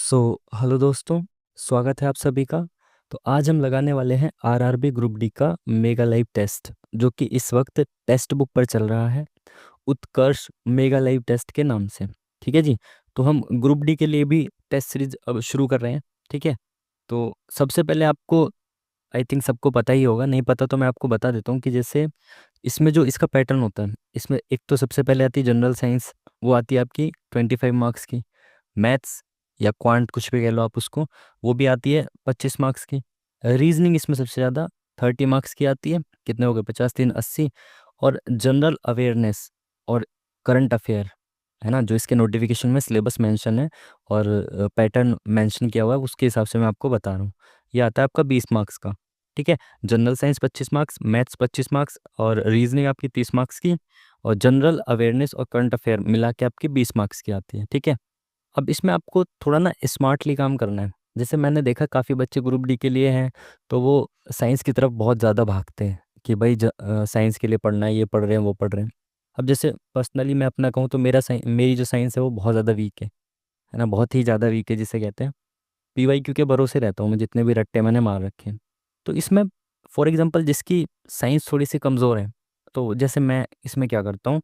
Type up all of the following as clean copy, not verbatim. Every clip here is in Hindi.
सो हेलो दोस्तों, स्वागत है आप सभी का। तो आज हम लगाने वाले हैं आरआरबी ग्रुप डी का मेगा लाइव टेस्ट, जो कि इस वक्त टेक्स्ट बुक पर चल रहा है, उत्कर्ष मेगा लाइव टेस्ट के नाम से। ठीक है जी। तो हम ग्रुप डी के लिए भी टेस्ट सीरीज अब शुरू कर रहे हैं। ठीक है। तो सबसे पहले आपको, आई थिंक सबको पता ही होगा, नहीं पता तो मैं आपको बता देता हूँ कि जैसे इसमें जो इसका पैटर्न होता है, इसमें एक तो सबसे पहले आती है जनरल साइंस, वो आती है आपकी 25 मार्क्स की। मैथ्स या क्वांट कुछ भी कह लो आप उसको, वो भी आती है 25 मार्क्स की। रीजनिंग इसमें सबसे ज़्यादा 30 मार्क्स की आती है। कितने हो गए? 50 3 80। और जनरल अवेयरनेस और करंट अफेयर, है ना, जो इसके नोटिफिकेशन में सिलेबस मेंशन है और पैटर्न मेंशन किया हुआ है, उसके हिसाब से मैं आपको बता रहा हूँ। ये आता है आपका 20 मार्क्स का। ठीक है। General science 25 marks, maths 25 marks और रीजनिंग आपकी 30 मार्क्स की। और जनरल अवेयरनेस और करंट अफेयर मिला के आपकी 20 मार्क्स की आती है। ठीक है। अब इसमें आपको थोड़ा ना स्मार्टली काम करना है। जैसे मैंने देखा काफ़ी बच्चे ग्रुप डी के लिए हैं, तो वो साइंस की तरफ बहुत ज़्यादा भागते हैं कि भाई साइंस के लिए पढ़ना है, ये पढ़ रहे हैं वो पढ़ रहे हैं। अब जैसे पर्सनली मैं अपना कहूँ तो मेरी जो साइंस है वो बहुत ज़्यादा वीक है ना, बहुत ही ज़्यादा वीक है जिसे कहते हैं। पीवाईक्यू के भरोसे रहता हूँ मैं, जितने भी रट्टे मैंने मार रखे हैं। तो इसमें फॉर एग्जांपल जिसकी साइंस थोड़ी सी कमज़ोर है, तो जैसे मैं इसमें क्या करता हूँ,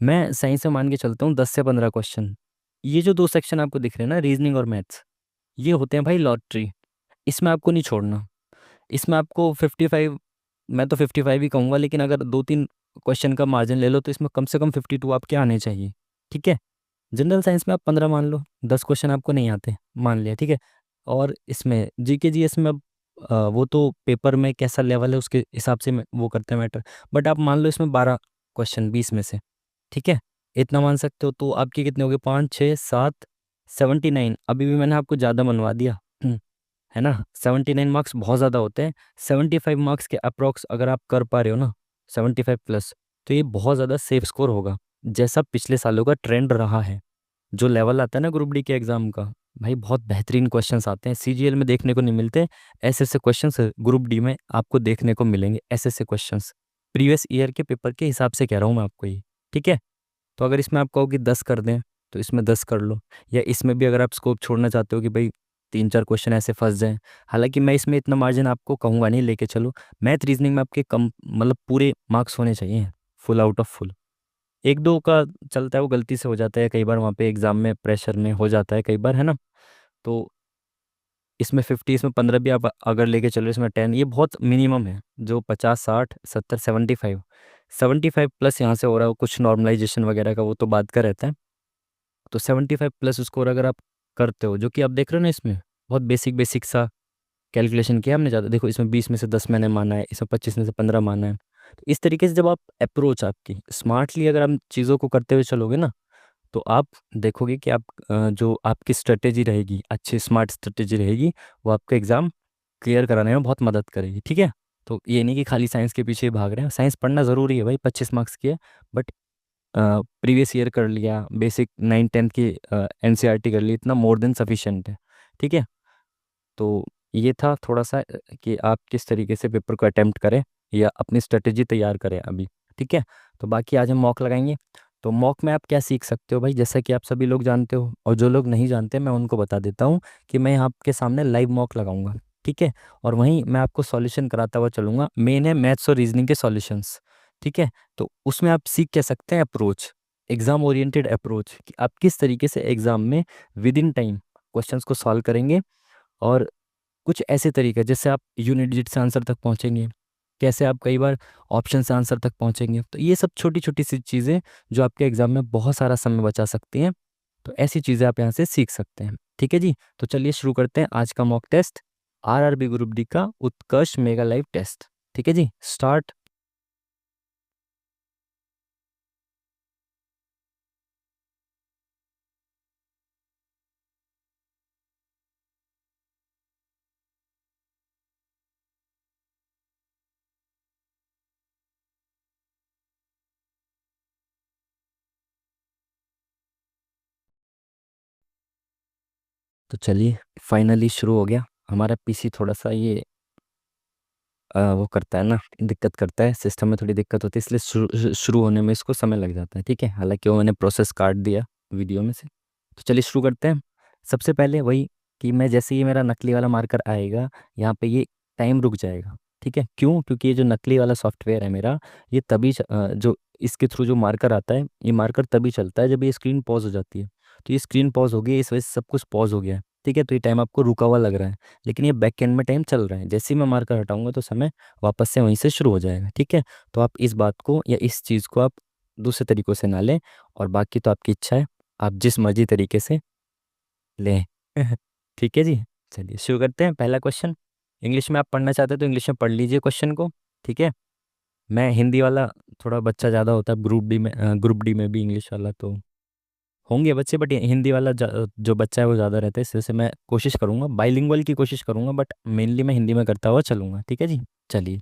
मैं साइंस में मान के चलता हूँ 10 से 15 क्वेश्चन। ये जो दो सेक्शन आपको दिख रहे हैं ना, रीजनिंग और मैथ्स, ये होते हैं भाई लॉटरी। इसमें आपको नहीं छोड़ना। इसमें आपको 55, मैं तो 55 ही कहूँगा, लेकिन अगर 2 3 क्वेश्चन का मार्जिन ले लो तो इसमें कम से कम 52 आपके आने चाहिए। ठीक है। जनरल साइंस में आप 15 मान लो, 10 क्वेश्चन आपको नहीं आते, मान लिया। ठीक है। और इसमें जीके जीएस में अब वो तो पेपर में कैसा लेवल है उसके हिसाब से वो करते हैं मैटर। बट आप मान लो इसमें 12 क्वेश्चन 20 में से, ठीक है, इतना मान सकते हो, तो आपके कितने हो गए? 5 6 7, 79। अभी भी मैंने आपको ज़्यादा मनवा दिया। है ना। 79 मार्क्स बहुत ज़्यादा होते हैं। 75 मार्क्स के अप्रोक्स अगर आप कर पा रहे हो ना, 75 प्लस, तो ये बहुत ज़्यादा सेफ स्कोर होगा, जैसा पिछले सालों का ट्रेंड रहा है। जो लेवल आता है ना ग्रुप डी के एग्ज़ाम का, भाई बहुत बेहतरीन क्वेश्चंस आते हैं, सीजीएल में देखने को नहीं मिलते। ऐसे ऐसे क्वेश्चंस ग्रुप डी में आपको देखने को मिलेंगे, ऐसे ऐसे क्वेश्चंस प्रीवियस ईयर के पेपर के हिसाब से कह रहा हूँ मैं आपको ये। ठीक है। तो अगर इसमें आप कहो कि 10 कर दें, तो इसमें 10 कर लो। या इसमें भी अगर आप स्कोप छोड़ना चाहते हो कि भाई 3 4 क्वेश्चन ऐसे फंस जाएं, हालांकि मैं इसमें इतना मार्जिन आपको कहूँगा नहीं लेके चलो। मैथ रीजनिंग में आपके कम, मतलब पूरे मार्क्स होने चाहिए, फुल आउट ऑफ फुल। एक दो का चलता है, वो गलती से हो जाता है कई बार, वहाँ पे एग्जाम में प्रेशर में हो जाता है कई बार, है ना। तो इसमें 50, इसमें 15 भी आप अगर लेके चलो, इसमें 10, ये बहुत मिनिमम है। जो 50 60 70 75 प्लस यहाँ से हो रहा है, कुछ नॉर्मलाइजेशन वगैरह का वो तो बात का रहता है। तो 75 प्लस स्कोर अगर आप करते हो, जो कि आप देख रहे हो ना, इसमें बहुत बेसिक बेसिक सा कैलकुलेशन किया हमने ज़्यादा। देखो इसमें 20 में से 10 मैंने माना है, इसमें 25 में से 15 माना है। तो इस तरीके से जब आप अप्रोच आपकी स्मार्टली अगर आप चीज़ों को करते हुए चलोगे ना, तो आप देखोगे कि आप जो आपकी स्ट्रेटेजी रहेगी, अच्छी स्मार्ट स्ट्रेटेजी रहेगी, वो आपका एग्ज़ाम क्लियर कराने में बहुत मदद करेगी। ठीक है। तो ये नहीं कि खाली साइंस के पीछे ही भाग रहे हैं, साइंस पढ़ना ज़रूरी है भाई, 25 मार्क्स की है। बट प्रीवियस ईयर कर लिया, बेसिक 9 10 की एनसीईआरटी कर ली, इतना मोर देन सफिशिएंट है। ठीक है। तो ये था थोड़ा सा कि आप किस तरीके से पेपर को अटेम्प्ट करें या अपनी स्ट्रेटेजी तैयार करें अभी। ठीक है। तो बाकी आज हम मॉक लगाएंगे। तो मॉक में आप क्या सीख सकते हो भाई, जैसा कि आप सभी लोग जानते हो, और जो लोग नहीं जानते मैं उनको बता देता हूँ कि मैं यहाँ आपके सामने लाइव मॉक लगाऊंगा। ठीक है। और वहीं मैं आपको सॉल्यूशन कराता हुआ चलूंगा। मेन है मैथ्स और रीजनिंग के सॉल्यूशंस। ठीक है। तो उसमें आप सीख क्या सकते हैं? अप्रोच, एग्जाम ओरिएंटेड अप्रोच, कि आप किस तरीके से एग्जाम में विद इन टाइम क्वेश्चंस को सॉल्व करेंगे। और कुछ ऐसे तरीके जिससे आप यूनिट डिजिट से आंसर तक पहुंचेंगे, कैसे आप कई बार ऑप्शन से आंसर तक पहुंचेंगे। तो ये सब छोटी छोटी सी चीज़ें जो आपके एग्जाम में बहुत सारा समय बचा सकती हैं। तो ऐसी चीज़ें आप यहाँ से सीख सकते हैं। ठीक है जी। तो चलिए शुरू करते हैं आज का mock test, RRB group D का उत्कर्ष मेगा लाइव टेस्ट। ठीक है जी, स्टार्ट। तो चलिए फाइनली शुरू हो गया। हमारा पीसी थोड़ा सा ये वो करता है ना, दिक्कत करता है, सिस्टम में थोड़ी दिक्कत होती है, इसलिए शुरू होने में इसको समय लग जाता है। ठीक है। हालांकि वो मैंने प्रोसेस काट दिया वीडियो में से। तो चलिए शुरू करते हैं। सबसे पहले वही कि मैं जैसे ये मेरा नकली वाला मार्कर आएगा, यहाँ पे ये टाइम रुक जाएगा। ठीक है, क्यों? क्योंकि ये जो नकली वाला सॉफ्टवेयर है मेरा, ये तभी जो इसके थ्रू जो मार्कर आता है, ये मार्कर तभी चलता है जब ये स्क्रीन पॉज हो जाती है। तो ये स्क्रीन पॉज हो गई है, इस वजह से सब कुछ पॉज हो गया है। ठीक है, तो ये टाइम आपको रुका हुआ लग रहा है, लेकिन ये बैक एंड में टाइम चल रहा है। जैसे ही मैं मार्कर हटाऊंगा तो समय वापस से वहीं से शुरू हो जाएगा। ठीक है, तो आप इस बात को या इस चीज़ को आप दूसरे तरीकों से ना लें, और बाकी तो आपकी इच्छा है, आप जिस मर्जी तरीके से लें। ठीक है जी, चलिए शुरू करते हैं। पहला क्वेश्चन, इंग्लिश में आप पढ़ना चाहते हैं तो इंग्लिश में पढ़ लीजिए क्वेश्चन को। ठीक है, मैं हिंदी वाला, थोड़ा बच्चा ज़्यादा होता है ग्रुप डी में भी इंग्लिश वाला तो होंगे बच्चे, बट हिंदी वाला जो बच्चा है वो ज़्यादा रहता है, इस वजह से मैं कोशिश करूँगा बाइलिंगुअल की कोशिश करूँगा, बट मेनली मैं हिंदी में करता हुआ चलूँगा। ठीक है जी, चलिए।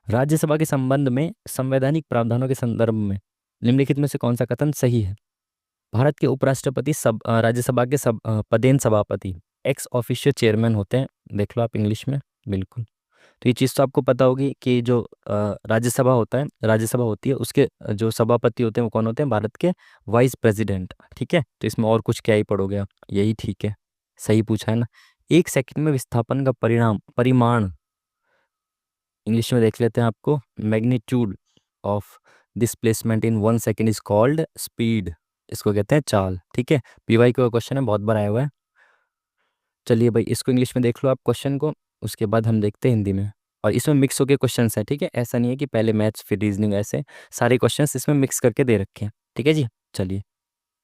राज्यसभा के संबंध में संवैधानिक प्रावधानों के संदर्भ में निम्नलिखित में से कौन सा कथन सही है? भारत के उपराष्ट्रपति राज्यसभा के पदेन सभापति एक्स ऑफिशियो चेयरमैन होते हैं। देख लो आप इंग्लिश में, बिल्कुल। तो ये चीज़ तो आपको पता होगी कि जो राज्यसभा होता है, राज्यसभा होती है, उसके जो सभापति होते हैं वो कौन होते हैं? भारत के वाइस प्रेसिडेंट। ठीक है, तो इसमें और कुछ क्या ही पढ़ोगे आप, यही ठीक है, सही पूछा है ना। एक सेकंड में विस्थापन का परिमाण इंग्लिश में देख लेते हैं आपको। Magnitude of displacement in 1 second is called speed, इसको कहते हैं चाल। ठीक है, पीवाई का क्वेश्चन है, बहुत बार आया हुआ है। चलिए भाई, इसको इंग्लिश में देख लो आप क्वेश्चन को, उसके बाद हम देखते हैं हिंदी में। और इसमें मिक्स होके क्वेश्चंस हैं। ठीक है, ऐसा नहीं है कि पहले मैथ्स फिर रीजनिंग, ऐसे सारे क्वेश्चंस इसमें मिक्स करके दे रखे हैं। ठीक है जी, चलिए।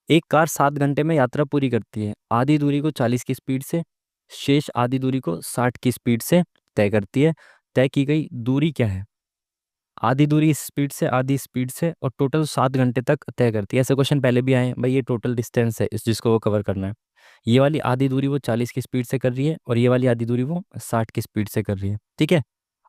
एक कार 7 घंटे में यात्रा पूरी करती है, आधी दूरी को 40 की स्पीड से, शेष आधी दूरी को 60 की स्पीड से तय करती है। तय की गई दूरी क्या है? आधी दूरी इस स्पीड से, आधी स्पीड से, और टोटल 7 घंटे तक तय करती है। ऐसे क्वेश्चन पहले भी आए हैं भाई। ये टोटल डिस्टेंस है इस जिसको वो कवर करना है। ये वाली आधी दूरी वो 40 की स्पीड से कर रही है, और ये वाली आधी दूरी वो 60 की स्पीड से कर रही है। ठीक है,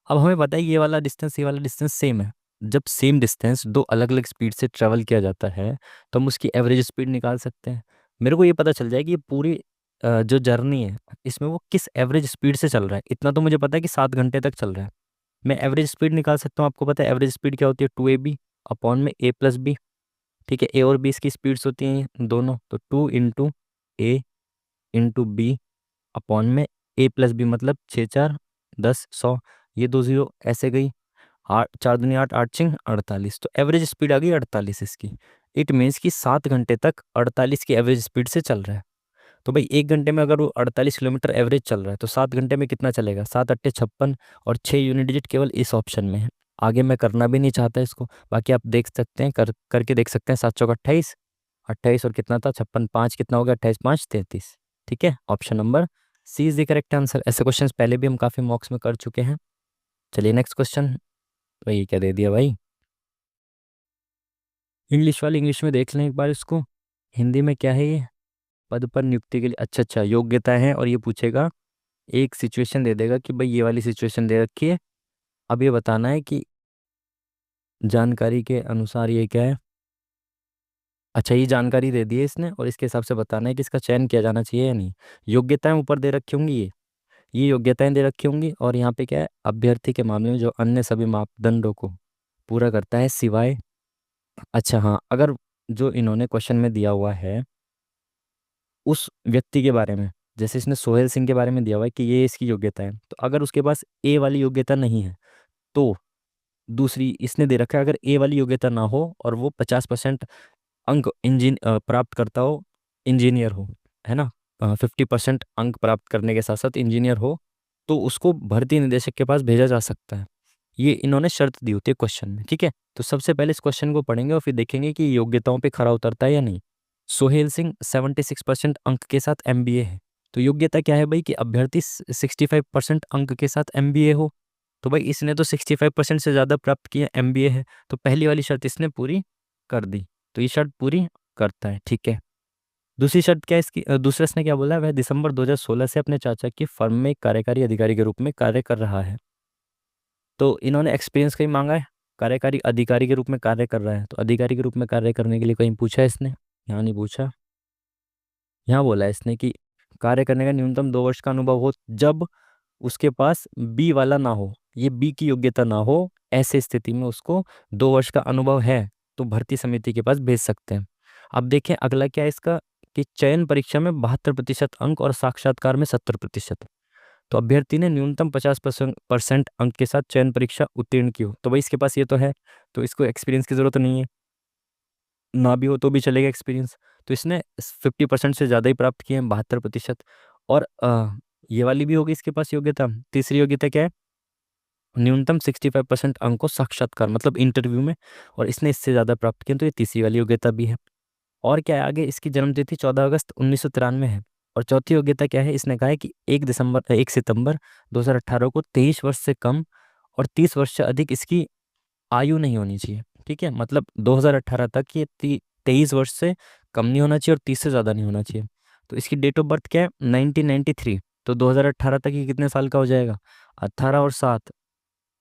अब हमें पता है ये वाला डिस्टेंस, ये वाला डिस्टेंस सेम है। जब सेम डिस्टेंस दो अलग अलग स्पीड से ट्रेवल किया जाता है, तो हम उसकी एवरेज स्पीड निकाल सकते हैं। मेरे को ये पता चल जाए कि ये पूरी जो जर्नी है, इसमें वो किस एवरेज स्पीड से चल रहा है। इतना तो मुझे पता है कि 7 घंटे तक चल रहा है। मैं एवरेज स्पीड निकाल सकता हूँ। आपको पता है एवरेज स्पीड क्या होती है? 2ab अपॉन में a प्लस बी। ठीक है, ए और बी इसकी स्पीड्स होती हैं दोनों, तो 2 into a into B upon में a प्लस बी, मतलब 6 4 10 100, ये 2 0 ऐसे गई। 8 4 दूनी 8, 8 6 48, तो एवरेज स्पीड आ गई 48 इसकी। इट मीन्स कि 7 घंटे तक 48 की एवरेज स्पीड से चल रहा है। तो भाई 1 घंटे में अगर वो 48 किलोमीटर एवरेज चल रहा है, तो 7 घंटे में कितना चलेगा? 7 8 56, और 6 यूनिट डिजिट केवल इस ऑप्शन में है। आगे मैं करना भी नहीं चाहता इसको, बाकी आप देख सकते हैं, करके देख सकते हैं। 7 चौक 28, 28 और कितना था 56, 5 कितना हो गया? 28 5 33। ठीक है, option number C is the correct answer. ऐसे क्वेश्चन पहले भी हम काफ़ी मॉक्स में कर चुके हैं। चलिए नेक्स्ट क्वेश्चन। भाई क्या दे दिया भाई, इंग्लिश वाली इंग्लिश में देख लें एक बार इसको। हिंदी में क्या है ये? पद पर नियुक्ति के लिए, अच्छा अच्छा, योग्यता है, और ये पूछेगा, एक सिचुएशन दे देगा कि भाई ये वाली सिचुएशन दे रखी है, अब ये बताना है कि जानकारी के अनुसार ये क्या है। अच्छा, ये जानकारी दे दी है इसने, और इसके हिसाब से बताना है कि इसका चयन किया जाना चाहिए या नहीं। योग्यताएं ऊपर दे रखी होंगी, ये योग्यताएं दे रखी होंगी, और यहाँ पे क्या है? अभ्यर्थी के मामले में जो अन्य सभी मापदंडों को पूरा करता है सिवाय, अच्छा हाँ, अगर जो इन्होंने क्वेश्चन में दिया हुआ है उस व्यक्ति के बारे में, जैसे इसने सोहेल सिंह के बारे में दिया हुआ है कि ये इसकी योग्यता है, तो अगर उसके पास ए वाली योग्यता नहीं है, तो दूसरी इसने दे रखा है, अगर ए वाली योग्यता ना हो और वो 50% अंक प्राप्त करता हो, इंजीनियर हो, है ना, 50% अंक प्राप्त करने के साथ साथ इंजीनियर हो, तो उसको भर्ती निदेशक के पास भेजा जा सकता है। ये इन्होंने शर्त दी होती है क्वेश्चन में। ठीक है, तो सबसे पहले इस क्वेश्चन को पढ़ेंगे और फिर देखेंगे कि योग्यताओं पे खरा उतरता है या नहीं। सोहेल सिंह 76% अंक के साथ एमबीए है, तो योग्यता क्या है भाई? कि अभ्यर्थी 65% अंक के साथ एमबीए हो। तो भाई इसने तो 65% से ज़्यादा प्राप्त किया, एमबीए है, तो पहली वाली शर्त इसने पूरी कर दी, तो ये शर्त पूरी करता है। ठीक है, दूसरी शर्त क्या है इसकी? दूसरा इसने क्या बोला? वह दिसंबर 2016 से अपने चाचा की फर्म में एक कार्यकारी अधिकारी के रूप में कार्य कर रहा है। तो इन्होंने एक्सपीरियंस कहीं मांगा है? कार्यकारी अधिकारी के रूप में कार्य कर रहा है, तो अधिकारी के रूप में कार्य करने के लिए कहीं पूछा है इसने? यहाँ नहीं पूछा। यहाँ बोला है इसने कि कार्य करने का न्यूनतम 2 वर्ष का अनुभव हो, जब उसके पास बी वाला ना हो, ये बी की योग्यता ना हो, ऐसे स्थिति में उसको 2 वर्ष का अनुभव है, तो भर्ती समिति के पास भेज सकते हैं। अब देखें अगला क्या है इसका, कि चयन परीक्षा में 72% अंक और साक्षात्कार में 70%। तो अभ्यर्थी ने न्यूनतम 50% अंक के साथ चयन परीक्षा उत्तीर्ण की हो। तो भाई इसके पास ये तो है, तो इसको एक्सपीरियंस की जरूरत नहीं है, ना भी हो तो भी चलेगा एक्सपीरियंस। तो इसने 50% से ज़्यादा ही प्राप्त किए हैं, 72%। और ये वाली भी होगी इसके पास योग्यता। तीसरी योग्यता क्या है? न्यूनतम 65% अंक हो साक्षात्कार मतलब इंटरव्यू में, और इसने इससे ज़्यादा प्राप्त किए, तो ये तीसरी वाली योग्यता भी है। और क्या है आगे? इसकी जन्म तिथि 14 अगस्त 1993 है। और चौथी योग्यता क्या है? इसने कहा है कि 1 सितंबर 2018 को 23 वर्ष से कम और 30 वर्ष से अधिक इसकी आयु नहीं होनी चाहिए। ठीक है, मतलब 2018 तक ये 23 वर्ष से कम नहीं होना चाहिए और 30 से ज़्यादा नहीं होना चाहिए। तो इसकी डेट ऑफ बर्थ क्या है? 1993। तो 2018 तक ये कितने साल का हो जाएगा? 18 और 7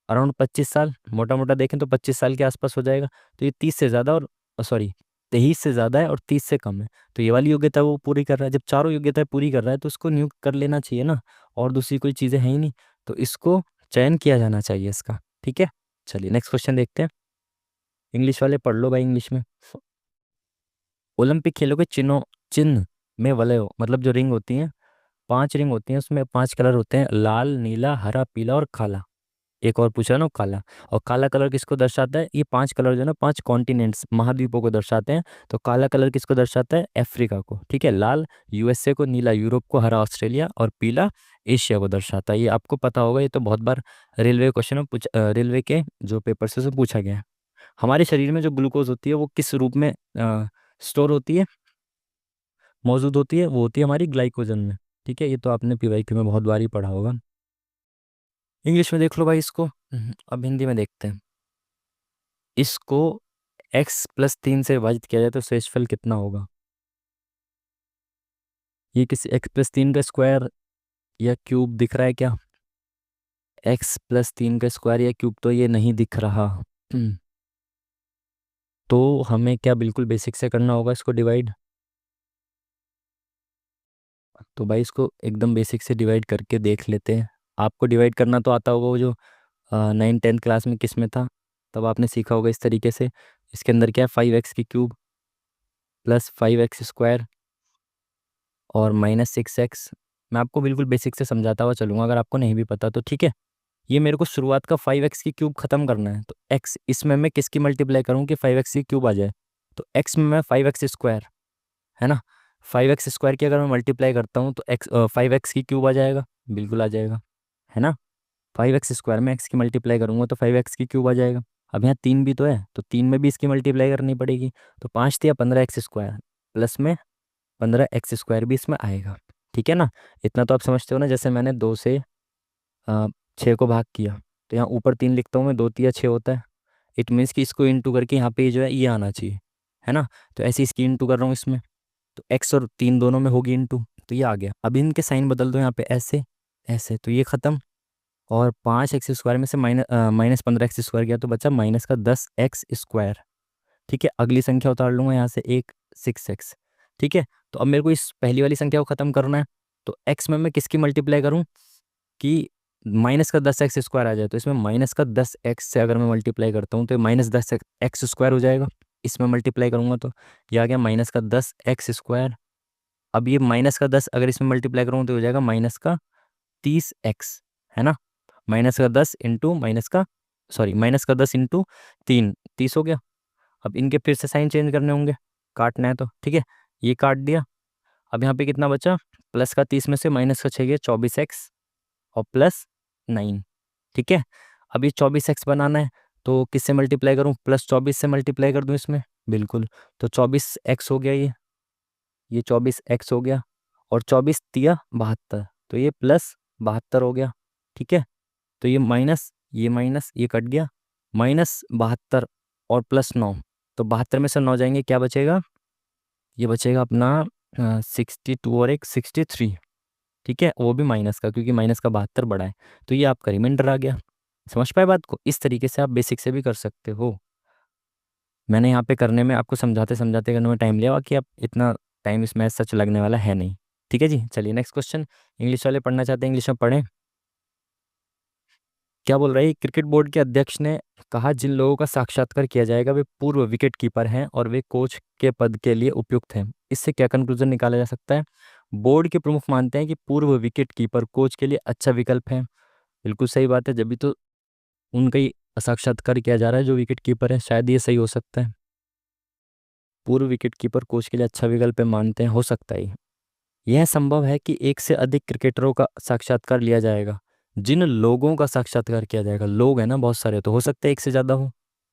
अराउंड 25 साल, मोटा मोटा देखें तो 25 साल के आसपास हो जाएगा। तो ये 30 से ज़्यादा और सॉरी 23 से ज़्यादा है और 30 से कम है। तो ये वाली योग्यता वो पूरी कर रहा है। जब चारों योग्यताएं पूरी कर रहा है तो उसको नियुक्त कर लेना चाहिए ना, और दूसरी कोई चीज़ें हैं ही नहीं, तो इसको चयन किया जाना चाहिए इसका। ठीक है, चलिए नेक्स्ट क्वेश्चन देखते हैं। इंग्लिश वाले पढ़ लो भाई इंग्लिश में। ओलंपिक खेलों के चिन्ह में वलय मतलब जो रिंग होती हैं, 5 रिंग होती हैं, उसमें 5 कलर होते हैं, लाल, नीला, हरा, पीला और काला। एक और पूछा ना, काला। और काला कलर किसको दर्शाता है? ये 5 कलर जो है ना, 5 कॉन्टिनेंट्स महाद्वीपों को दर्शाते हैं। तो काला कलर किसको दर्शाता है? अफ्रीका को। ठीक है, लाल यूएसए को, नीला यूरोप को, हरा ऑस्ट्रेलिया और पीला एशिया को दर्शाता है। ये आपको पता होगा, ये तो बहुत बार रेलवे क्वेश्चन में रेलवे के जो पेपर से पूछा गया है। हमारे शरीर में जो ग्लूकोज होती है वो किस रूप में स्टोर होती है, मौजूद होती है? वो होती है हमारी ग्लाइकोजन में। ठीक है, ये तो आपने पीवाईक्यू में बहुत बार ही पढ़ा होगा। इंग्लिश में देख लो भाई इसको। अब हिंदी में देखते हैं। इसको x+3 से विभाजित किया जाए तो शेषफल कितना होगा? ये किसी x+3 का स्क्वायर या क्यूब दिख रहा है क्या? x+3 का स्क्वायर या क्यूब तो ये नहीं दिख रहा। तो हमें क्या बिल्कुल बेसिक से करना होगा इसको डिवाइड। तो भाई इसको एकदम बेसिक से डिवाइड करके देख लेते हैं। आपको डिवाइड करना तो आता होगा, वो जो 9th 10th क्लास में किस में था, तब आपने सीखा होगा इस तरीके से। इसके अंदर क्या है? 5x³ प्लस 5x² और -6x। मैं आपको बिल्कुल बेसिक से समझाता हुआ चलूंगा, अगर आपको नहीं भी पता तो ठीक है। ये मेरे को शुरुआत का 5x³ खत्म करना है, तो x इसमें मैं किसकी मल्टीप्लाई करूँ कि 5x³ आ जाए? तो x में मैं 5x², है ना, 5x² की अगर मैं मल्टीप्लाई करता हूँ तो 5x³ आ जाएगा, बिल्कुल आ जाएगा, है ना। 5x² में x की मल्टीप्लाई करूंगा तो 5x³ आ जाएगा। अब यहाँ 3 भी तो है, तो 3 में भी इसकी मल्टीप्लाई करनी पड़ेगी। तो 5 × 3 = 15x² प्लस में 15x² भी इसमें आएगा। ठीक है ना, इतना तो आप समझते हो ना। जैसे मैंने 2 से 6 को भाग किया, तो यहाँ ऊपर 3 लिखता हूँ मैं, 2 × 3 = 6 होता है। इट मीन्स कि इसको इंटू करके यहाँ पे जो है ये आना चाहिए, है ना। तो ऐसे इसकी इंटू कर रहा हूँ इसमें, तो x और 3 दोनों में होगी इंटू, तो ये आ गया। अब इनके साइन बदल दो यहाँ पे, ऐसे ऐसे, तो ये खत्म। और 5x² में से -15x² गया तो बचा -10x²। ठीक है, अगली संख्या उतार लूंगा यहाँ से, 6x। ठीक है, तो अब मेरे को इस पहली वाली संख्या को खत्म करना है। तो x में मैं किसकी मल्टीप्लाई करूँ कि -10x² आ जाए? तो इसमें -10x से अगर मैं मल्टीप्लाई करता हूँ तो -10x² हो जाएगा। इसमें मल्टीप्लाई करूंगा तो ये आ गया -10x²। अब ये -10 अगर इसमें मल्टीप्लाई करूँ तो हो जाएगा -30x, है ना। -10 इंटू -10 इंटू 3, 30 हो गया। अब इनके फिर से साइन चेंज करने होंगे, काटना है तो ठीक है, ये काट दिया। अब यहाँ पे कितना बचा? प्लस का 30 में से -6 गया, 24x और +9। ठीक है, अब ये 24x बनाना है, तो किससे मल्टीप्लाई करूँ? +24 से मल्टीप्लाई कर दूँ इसमें, बिल्कुल। तो 24x हो गया, ये 24x हो गया। और 24×3 = 72, तो ये +72 हो गया। ठीक है, तो ये माइनस ये कट गया, -72 और +9, तो 72 में से 9 जाएंगे, क्या बचेगा? ये बचेगा अपना 62 और एक 63। ठीक है, वो भी माइनस का, क्योंकि माइनस का 72 बड़ा है। तो ये आपका रिमाइंडर आ गया। समझ पाए बात को? इस तरीके से आप बेसिक से भी कर सकते हो। मैंने यहाँ पे करने में आपको समझाते समझाते करने में टाइम लिया, कि आप इतना टाइम इसमें सच लगने वाला है नहीं। ठीक है जी, चलिए नेक्स्ट क्वेश्चन। इंग्लिश वाले पढ़ना चाहते हैं इंग्लिश में पढ़ें। क्या बोल रहा है? क्रिकेट बोर्ड के अध्यक्ष ने कहा जिन लोगों का साक्षात्कार किया जाएगा वे पूर्व विकेट कीपर हैं और वे कोच के पद के लिए उपयुक्त हैं। इससे क्या कंक्लूजन निकाला जा सकता है? बोर्ड के प्रमुख मानते हैं कि पूर्व विकेट कीपर कोच के लिए अच्छा विकल्प है। बिल्कुल सही बात है, जब भी तो उनका ही साक्षात्कार किया जा रहा है जो विकेट कीपर है, शायद ये सही हो सकता है। पूर्व विकेट कीपर कोच के लिए अच्छा विकल्प है, मानते हैं, हो सकता है। यह संभव है कि एक से अधिक क्रिकेटरों का साक्षात्कार लिया जाएगा। जिन लोगों का साक्षात्कार किया जाएगा, लोग हैं ना बहुत सारे, तो हो सकता है एक से ज़्यादा हो,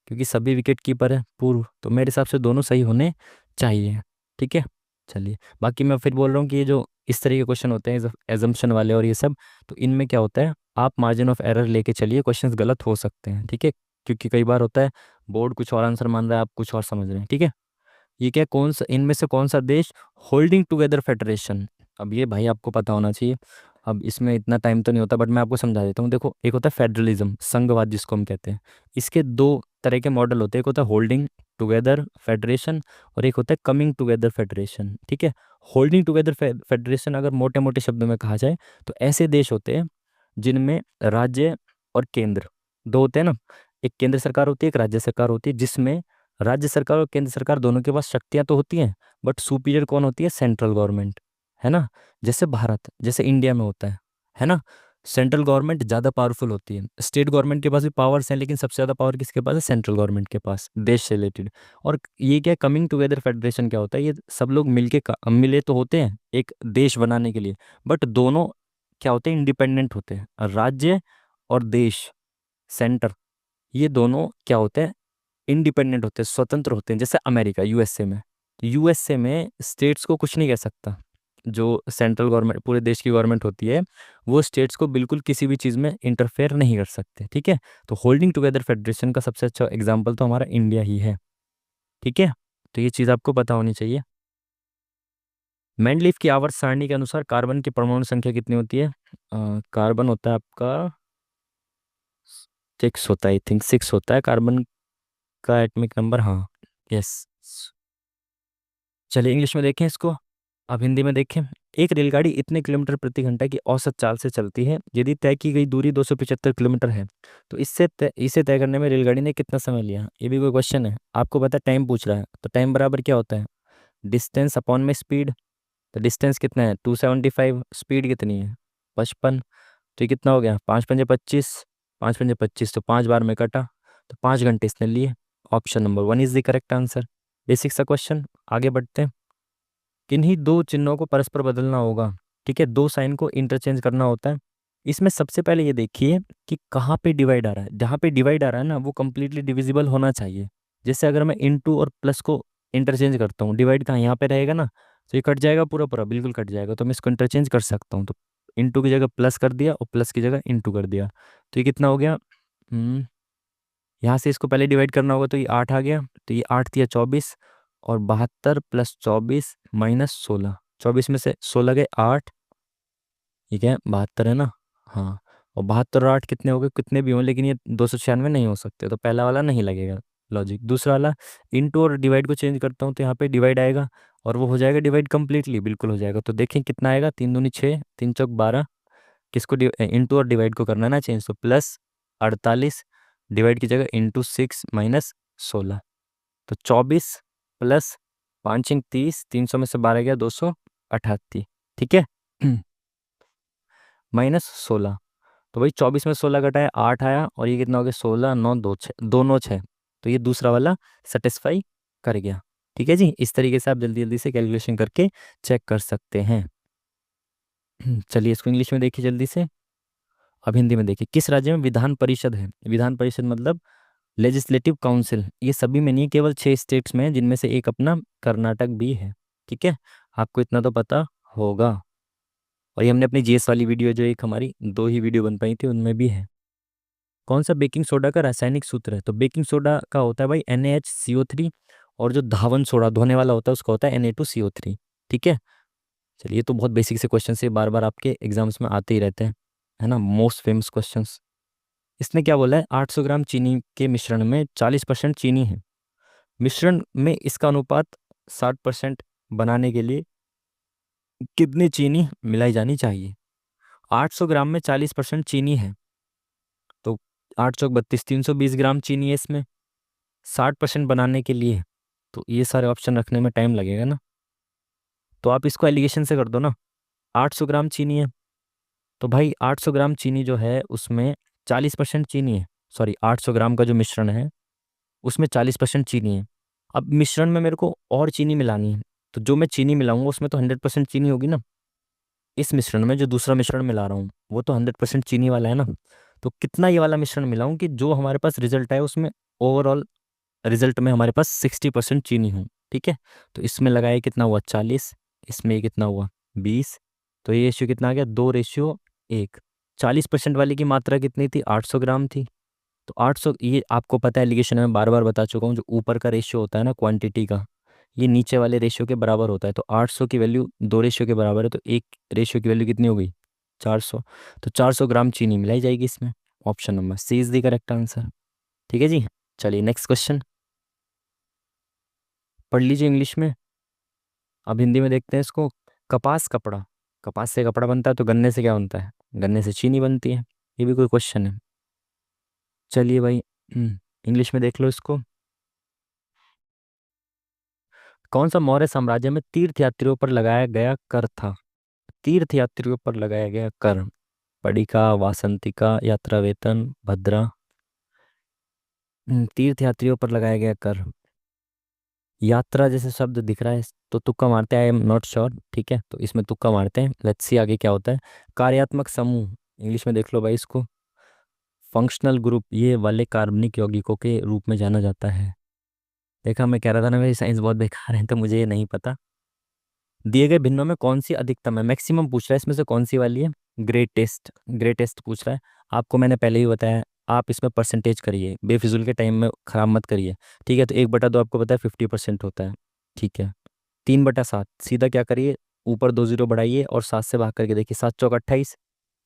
क्योंकि सभी विकेट कीपर हैं पूर्व, तो मेरे हिसाब से दोनों सही होने चाहिए। ठीक है, चलिए। बाकी मैं फिर बोल रहा हूँ कि ये जो इस तरह के क्वेश्चन होते हैं एजम्पशन वाले और ये सब, तो इनमें क्या होता है, आप मार्जिन ऑफ एरर लेके चलिए, क्वेश्चंस गलत हो सकते हैं। ठीक है, क्योंकि कई बार होता है बोर्ड कुछ और आंसर मान रहा है, आप कुछ और समझ रहे हैं। ठीक है, ये क्या, कौन सा इनमें से कौन सा देश होल्डिंग टुगेदर फेडरेशन, अब ये भाई आपको पता होना चाहिए। अब इसमें इतना टाइम तो नहीं होता, बट मैं आपको समझा देता हूँ। देखो, एक होता है फेडरलिज्म, संघवाद जिसको हम कहते हैं। इसके दो तरह के मॉडल होते हैं, एक होता है होल्डिंग टुगेदर फेडरेशन और एक होता है कमिंग टुगेदर फेडरेशन। ठीक है, होल्डिंग टुगेदर फेडरेशन अगर मोटे मोटे शब्दों में कहा जाए तो ऐसे देश होते हैं जिनमें राज्य और केंद्र दो होते हैं ना, एक केंद्र सरकार होती है, एक राज्य सरकार होती है, जिसमें राज्य सरकार और केंद्र सरकार दोनों के पास शक्तियां तो होती हैं, बट सुपीरियर कौन होती है? सेंट्रल गवर्नमेंट, है ना। जैसे भारत, जैसे इंडिया में होता है ना। सेंट्रल गवर्नमेंट ज़्यादा पावरफुल होती है, स्टेट गवर्नमेंट के पास भी पावर्स हैं, लेकिन सबसे ज़्यादा पावर किसके पास है? सेंट्रल गवर्नमेंट के पास, देश से रिलेटेड। और ये क्या, कमिंग टुगेदर फेडरेशन क्या होता है? ये सब लोग मिलके मिले तो होते हैं एक देश बनाने के लिए, बट दोनों क्या होते हैं? इंडिपेंडेंट होते हैं। राज्य और देश, सेंटर, ये दोनों क्या होते हैं? इंडिपेंडेंट होते हैं, स्वतंत्र होते हैं। जैसे अमेरिका, यूएसए में, यूएसए में स्टेट्स को कुछ नहीं कह सकता। जो सेंट्रल गवर्नमेंट, पूरे देश की गवर्नमेंट होती है, वो स्टेट्स को बिल्कुल किसी भी चीज़ में इंटरफेयर नहीं कर सकते। ठीक है, तो होल्डिंग टुगेदर फेडरेशन का सबसे अच्छा एग्जाम्पल तो हमारा इंडिया ही है। ठीक है, तो ये चीज़ आपको पता होनी चाहिए। मेंडलीफ की आवर्त सारणी के अनुसार कार्बन की परमाणु संख्या कितनी होती है? कार्बन होता है आपका 6 होता है, आई थिंक 6 होता है कार्बन का एटॉमिक नंबर। हाँ, यस। चलिए इंग्लिश में देखें इसको, अब हिंदी में देखें। एक रेलगाड़ी इतने किलोमीटर प्रति घंटा की औसत चाल से चलती है, यदि तय की गई दूरी 275 किलोमीटर है तो इसे तय करने में रेलगाड़ी ने कितना समय लिया? ये भी कोई क्वेश्चन है? आपको पता है, टाइम पूछ रहा है, तो टाइम बराबर क्या होता है? डिस्टेंस अपॉन में स्पीड। तो डिस्टेंस कितना है? 275, स्पीड कितनी है? 55। तो ये कितना हो गया? 5×5 = 25, 5×5 तो 5 बार में कटा, तो 5 घंटे इसने लिए। Option number 1 is the correct answer. Basic सा क्वेश्चन, आगे बढ़ते हैं। किन्हीं दो चिन्हों को परस्पर बदलना होगा। ठीक है, दो साइन को इंटरचेंज करना होता है। इसमें सबसे पहले ये देखिए कि कहाँ पे डिवाइड आ रहा है। जहाँ पे डिवाइड आ रहा है ना, वो कंप्लीटली डिविजिबल होना चाहिए। जैसे अगर मैं इनटू और प्लस को इंटरचेंज करता हूँ, डिवाइड कहाँ, यहाँ पे रहेगा ना, तो ये कट जाएगा, पूरा पूरा बिल्कुल कट जाएगा। तो मैं इसको इंटरचेंज कर सकता हूँ, तो इंटू की जगह प्लस कर दिया और प्लस की जगह इंटू कर दिया, तो ये कितना हो गया? यहाँ से इसको पहले डिवाइड करना होगा, तो ये 8 आ गया, तो ये 8×3 = 24, और 72 + 24 - 16, 24 में से 16 गए 8, ये क्या है? 72 है ना। हाँ, और 72 और 8 कितने हो गए? कितने भी हों, लेकिन ये 296 नहीं हो सकते, तो पहला वाला नहीं लगेगा लॉजिक। दूसरा वाला, इंटू और डिवाइड को चेंज करता हूँ तो यहाँ पे डिवाइड आएगा, और वो हो जाएगा डिवाइड कंप्लीटली, बिल्कुल हो जाएगा। तो देखें कितना आएगा, 3 दूनी 6, 3 चौक 12, किसको इंटू और डिवाइड को करना है ना चेंज, तो +48, डिवाइड की जगह ×6 - 16, तो 24 + 5 × 30, 300 में से 12 गया, 288। ठीक है, -16, तो भाई 24 में 16 घटाया 8 आया, और ये कितना हो गया? 16 9 2 6, 2 9 6, तो ये दूसरा वाला सेटिस्फाई कर गया। ठीक है जी, इस तरीके से आप जल्दी जल्दी से कैलकुलेशन करके चेक कर सकते हैं। चलिए इसको इंग्लिश में देखिए जल्दी से। अब हिंदी में देखिए, किस राज्य में विधान परिषद है? विधान परिषद मतलब लेजिस्लेटिव काउंसिल। ये सभी में नहीं, केवल 6 स्टेट्स में है, जिनमें से एक अपना कर्नाटक भी है। ठीक है, आपको इतना तो पता होगा। और ये हमने अपनी जीएस वाली वीडियो, जो एक हमारी 2 ही वीडियो बन पाई थी, उनमें भी है। कौन सा बेकिंग सोडा का रासायनिक सूत्र है? तो बेकिंग सोडा का होता है भाई NaHCO3, और जो धावन सोडा धोने वाला होता है उसका होता है Na2CO3। ठीक है, चलिए, ये तो बहुत बेसिक से क्वेश्चन से बार बार आपके एग्जाम्स में आते ही रहते हैं, है ना, मोस्ट फेमस क्वेश्चंस। इसने क्या बोला है? 800 ग्राम चीनी के मिश्रण में 40% चीनी है। मिश्रण में इसका अनुपात 60% बनाने के लिए कितनी चीनी मिलाई जानी चाहिए? 800 ग्राम में 40% चीनी है, तो 8 चौक 32, 320 ग्राम चीनी है इसमें 60% बनाने के लिए। तो ये सारे ऑप्शन रखने में टाइम लगेगा ना, तो आप इसको एलिगेशन से कर दो ना। 800 ग्राम चीनी है, तो भाई 800 ग्राम चीनी जो है उसमें 40% चीनी है। सॉरी, 800 ग्राम का जो मिश्रण है उसमें 40% चीनी है। अब मिश्रण में मेरे को और चीनी मिलानी है, तो जो मैं चीनी मिलाऊंगा उसमें तो 100% चीनी होगी ना। इस मिश्रण में जो दूसरा मिश्रण मिला रहा हूँ वो तो 100% चीनी वाला है ना। तो कितना ये वाला मिश्रण मिलाऊं कि जो हमारे पास रिजल्ट आए उसमें ओवरऑल रिजल्ट में हमारे पास 60% चीनी हो। ठीक है, तो इसमें लगाया कितना हुआ 40, इसमें ये कितना हुआ 20। तो ये रेशियो कितना आ गया 2:1। 40% वाली की मात्रा कितनी थी 800 ग्राम थी। तो 800, ये आपको पता है एलिगेशन में बार बार बता चुका हूँ, जो ऊपर का रेशियो होता है ना क्वांटिटी का, ये नीचे वाले रेशियो के बराबर होता है। तो 800 की वैल्यू 2 रेशियो के बराबर है, तो एक रेशियो की वैल्यू कितनी हो गई 400। तो 400 ग्राम चीनी मिलाई जाएगी इसमें। Option number C is the correct answer. ठीक है जी, चलिए नेक्स्ट क्वेश्चन पढ़ लीजिए इंग्लिश में। अब हिंदी में देखते हैं इसको। कपास कपड़ा, कपास से कपड़ा बनता है, तो गन्ने से क्या बनता है, गन्ने से चीनी बनती है। ये भी कोई क्वेश्चन है। चलिए भाई, इंग्लिश में देख लो इसको। कौन सा मौर्य साम्राज्य में तीर्थयात्रियों पर लगाया गया कर था। तीर्थयात्रियों पर लगाया गया कर, पडिका, वासंतिका, यात्रा वेतन, भद्रा। तीर्थयात्रियों पर लगाया गया कर, यात्रा जैसे शब्द दिख रहा है तो तुक्का मारते हैं। आई एम नॉट श्योर, ठीक है, तो इसमें तुक्का मारते हैं, लेट्स सी आगे क्या होता है। कार्यात्मक समूह, इंग्लिश में देख लो भाई इसको। फंक्शनल ग्रुप, ये वाले कार्बनिक यौगिकों के रूप में जाना जाता है। देखा, मैं कह रहा था ना मेरी साइंस बहुत बेकार है, तो मुझे ये नहीं पता। दिए गए भिन्नों में कौन सी अधिकतम है, मैक्सिमम पूछ रहा है इसमें से कौन सी वाली है। ग्रेटेस्ट, ग्रेटेस्ट पूछ रहा है। आपको मैंने पहले ही बताया, आप इसमें परसेंटेज करिए, बेफिजूल के टाइम में खराब मत करिए। ठीक है, तो 1/2 आपको पता है 50% होता है। ठीक है, 3/7 सीधा क्या करिए, ऊपर 2 जीरो बढ़ाइए और 7 से भाग करके देखिए, 7 चौक 28।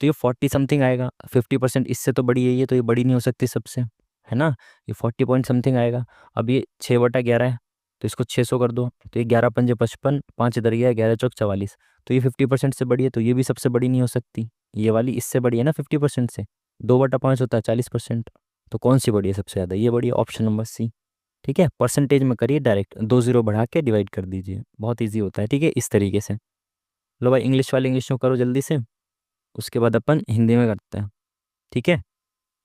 तो ये 40 समथिंग आएगा। 50% इससे तो बड़ी है ये, तो ये बड़ी नहीं हो सकती सबसे, है ना। ये 40 पॉइंट समथिंग आएगा। अब ये 6/11 है, तो इसको 600 कर दो, तो ये 11×5 = 55, 5 इधर गया, 11 चौक 44। तो ये 50% से बड़ी है, तो ये भी सबसे बड़ी नहीं हो सकती। ये वाली इससे बड़ी है ना 50% से। 2/5 होता है 40%। तो कौन सी बड़ी है सबसे ज़्यादा, ये बड़ी है, ऑप्शन नंबर सी। ठीक है, परसेंटेज में करिए, डायरेक्ट 2 जीरो बढ़ा के डिवाइड कर दीजिए, बहुत ईजी होता है। ठीक है, इस तरीके से। लो भाई, इंग्लिश वाले इंग्लिश में करो जल्दी से, उसके बाद अपन हिंदी में करते हैं। ठीक है,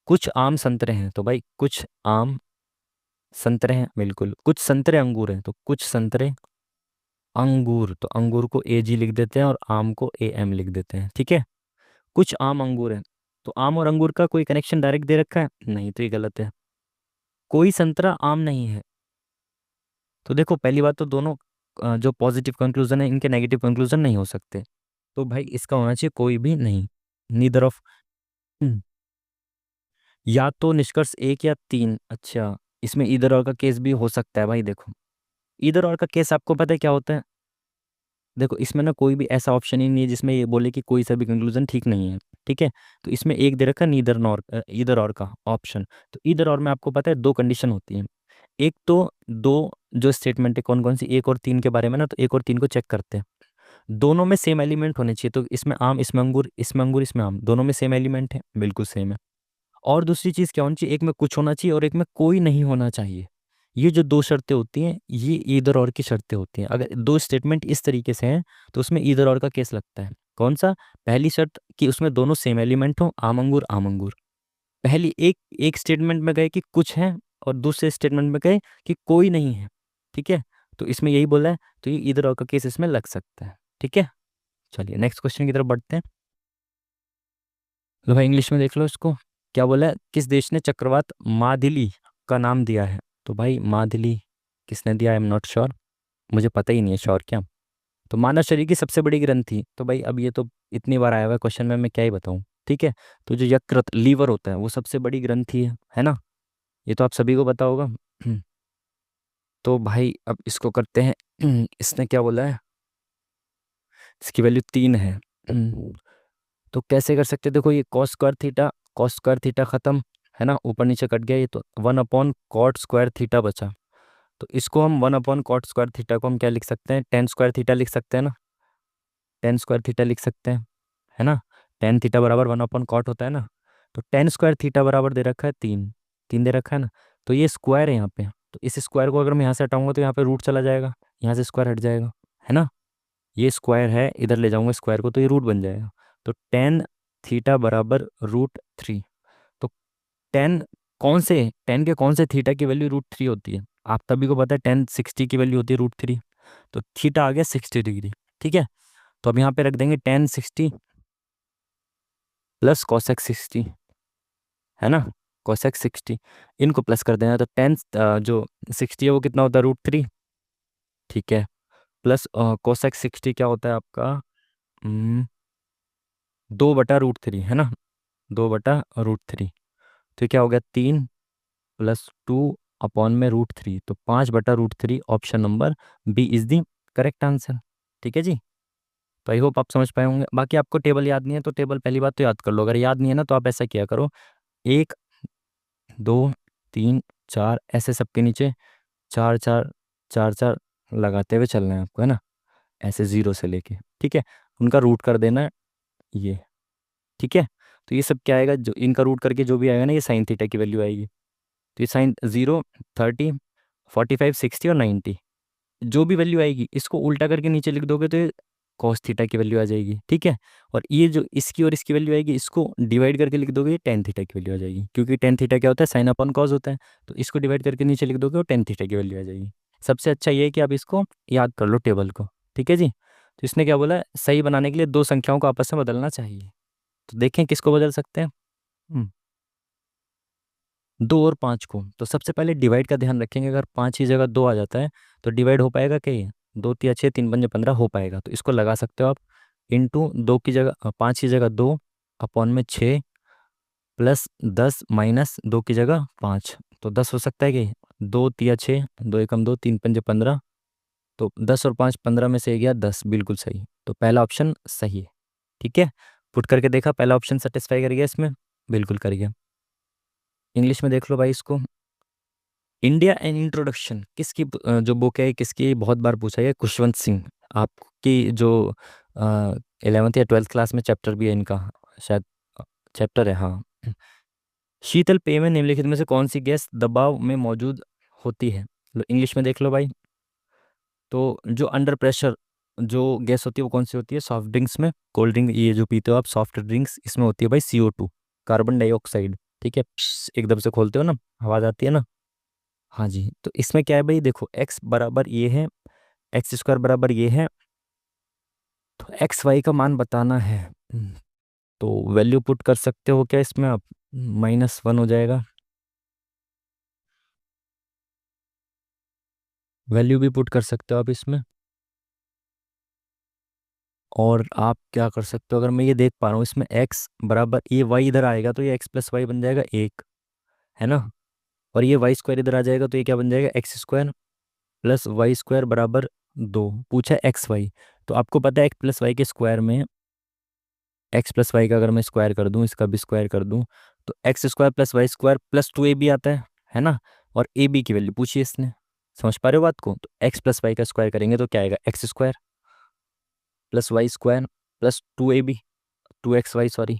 कुछ आम संतरे हैं, तो भाई कुछ आम संतरे हैं, बिल्कुल। कुछ संतरे अंगूर हैं, तो कुछ संतरे अंगूर, तो अंगूर को ए जी लिख देते हैं और आम को ए एम लिख देते हैं। ठीक है, कुछ आम अंगूर हैं, तो आम और अंगूर का कोई कनेक्शन डायरेक्ट दे रखा है नहीं, तो ये गलत है। कोई संतरा आम नहीं है, तो देखो पहली बात तो दोनों जो पॉजिटिव कंक्लूजन है इनके नेगेटिव कंक्लूजन नहीं हो सकते। तो भाई इसका होना चाहिए कोई भी नहीं, नीदर ऑफ। या तो निष्कर्ष 1 या 3। अच्छा, इसमें इधर और का केस भी हो सकता है भाई। देखो, इधर और का केस आपको पता है क्या होता है। देखो, इसमें ना कोई भी ऐसा ऑप्शन ही नहीं है जिसमें ये बोले कि कोई सा भी कंक्लूजन ठीक नहीं है। ठीक है, तो इसमें एक दे रखा नीदर नॉर, इधर और का ऑप्शन। तो इधर और में आपको पता है 2 कंडीशन होती हैं। एक तो दो जो स्टेटमेंट है कौन कौन सी, 1 और 3 के बारे में ना, तो 1 और 3 को चेक करते हैं। दोनों में सेम एलिमेंट होने चाहिए, तो इसमें आम, इसमें अंगूर, इसमें अंगूर, इसमें आम, दोनों में सेम एलिमेंट है, बिल्कुल सेम है। और दूसरी चीज़ क्या होनी चाहिए, एक में कुछ होना चाहिए और एक में कोई नहीं होना चाहिए। ये जो 2 शर्तें होती हैं ये ईदर और की शर्तें होती हैं। अगर 2 स्टेटमेंट इस तरीके से हैं तो उसमें ईदर और का केस लगता है। कौन सा, पहली शर्त कि उसमें दोनों सेम एलिमेंट हो, आम अंगूर आम अंगूर। पहली एक एक स्टेटमेंट में गए कि कुछ है और दूसरे स्टेटमेंट में गए कि कोई नहीं है। ठीक है, तो इसमें यही बोला है, तो ये ईदर और का केस इसमें लग सकता है। ठीक है, चलिए नेक्स्ट क्वेश्चन की तरफ बढ़ते हैं। लो भाई, इंग्लिश में देख लो इसको। क्या बोला है, किस देश ने चक्रवात मादिली का नाम दिया है। तो भाई मादिली किसने दिया, आई एम नॉट श्योर, मुझे पता ही नहीं है श्योर क्या। तो मानव शरीर की सबसे बड़ी ग्रंथि, तो भाई अब ये तो इतनी बार आया हुआ है क्वेश्चन में, मैं क्या ही बताऊं। ठीक है, तो जो यकृत लीवर होता है वो सबसे बड़ी ग्रंथि है ना। ये तो आप सभी को पता होगा। तो भाई अब इसको करते हैं। इसने क्या बोला है, इसकी वैल्यू 3 है। तो कैसे कर सकते हैं, देखो ये cos square theta, cos square theta खत्म, है ना, ऊपर नीचे कट गया, ये तो 1/cot² थीटा बचा। तो इसको हम 1/cot² थीटा को हम क्या लिख सकते हैं, tan² थीटा लिख सकते हैं ना, tan² थीटा लिख सकते हैं, है ना। tan थीटा बराबर 1/cot होता है ना। तो टेन स्क्वायर थीटा बराबर दे रखा है 3, 3 दे रखा है ना। तो ये स्क्वायर है यहाँ पे, तो इस स्क्वायर को अगर मैं यहाँ से हटाऊंगा तो यहाँ पे रूट चला जाएगा, यहाँ से स्क्वायर हट जाएगा, है ना। ये स्क्वायर है, इधर ले जाऊंगा स्क्वायर को तो ये रूट बन जाएगा। तो टेन थीटा बराबर रूट 3। तो टेन टेन के कौन से थीटा की वैल्यू रूट 3 होती है, आप सभी को पता है टेन 60 की वैल्यू होती है रूट 3। तो थीटा आ गया 60 डिग्री, ठीक है। तो अब यहाँ पे रख देंगे टेन 60 प्लस कॉसेक 60, है ना, कॉसेक 60। इनको प्लस कर देना तो टेन जो 60 है वो कितना होता है रूट 3, ठीक है। प्लस कोसेक 60 क्या होता है आपका, 2/√3, है ना, 2/√3। तो क्या हो गया 3 + 2/√3, तो 5/√3, option number B is the correct answer, ठीक है जी। तो आई होप आप समझ पाए होंगे। बाकी आपको टेबल याद नहीं है तो टेबल पहली बात तो याद कर लो, अगर याद नहीं है ना तो आप ऐसा किया करो, 1 2 3 4 ऐसे सबके नीचे 4 4 4 4 लगाते हुए चलना है आपको, है ना, ऐसे जीरो से लेके, ठीक है। उनका रूट कर देना है ये, ठीक है। तो ये सब क्या आएगा, जो इनका रूट करके जो भी आएगा ना ये साइन थीटा की वैल्यू आएगी। तो ये साइन 0 30 45 60 और 90, जो भी वैल्यू आएगी इसको उल्टा करके नीचे लिख दोगे तो ये कॉस थीटा की वैल्यू आ जाएगी, ठीक है। और ये जो इसकी और इसकी वैल्यू आएगी इसको डिवाइड करके लिख दोगे, ये टेन थीटा की वैल्यू आ जाएगी, क्योंकि टेन थीटा क्या होता है, साइन अपॉन कॉस होता है। तो इसको डिवाइड करके नीचे लिख दोगे और टेन थीटा की वैल्यू आ जाएगी। सबसे अच्छा ये है कि आप इसको याद कर लो टेबल को, ठीक है जी। तो इसने क्या बोला, सही बनाने के लिए दो संख्याओं को आपस में बदलना चाहिए। तो देखें किसको बदल सकते हैं। हम्म, 2 और 5 को, तो सबसे पहले डिवाइड का ध्यान रखेंगे, अगर 5 की जगह 2 आ जाता है तो डिवाइड हो पाएगा क्या, ये 2 × 3 = 6, 3 × 5 = 15 हो पाएगा। तो इसको लगा सकते हो आप, इंटू 5 की जगह 2 अपॉन में 6 +10 -2 की जगह 5, तो 10 हो सकता है कि 2 × 3 = 6, 2 × 1 = 2, 3 × 5 = 15। तो 10 और 5 15 में से ये गया 10, बिल्कुल सही। तो पहला ऑप्शन सही है, ठीक है। पुट करके देखा, पहला ऑप्शन सेटिस्फाई कर गया इसमें, बिल्कुल कर गया। इंग्लिश में देख लो भाई इसको, इंडिया एन इंट्रोडक्शन किसकी जो बुक है, किसकी बहुत बार पूछा है, खुशवंत सिंह। आपकी जो 11th या 12th क्लास में चैप्टर भी है इनका, शायद चैप्टर है, हाँ। शीतल पेय में निम्नलिखित में से कौन सी गैस दबाव में मौजूद होती है, लो इंग्लिश में देख लो भाई। तो जो अंडर प्रेशर जो गैस होती है वो कौन सी होती है, सॉफ्ट ड्रिंक्स में, कोल्ड ड्रिंक ये जो पीते हो आप सॉफ्ट ड्रिंक्स, इसमें होती है भाई CO2, कार्बन डाइऑक्साइड, ठीक है। एकदम से खोलते हो ना, आवाज़ आती है ना, हाँ जी। तो इसमें क्या है भाई, देखो एक्स बराबर ये है, एक्स स्क्वायर बराबर ये है, तो एक्स वाई का मान बताना है। तो वैल्यू पुट कर सकते हो क्या इसमें आप, -1 हो जाएगा, वैल्यू भी पुट कर सकते हो आप इसमें। और आप क्या कर सकते हो, अगर मैं ये देख पा रहा हूँ इसमें एक्स बराबर ये वाई इधर आएगा तो ये x + y बन जाएगा 1, है ना। और ये वाई स्क्वायर इधर आ जाएगा तो ये क्या बन जाएगा, x² + y² बराबर 2, पूछा x y। तो आपको पता है x + y के स्क्वायर में, x + y का अगर मैं स्क्वायर कर दूं, इसका भी स्क्वायर कर दूं, तो x² + y² + 2ab आता है ना। और ab की वैल्यू पूछिए इसने, समझ पा रहे हो बात को। तो x + y का स्क्वायर करेंगे तो क्या आएगा, x² + y² + 2ab, 2xy sorry,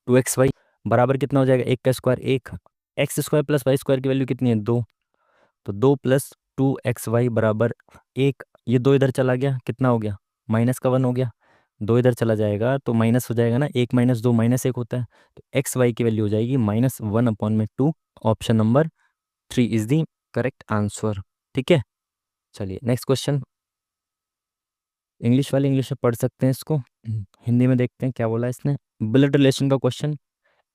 2xy बराबर कितना हो जाएगा, 1 का स्क्वायर 1, x² + y² की वैल्यू कितनी है 2, तो 2 + 2xy बराबर 1। ये 2 इधर चला गया, कितना हो गया, -1 हो गया। 2 इधर चला जाएगा तो माइनस हो जाएगा ना, 1 - 2 -1 होता है। तो एक्स वाई की वैल्यू हो जाएगी -1/2, option number 3 is the correct answer, ठीक है। चलिए नेक्स्ट क्वेश्चन, इंग्लिश वाले इंग्लिश में पढ़ सकते हैं इसको, हिंदी में देखते हैं क्या बोला इसने। ब्लड रिलेशन का क्वेश्चन,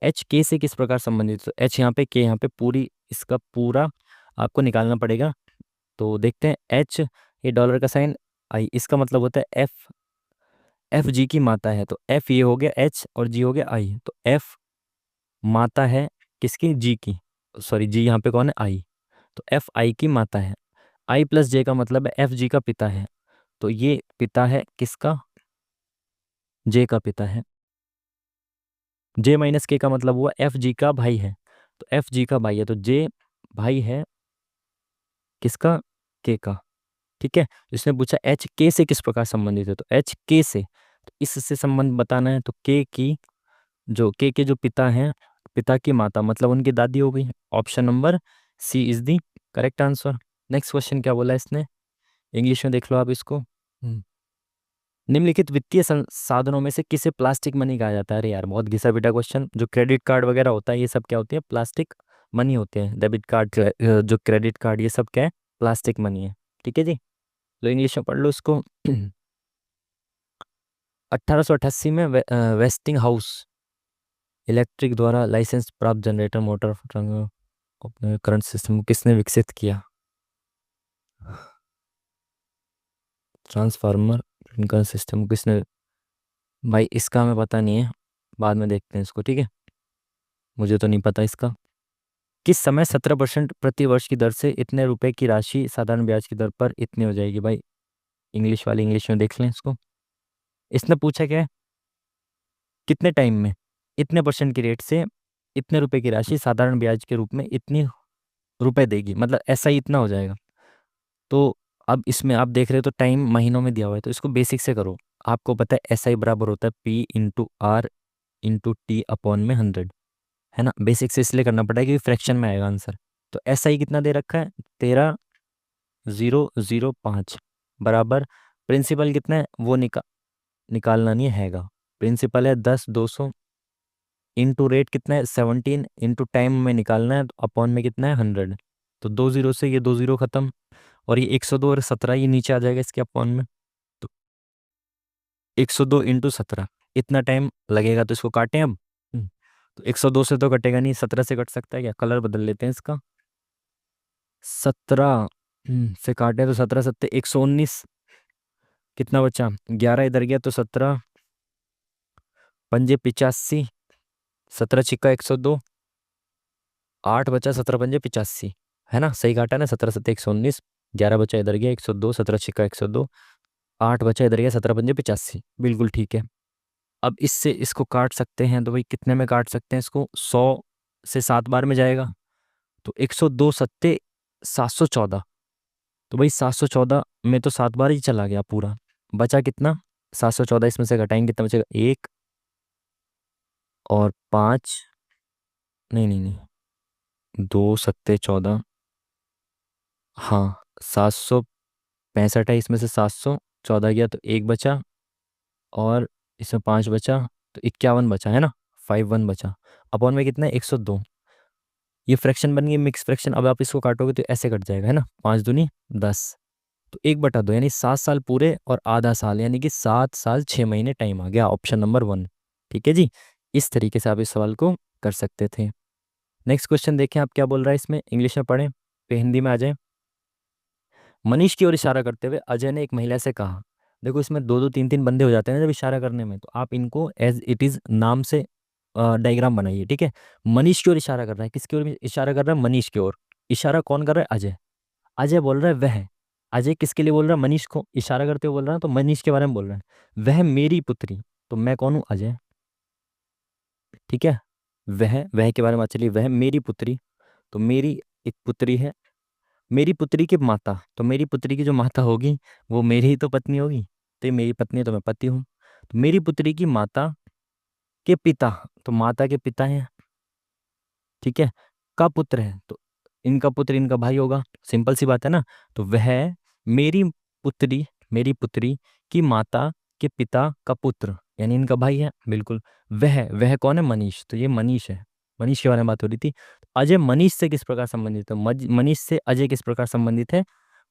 एच के से किस प्रकार संबंधित, तो एच यहाँ पे के यहाँ पे पूरी, इसका पूरा आपको निकालना पड़ेगा। तो देखते हैं, एच ये डॉलर का साइन, आई इसका मतलब होता है एफ, एफ जी की माता है। तो एफ ये हो गया एच और जी हो गया आई, तो एफ माता है किसकी, जी की, सॉरी जी यहाँ पे कौन है, आई। तो एफ आई की माता है, आई + जे का मतलब है एफ जी का पिता है। तो ये पिता है किसका, जे का पिता है। जे - के का मतलब हुआ एफ जी का भाई है, तो एफ जी का भाई है, तो जे भाई है किसका, के का, ठीक है। तो इसने पूछा एच के से किस प्रकार संबंधित है, तो एच के से, तो इससे संबंध बताना है। तो के की जो के जो पिता हैं, पिता की माता मतलब उनकी दादी हो गई। Option number C is the correct answer. Next question क्या बोला इसने, इंग्लिश में देख लो आप इसको। निम्नलिखित वित्तीय साधनों में से किसे प्लास्टिक मनी कहा जाता है? अरे यार बहुत घिसा पिटा क्वेश्चन। जो क्रेडिट कार्ड वगैरह होता है ये सब क्या होती है? प्लास्टिक मनी होते हैं। डेबिट कार्ड, जो क्रेडिट कार्ड, ये सब क्या है? प्लास्टिक मनी है। ठीक है जी, तो इंग्लिश में पढ़ लो इसको। 1888 में वेस्टिंग हाउस इलेक्ट्रिक द्वारा लाइसेंस प्राप्त जनरेटर मोटर अपने करंट सिस्टम को किसने विकसित किया? ट्रांसफार्मर इनका सिस्टम किसने? भाई इसका हमें पता नहीं है, बाद में देखते हैं इसको, ठीक है। मुझे तो नहीं पता इसका। किस समय 17% प्रति वर्ष की दर से इतने रुपए की राशि साधारण ब्याज की दर पर इतनी हो जाएगी? भाई इंग्लिश वाले इंग्लिश में देख लें इसको। इसने पूछा क्या है, कितने टाइम में इतने परसेंट की रेट से इतने रुपए की राशि साधारण ब्याज के रूप में इतनी रुपए देगी, मतलब ऐसा ही इतना हो जाएगा। तो अब इसमें आप देख रहे हो तो टाइम महीनों में दिया हुआ है, तो इसको बेसिक से करो। आपको पता है एस आई बराबर होता है P into R into T upon में 100, है ना। बेसिक से इसलिए करना पड़ेगा क्योंकि फ्रैक्शन में आएगा आंसर। तो एस आई कितना दे रखा है? 13,005 बराबर प्रिंसिपल कितना है वो निकालना नहीं हैगा। प्रिंसिपल है 10,200 इंटू रेट कितना है 17 इंटू टाइम में निकालना है, तो अपॉन में कितना है 100। तो 2 जीरो से ये 2 जीरो खत्म, और ये 102 और 17 ये नीचे आ जाएगा इसके अपॉन में। तो 102 इंटू 17 इतना टाइम लगेगा, तो इसको काटें अब। तो 102 से तो कटेगा नहीं, 17 से कट सकता है क्या? कलर बदल लेते हैं इसका। 17 से काटे तो 17 सत्ते 119, कितना बचा? 11 इधर गया तो 17 पंजे 85, 17 छिक्का 102, 8 बचा, 17 पंजे 85, है ना। सही काटा ना, 17 सत्ते 119, 11 बचा इधर गया 102, 17 छिक्का 102, 8 बचा इधर गया 17 पंजे 85, बिल्कुल ठीक है। अब इससे इसको काट सकते हैं, तो भाई कितने में काट सकते हैं इसको? 100 से 7 बार में जाएगा, तो 102 सत्ते 714। तो भाई 714 में तो 7 बार ही चला गया पूरा, बचा कितना? 714 इसमें से घटाएंगे कितना बचेगा? एक और पाँच, नहीं नहीं नहीं, 2 सत्ते 14, हाँ 765 है, इसमें से 714 गया तो एक बचा, और इसमें 5 बचा, तो 51 बचा, है ना। 51 बचा, अपॉन में कितना है? 102। ये फ्रैक्शन बन गई मिक्स फ्रैक्शन। अब आप इसको काटोगे तो ऐसे कट जाएगा, है ना। 5 दूनी 10, तो 1/2 यानी 7 साल पूरे और आधा साल, यानी कि 7 साल 6 महीने टाइम आ गया, ऑप्शन नंबर 1। ठीक है जी, इस तरीके से आप इस सवाल को कर सकते थे। नेक्स्ट क्वेश्चन देखें आप क्या बोल रहा है इसमें, इंग्लिश में पढ़ें फिर हिंदी में आ जाए। मनीष की ओर इशारा करते हुए अजय ने एक महिला से कहा। देखो इसमें दो दो तीन तीन बंदे हो जाते हैं ना जब इशारा करने में, तो आप इनको एज इट इज नाम से डायग्राम बनाइए, ठीक है। मनीष की ओर इशारा कर रहा है, किसकी ओर इशारा कर रहा है? मनीष की ओर। इशारा कौन कर रहा है? अजय। अजय बोल रहा है वह। अजय किसके लिए बोल रहा है? मनीष को इशारा करते हुए बोल रहा है, तो मनीष के बारे में बोल रहा है। वह मेरी पुत्री, तो मैं कौन हूँ? अजय, ठीक है। वह के बारे में चलिए, वह मेरी पुत्री, तो मेरी एक पुत्री है। मेरी पुत्री की माता, तो मेरी पुत्री की जो माता होगी वो मेरी ही तो पत्नी होगी, तो ये मेरी पत्नी है तो मैं पति हूँ। तो मेरी पुत्री की माता के पिता, तो माता के पिता हैं, ठीक है। का पुत्र है, तो इनका पुत्र इनका भाई होगा, सिंपल सी बात है ना। तो वह मेरी पुत्री, मेरी पुत्री की माता के पिता का पुत्र, यानी इनका भाई है, बिल्कुल। वह कौन है? मनीष, तो ये मनीष है। मनीष के बारे में बात हो रही थी। अजय मनीष से किस प्रकार संबंधित है? मनीष से अजय किस प्रकार संबंधित है?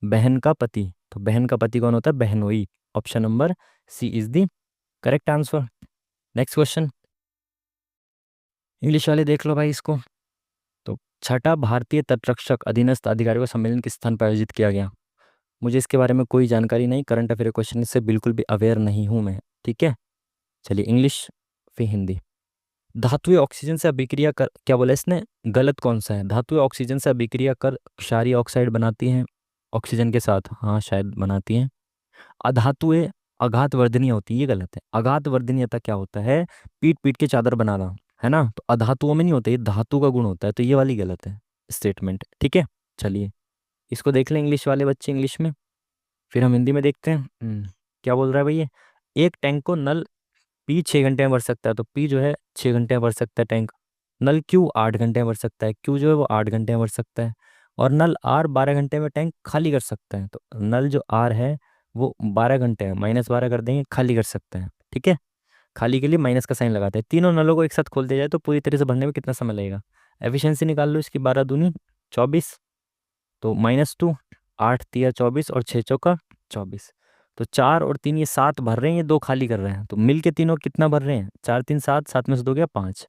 बहन का पति, तो बहन का पति कौन होता है? बहनोई। Option number C is the correct answer. Next question, English वाले देख लो भाई इसको। तो छठा भारतीय तटरक्षक अधीनस्थ अधिकारियों का सम्मेलन किस स्थान पर आयोजित किया गया? मुझे इसके बारे में कोई जानकारी नहीं, करंट अफेयर क्वेश्चन से बिल्कुल भी अवेयर नहीं हूं मैं, ठीक है। चलिए इंग्लिश फिर हिंदी। धातुएं ऑक्सीजन से अभिक्रिया कर, क्या बोला इसने? गलत कौन सा है? धातुएं ऑक्सीजन से अभिक्रिया कर क्षारीय ऑक्साइड बनाती हैं ऑक्सीजन के साथ, हाँ शायद बनाती हैं। अधातुएं आघात वर्धनीय होती है, ये गलत है। आघात वर्धनीयता क्या होता है? पीट पीट के चादर बनाना, है ना। तो अधातुओं में नहीं होता, ये धातु का गुण होता है, तो ये वाली गलत है स्टेटमेंट, ठीक है। चलिए इसको देख लें इंग्लिश वाले बच्चे इंग्लिश में, फिर हम हिंदी में देखते हैं। क्या बोल रहा है भैया? एक टैंक को नल पी 6 घंटे में भर सकता है, तो पी जो है 6 घंटे में भर सकता है टैंक। नल क्यू 8 घंटे में भर सकता है, क्यू जो है वो 8 घंटे में भर सकता है, और नल आर 12 घंटे में टैंक खाली कर सकता है। तो नल जो आर है वो 12 घंटे में -12 कर देंगे, खाली कर सकते हैं। ठीक है, खाली के लिए माइनस का साइन लगाते हैं। तीनों नलों को एक साथ खोल दिया जाए तो पूरी तरह से भरने में कितना समय लगेगा? एफिशिएंसी निकाल लो इसकी, 12 दूनी 24, तो -2, 8 तिया 24 और 6 चौका 24। तो 4 और 3 ये 7 भर रहे हैं, ये 2 खाली कर रहे हैं, तो मिल के तीनों कितना भर रहे हैं? 4 3 7, 7 में से 2 गया 5,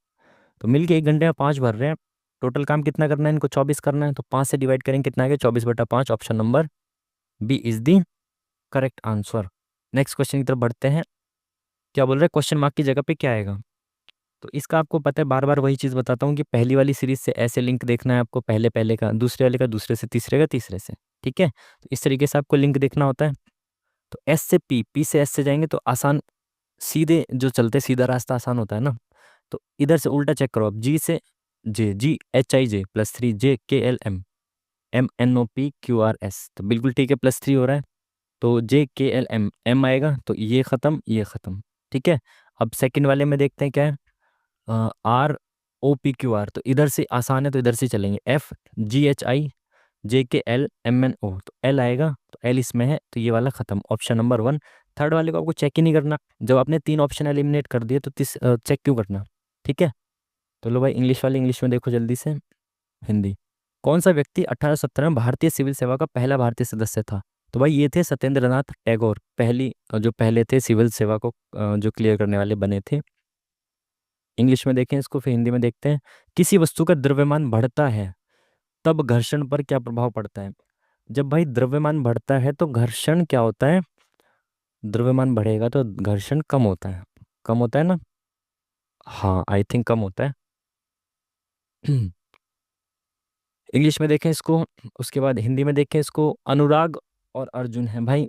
तो मिल के 1 घंटे में 5 भर रहे हैं। टोटल काम कितना करना है इनको? 24 करना है, तो 5 से डिवाइड करेंगे, कितना आ गया? 24/5। Option number B is the correct answer. Next question की तरफ बढ़ते हैं। क्या बोल रहे हैं? क्वेश्चन मार्क की जगह पे क्या आएगा? तो इसका आपको पता है, बार बार वही चीज़ बताता हूँ कि पहली वाली सीरीज से ऐसे लिंक देखना है आपको, पहले पहले का, दूसरे वाले का दूसरे से, तीसरे का तीसरे से। ठीक है, तो इस तरीके से आपको लिंक देखना होता है। तो एस से पी, पी से एस से जाएंगे तो आसान, सीधे जो चलते सीधा रास्ता आसान होता है ना। तो इधर से उल्टा चेक करो आप, जी से जे, GHIJ +3 JKLM MNOPQRS, तो बिल्कुल ठीक है, +3 हो रहा है। तो JKLM M आएगा, तो ये ख़त्म ये ख़त्म। ठीक है, अब सेकंड वाले में देखते हैं क्या है। ROPQR, तो इधर से आसान है तो इधर से चलेंगे। FGHI JKL MNO, तो L आएगा, तो L इसमें है, तो ये वाला खत्म, ऑप्शन नंबर 1। थर्ड वाले को आपको चेक ही नहीं करना, जब आपने 3 ऑप्शन एलिमिनेट कर दिए तो चेक क्यों करना? ठीक है, तो लो भाई, इंग्लिश वाले इंग्लिश में देखो जल्दी से। हिंदी। कौन सा व्यक्ति 1870 में भारतीय सिविल सेवा का पहला भारतीय सदस्य था? तो भाई ये थे सत्येंद्र नाथ टैगोर, पहली जो पहले थे सिविल सेवा को जो क्लियर करने वाले बने थे। इंग्लिश में देखें इसको, फिर हिंदी में देखते हैं। किसी वस्तु का द्रव्यमान बढ़ता है तब घर्षण पर क्या प्रभाव पड़ता है? जब भाई द्रव्यमान बढ़ता है तो घर्षण क्या होता है? द्रव्यमान बढ़ेगा तो घर्षण कम होता है, कम होता है ना? हाँ, आई थिंक कम होता है। इंग्लिश में देखें इसको, उसके बाद हिंदी में देखें इसको। अनुराग और अर्जुन है भाई,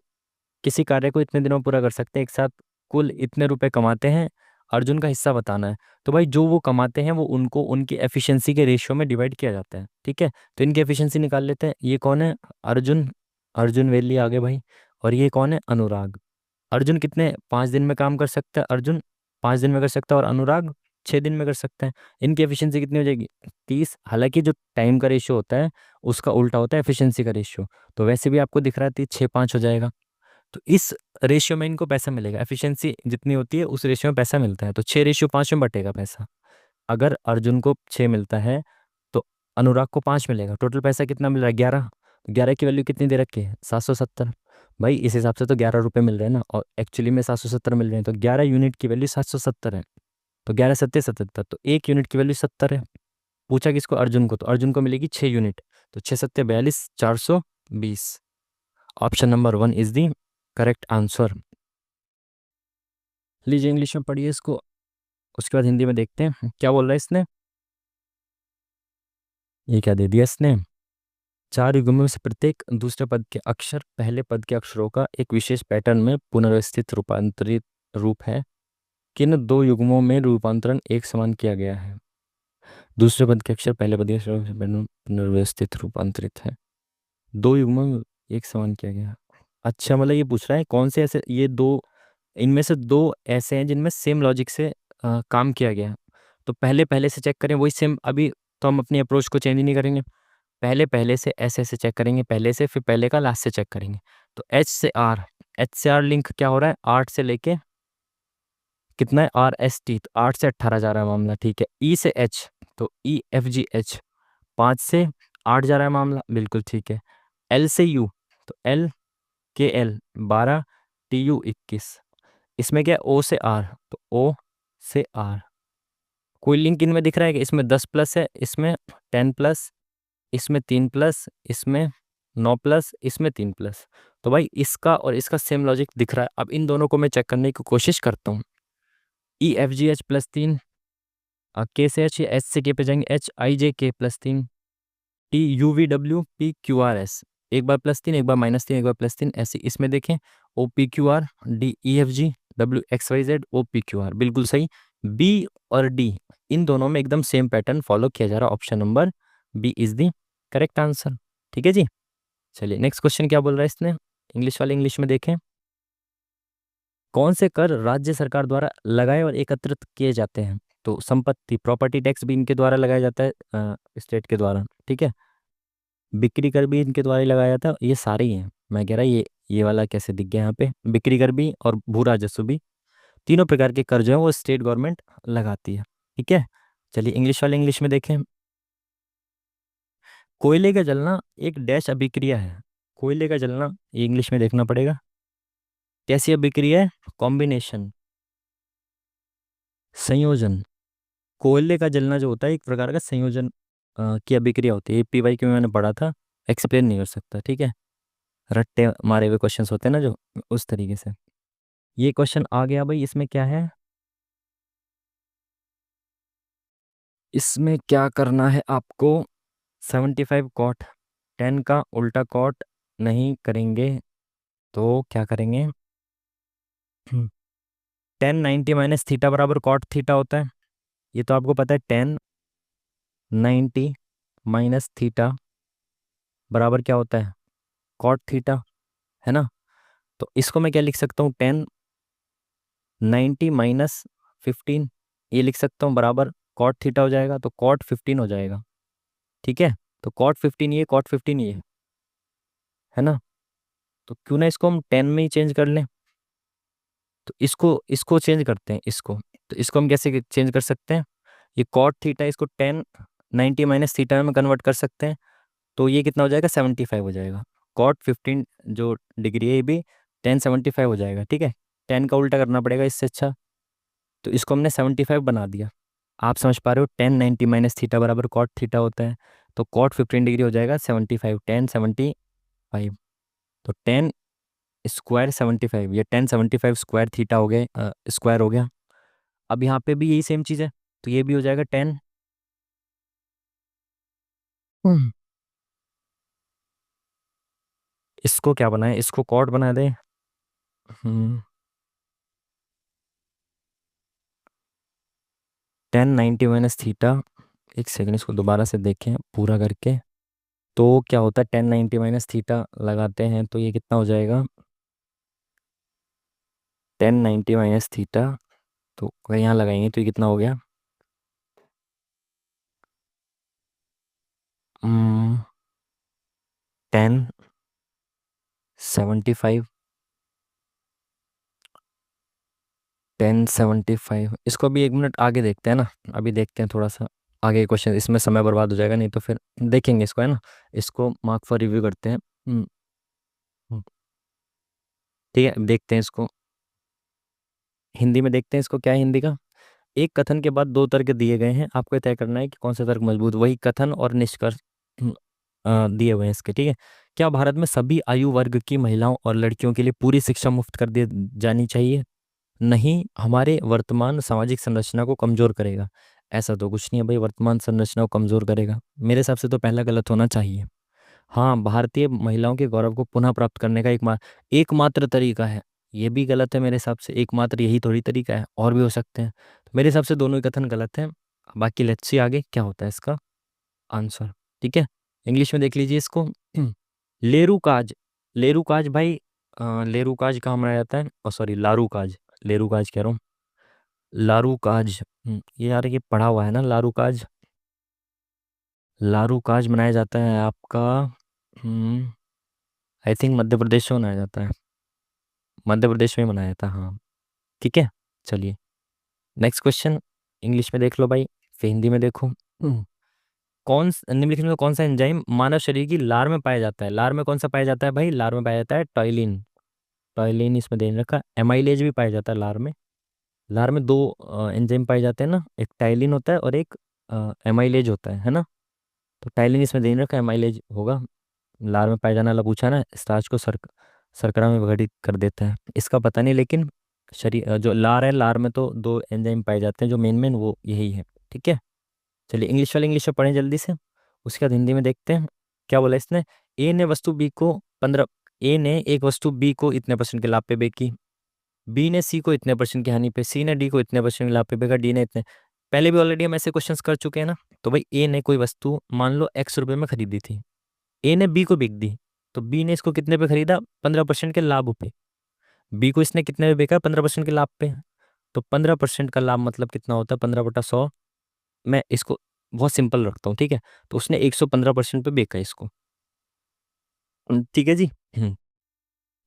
किसी कार्य को इतने दिनों में पूरा कर सकते हैं एक साथ, कुल इतने रुपए कमाते हैं, अर्जुन का हिस्सा बताना है। तो भाई जो वो कमाते हैं वो उनको उनकी एफिशिएंसी के रेशियो में डिवाइड किया जाता है। ठीक है, तो इनकी एफिशिएंसी निकाल लेते हैं। ये कौन है? अर्जुन, अर्जुन वेली आगे भाई। और ये कौन है? अनुराग। अर्जुन कितने 5 दिन में काम कर सकता है? अर्जुन 5 दिन में कर सकता है, और अनुराग 6 दिन में कर सकता है। इनकी एफिशिएंसी कितनी हो जाएगी? 30। हालांकि जो टाइम का रेशियो होता है उसका उल्टा होता है एफिशिएंसी का रेशियो, तो वैसे भी आपको दिख रहा है 6:5 हो जाएगा। तो इस रेशियो में इनको पैसा मिलेगा, एफिशिएंसी जितनी होती है उस रेशियो में पैसा मिलता है, तो 6:5 में बटेगा पैसा। अगर अर्जुन को 6 मिलता है तो अनुराग को 5 मिलेगा, टोटल पैसा कितना मिल रहा है? 11। 11 की वैल्यू कितनी दे रखी है? 770। भाई इस हिसाब से तो 11 रुपये मिल रहे हैं ना, और एक्चुअली में 770 मिल रहे हैं, तो 11 यूनिट की वैल्यू 770 है। तो 11 सत्ते 77, तो 1 यूनिट की वैल्यू 70 है। पूछा किसको? अर्जुन को, तो अर्जुन को मिलेगी 6 यूनिट, तो 6 सत्ते 42, 420। Option number 1 is the correct answer. लीजिए इंग्लिश में पढ़िए इसको, उसके बाद हिंदी में देखते हैं क्या बोल रहा है इसने। ये क्या दे दिया इसने? 4 युग्मों में से प्रत्येक दूसरे पद के अक्षर पहले पद के अक्षरों का एक विशेष पैटर्न में पुनर्व्यवस्थित रूपांतरित रूप है। किन 2 युग्मों में रूपांतरण एक समान किया गया है? दूसरे पद के अक्षर पहले पद के अक्षरों से पैटर्न पुनर्व्यवस्थित रूपांतरित है, 2 युग्मों में एक समान किया गया है। अच्छा, मतलब ये पूछ रहा है कौन से ऐसे, ये दो, इनमें से 2 ऐसे हैं जिनमें सेम लॉजिक से काम किया गया है। तो पहले पहले से चेक करें, वही सेम। अभी तो हम अपनी अप्रोच को चेंज नहीं करेंगे, पहले पहले से ऐसे ऐसे चेक करेंगे, पहले से, फिर पहले का लास्ट से चेक करेंगे। तो एच से आर लिंक क्या हो रहा है? 8 से लेके कितना है? RST, तो 8 से 18 जा रहा है मामला, ठीक है। ई से एच, तो EFGH 5 से 8 जा रहा है मामला, बिल्कुल ठीक है। एल से यू, तो LKL 12, TU 21। इसमें क्या है? O से R, तो O से R। कोई लिंक इनमें दिख रहा है कि इसमें 10+ है, इसमें 10+, इसमें 3+, इसमें 9+, इसमें 3+। तो भाई इसका और इसका सेम लॉजिक दिख रहा है। अब इन दोनों को मैं चेक करने की कोशिश करता हूँ। EFGH +3, K से H, या H से K पे जाएंगे, HIJK +3, TUVWPQRS, एक बार +3, एक बार -3, एक बार +3, ऐसे। इसमें देखें OPQR DEFGWXYZ OPQR, बिल्कुल सही। B और D, इन दोनों में एकदम सेम पैटर्न फॉलो किया जा रहा है। Option number B is the correct answer. ठीक है जी, चलिए नेक्स्ट क्वेश्चन क्या बोल रहा है इसने, इंग्लिश वाले इंग्लिश में देखें। कौन से कर राज्य सरकार द्वारा लगाए और एकत्रित किए जाते हैं? तो संपत्ति प्रॉपर्टी टैक्स भी इनके द्वारा लगाया जाता है, स्टेट के द्वारा, ठीक है। बिक्री कर भी इनके द्वारा ही लगाया जाता है, ये सारे ही हैं। मैं कह रहा ये वाला कैसे दिख गया यहाँ पे, बिक्री कर भी और भू राजस्व भी, तीनों प्रकार के कर जो है वो स्टेट गवर्नमेंट लगाती है, ठीक है। चलिए इंग्लिश वाले इंग्लिश में देखें। कोयले का जलना एक डैश अभिक्रिया है। कोयले का जलना, ये इंग्लिश में देखना पड़ेगा, कैसी अभिक्रिया है, कॉम्बिनेशन, संयोजन। कोयले का जलना जो होता है एक प्रकार का संयोजन की अभिक्रिया होती है। पीवाई के में मैंने पढ़ा था, एक्सप्लेन नहीं कर सकता, ठीक है। रट्टे मारे हुए क्वेश्चंस होते हैं ना जो, उस तरीके से। ये क्वेश्चन आ गया भाई, इसमें क्या है, इसमें क्या करना है आपको, 75 कॉट, 10 का उल्टा कॉट नहीं करेंगे तो क्या करेंगे, 10 90 - थीटा बराबर कॉट थीटा होता है, ये तो आपको पता है। 10 90 - थीटा बराबर क्या होता है, कॉट थीटा, है ना। तो इसको मैं क्या लिख सकता हूँ, 10 90 - 15, ये लिख सकता हूँ बराबर कॉट थीटा हो जाएगा, तो कॉट 15 हो जाएगा, ठीक है। तो कॉट 15 ये, कॉट 15 ये, है ना। तो क्यों ना इसको हम 10 में ही चेंज कर लें। तो इसको इसको चेंज करते हैं, इसको। तो इसको हम कैसे चेंज कर सकते हैं, ये कॉट थीटा, इसको 10 90 - थीटा में कन्वर्ट कर सकते हैं। तो ये कितना हो जाएगा, 75 हो जाएगा। कॉट 15 जो डिग्री है ये भी 10 75 हो जाएगा, ठीक है। 10 का उल्टा करना पड़ेगा इससे अच्छा। तो इसको हमने 75 बना दिया। आप समझ पा रहे हो, 10 90 - थीटा बराबर कॉट थीटा होता है। तो कॉट 15 डिग्री हो जाएगा 75, 10 75। तो 10 स्क्वायर 75, ये 10 75 स्क्वायर थीटा हो गया, स्क्वायर हो गया। अब यहाँ पे भी यही सेम चीज़ है, तो ये भी हो जाएगा 10। हम्म। इसको क्या बनाए, इसको कॉट बना दें। हम्म 10 90 - थीटा, एक सेकंड इसको दोबारा से देखें पूरा करके। तो क्या होता है, 10 90 - थीटा लगाते हैं तो ये कितना हो जाएगा, 10 90 - थीटा, तो अगर यहाँ लगाएंगे तो ये कितना हो गया, 10 75, 10 75। इसको अभी 1 मिनट आगे देखते हैं ना, अभी देखते हैं थोड़ा सा आगे क्वेश्चन, इसमें समय बर्बाद हो जाएगा, नहीं तो फिर देखेंगे इसको, है ना। इसको मार्क फॉर रिव्यू करते हैं। हम्म, ठीक है, देखते हैं इसको हिंदी में, देखते हैं इसको क्या है हिंदी का। एक कथन के बाद दो तर्क दिए गए हैं, आपको ये तय करना है कि कौन सा तर्क मजबूत, वही कथन और निष्कर्ष दिए हुए हैं इसके, ठीक है। क्या भारत में सभी आयु वर्ग की महिलाओं और लड़कियों के लिए पूरी शिक्षा मुफ्त कर दी जानी चाहिए, नहीं हमारे वर्तमान सामाजिक संरचना को कमजोर करेगा। ऐसा तो कुछ नहीं है भाई, वर्तमान संरचना को कमजोर करेगा, मेरे हिसाब से तो पहला गलत होना चाहिए। हाँ, भारतीय महिलाओं के गौरव को पुनः प्राप्त करने का एकमात्र तरीका है, ये भी गलत है मेरे हिसाब से। एकमात्र यही थोड़ी तरीका है, और भी हो सकते हैं। तो मेरे हिसाब से दोनों ही कथन गलत हैं। बाकी लेट्स सी आगे क्या होता है इसका आंसर, ठीक है। इंग्लिश में देख लीजिए इसको। लेरूकाज, लेरूकाज भाई, लेरूकाज कहाँ मनाया जाता है, ओ सॉरी लारूकाज, लेरूकाज कह रहा हूँ, लारूकाज। ये यार ये पढ़ा हुआ है ना, लारूकाज। लारूकाज मनाया जाता है आपका, आई थिंक मध्य प्रदेश में मनाया जाता है, मध्य प्रदेश में मनाया जाता है, हाँ, ठीक है। चलिए नेक्स्ट क्वेश्चन, इंग्लिश में देख लो भाई, फिर हिंदी में देखो। निम्नलिखित में कौन सा एंजाइम मानव शरीर की लार में पाया जाता है, लार में कौन सा पाया जाता है भाई, लार में पाया जाता है टॉयलिन। टॉयलिन इसमें देने रखा, एमाइलेज भी पाया जाता है लार में। लार में दो एंजाइम पाए जाते हैं ना, एक टाइलिन होता है और एक एमाइलेज होता है ना। तो टाइलिन इसमें देने रखा, एमाइलेज होगा। लार में पाया जाने वाला पूछा ना, स्टार्च को शर्करा में विघटित कर देता है, इसका पता नहीं, लेकिन शरीर जो लार है, लार में तो दो एंजाइम पाए जाते हैं, जो मेन मेन वो यही है, ठीक है। चलिए इंग्लिश वाले इंग्लिश में पढ़ें जल्दी से, उसके बाद हिंदी में देखते हैं क्या बोला इसने। ए ने वस्तु बी को 15, ए ने एक वस्तु बी को इतने परसेंट के लाभ पे बेची, बी ने सी को इतने परसेंट की हानि पे, सी ने डी को इतने परसेंट के लाभ पे बेचा, डी ने इतने। पहले भी ऑलरेडी हम ऐसे क्वेश्चंस कर चुके हैं ना। तो भाई ए ने कोई वस्तु मान लो x रुपए में खरीदी थी, ए ने बी को बिक दी, तो बी ने इसको कितने पे खरीदा, 15% के लाभ पे। बी को इसने कितने पे बेचा, 15% के लाभ पे। तो 15% का लाभ मतलब कितना होता है, 15/100। मैं इसको बहुत सिंपल रखता हूँ, ठीक है। तो उसने 115% पे बेचा इसको, ठीक है जी।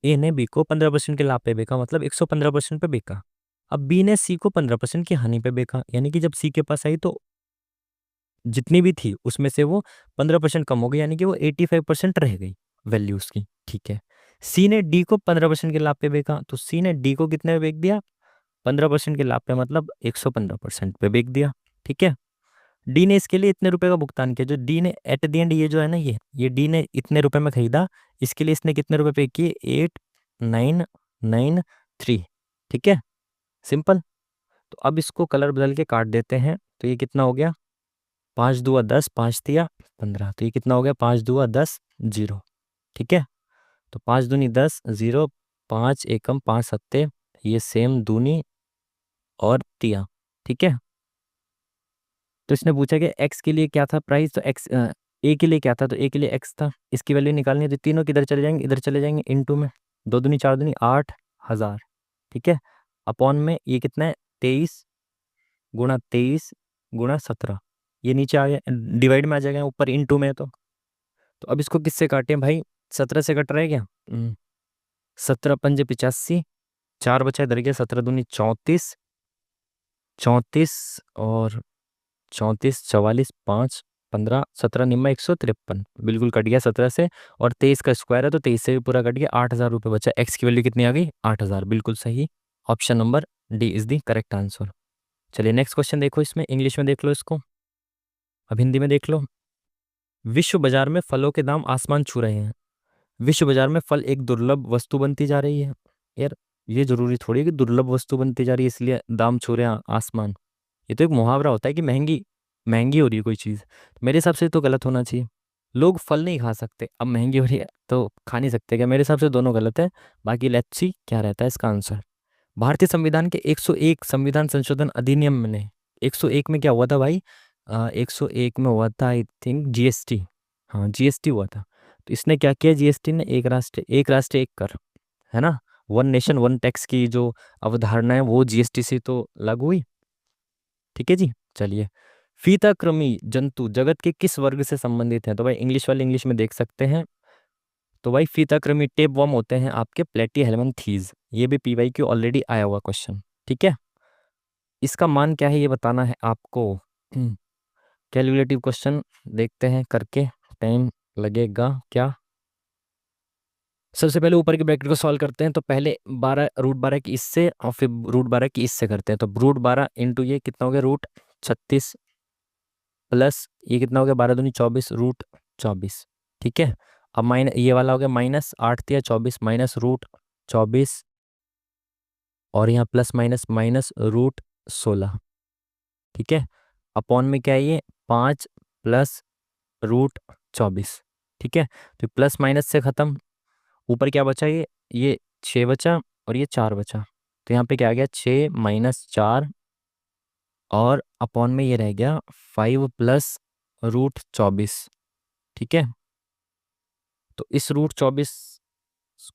ए ने बी को 15% के लाभ पे बेचा, मतलब 115% पे बेचा। अब बी ने सी को 15% की हानि पे बेचा, यानी कि जब सी के पास आई तो जितनी भी थी उसमें से वो 15% कम हो गई, यानी कि वो 85% रह गई वैल्यू उसकी, ठीक है। सी ने डी को 15% के लाभ पे बेचा, तो सी ने डी को कितने पे बेच दिया, 15% के लाभ पे, मतलब 115% पे बेच दिया, ठीक है। डी ने इसके लिए इतने रुपए का भुगतान किया, जो डी ने एट द एंड, ये जो है ना, ये डी ने इतने रुपए में खरीदा, इसके लिए इसने कितने रुपए पे किए, 8993, ठीक है, सिंपल। तो अब इसको कलर बदल के काट देते हैं, तो ये कितना हो गया, 5×2 = 10, 5×3 = 15, तो ये कितना हो गया, 5×2 = 10, 0, ठीक है। तो 5×2 = 10, 0, 5×1 = 5 × 7, ये सेम दूनी और तिया, ठीक है। तो इसने पूछा कि एक्स के लिए क्या था प्राइस, तो एक्स ए के लिए क्या था, तो ए के लिए एक्स था, इसकी वैल्यू निकालनी है, तो तीनों किधर चले जाएंगे, इधर चले जाएंगे, इनटू में 2×2 = 4, 8,000, ठीक है। अपॉन में ये कितना है, 23×23×17, ये नीचे आ गया, डिवाइड में आ जाएगा, ऊपर इनटू में है तो अब इसको किससे काटें भाई, 17 से कट रहा है क्या, 17×5 = 85, 4 बचा इधर गया, 17×2 = 34, 34 और 34, 44, 5, 15, 17×9 = 153, बिल्कुल कट गया 17 से, और 23 का स्क्वायर है तो 23 से भी पूरा कट गया, 8,000 रुपये बचा। एक्स की वैल्यू कितनी आ गई, 8,000, बिल्कुल सही। Option number D is the correct answer. चलिए नेक्स्ट क्वेश्चन देखो, इसमें इंग्लिश में देख लो इसको, अब हिंदी में देख लो। विश्व बाजार में फलों के दाम आसमान छू रहे हैं। विश्व बाजार में फल एक दुर्लभ वस्तु बनती जा रही है। यार ये जरूरी थोड़ी है कि दुर्लभ वस्तु बनती जा रही है इसलिए दाम छू रहे हैं आसमान। ये तो एक मुहावरा होता है कि महंगी महंगी हो रही है कोई चीज़, तो मेरे हिसाब से तो गलत होना चाहिए। लोग फल नहीं खा सकते, अब महंगी हो रही है तो खा नहीं सकते क्या, मेरे हिसाब से दोनों गलत है। बाकी लेट्स सी क्या रहता है इसका आंसर। भारतीय संविधान के 101 संविधान संशोधन अधिनियम में 101 में क्या हुआ था भाई, 101 में हुआ था आई थिंक जीएसटी। हाँ जीएसटी हुआ था। तो इसने क्या किया, जीएसटी ने एक राष्ट्र एक कर, है ना, वन नेशन वन टैक्स की जो अवधारणा है वो जीएसटी से तो लागू हुई, ठीक है जी। चलिए, फीताकृमी जंतु जगत के किस वर्ग से संबंधित हैं, तो भाई इंग्लिश वाले इंग्लिश में देख सकते हैं। तो भाई फीताकृमी टेप वर्म होते हैं आपके प्लेटी, ये भी पीवाईक्यू ऑलरेडी आया हुआ क्वेश्चन, ठीक है। इसका मान क्या है ये बताना है आपको। कैलकुलेटिव क्वेश्चन देखते हैं करके, टाइम लगेगा क्या। सबसे पहले ऊपर के ब्रैकेट को सॉल्व करते हैं, तो पहले 12 √12 की इससे और फिर √12 की इससे करते हैं। तो √12 इंटू ये कितना हो गया, √36 प्लस ये कितना हो गया, 12×2 = 24, √24, ठीक है। अब माइनस ये वाला हो गया माइनस 8×3 = 24 माइनस √24, और यहाँ प्लस माइनस माइनस √16, ठीक है। अपॉन में क्या है ये 5 प्लस √24, ठीक है। तो प्लस माइनस से खत्म, ऊपर क्या बचा, ये 6 बचा और ये 4 बचा, तो यहाँ पे क्या आ गया 6 - 4, और अपॉन में ये रह गया 5 प्लस √24, ठीक है। तो इस √24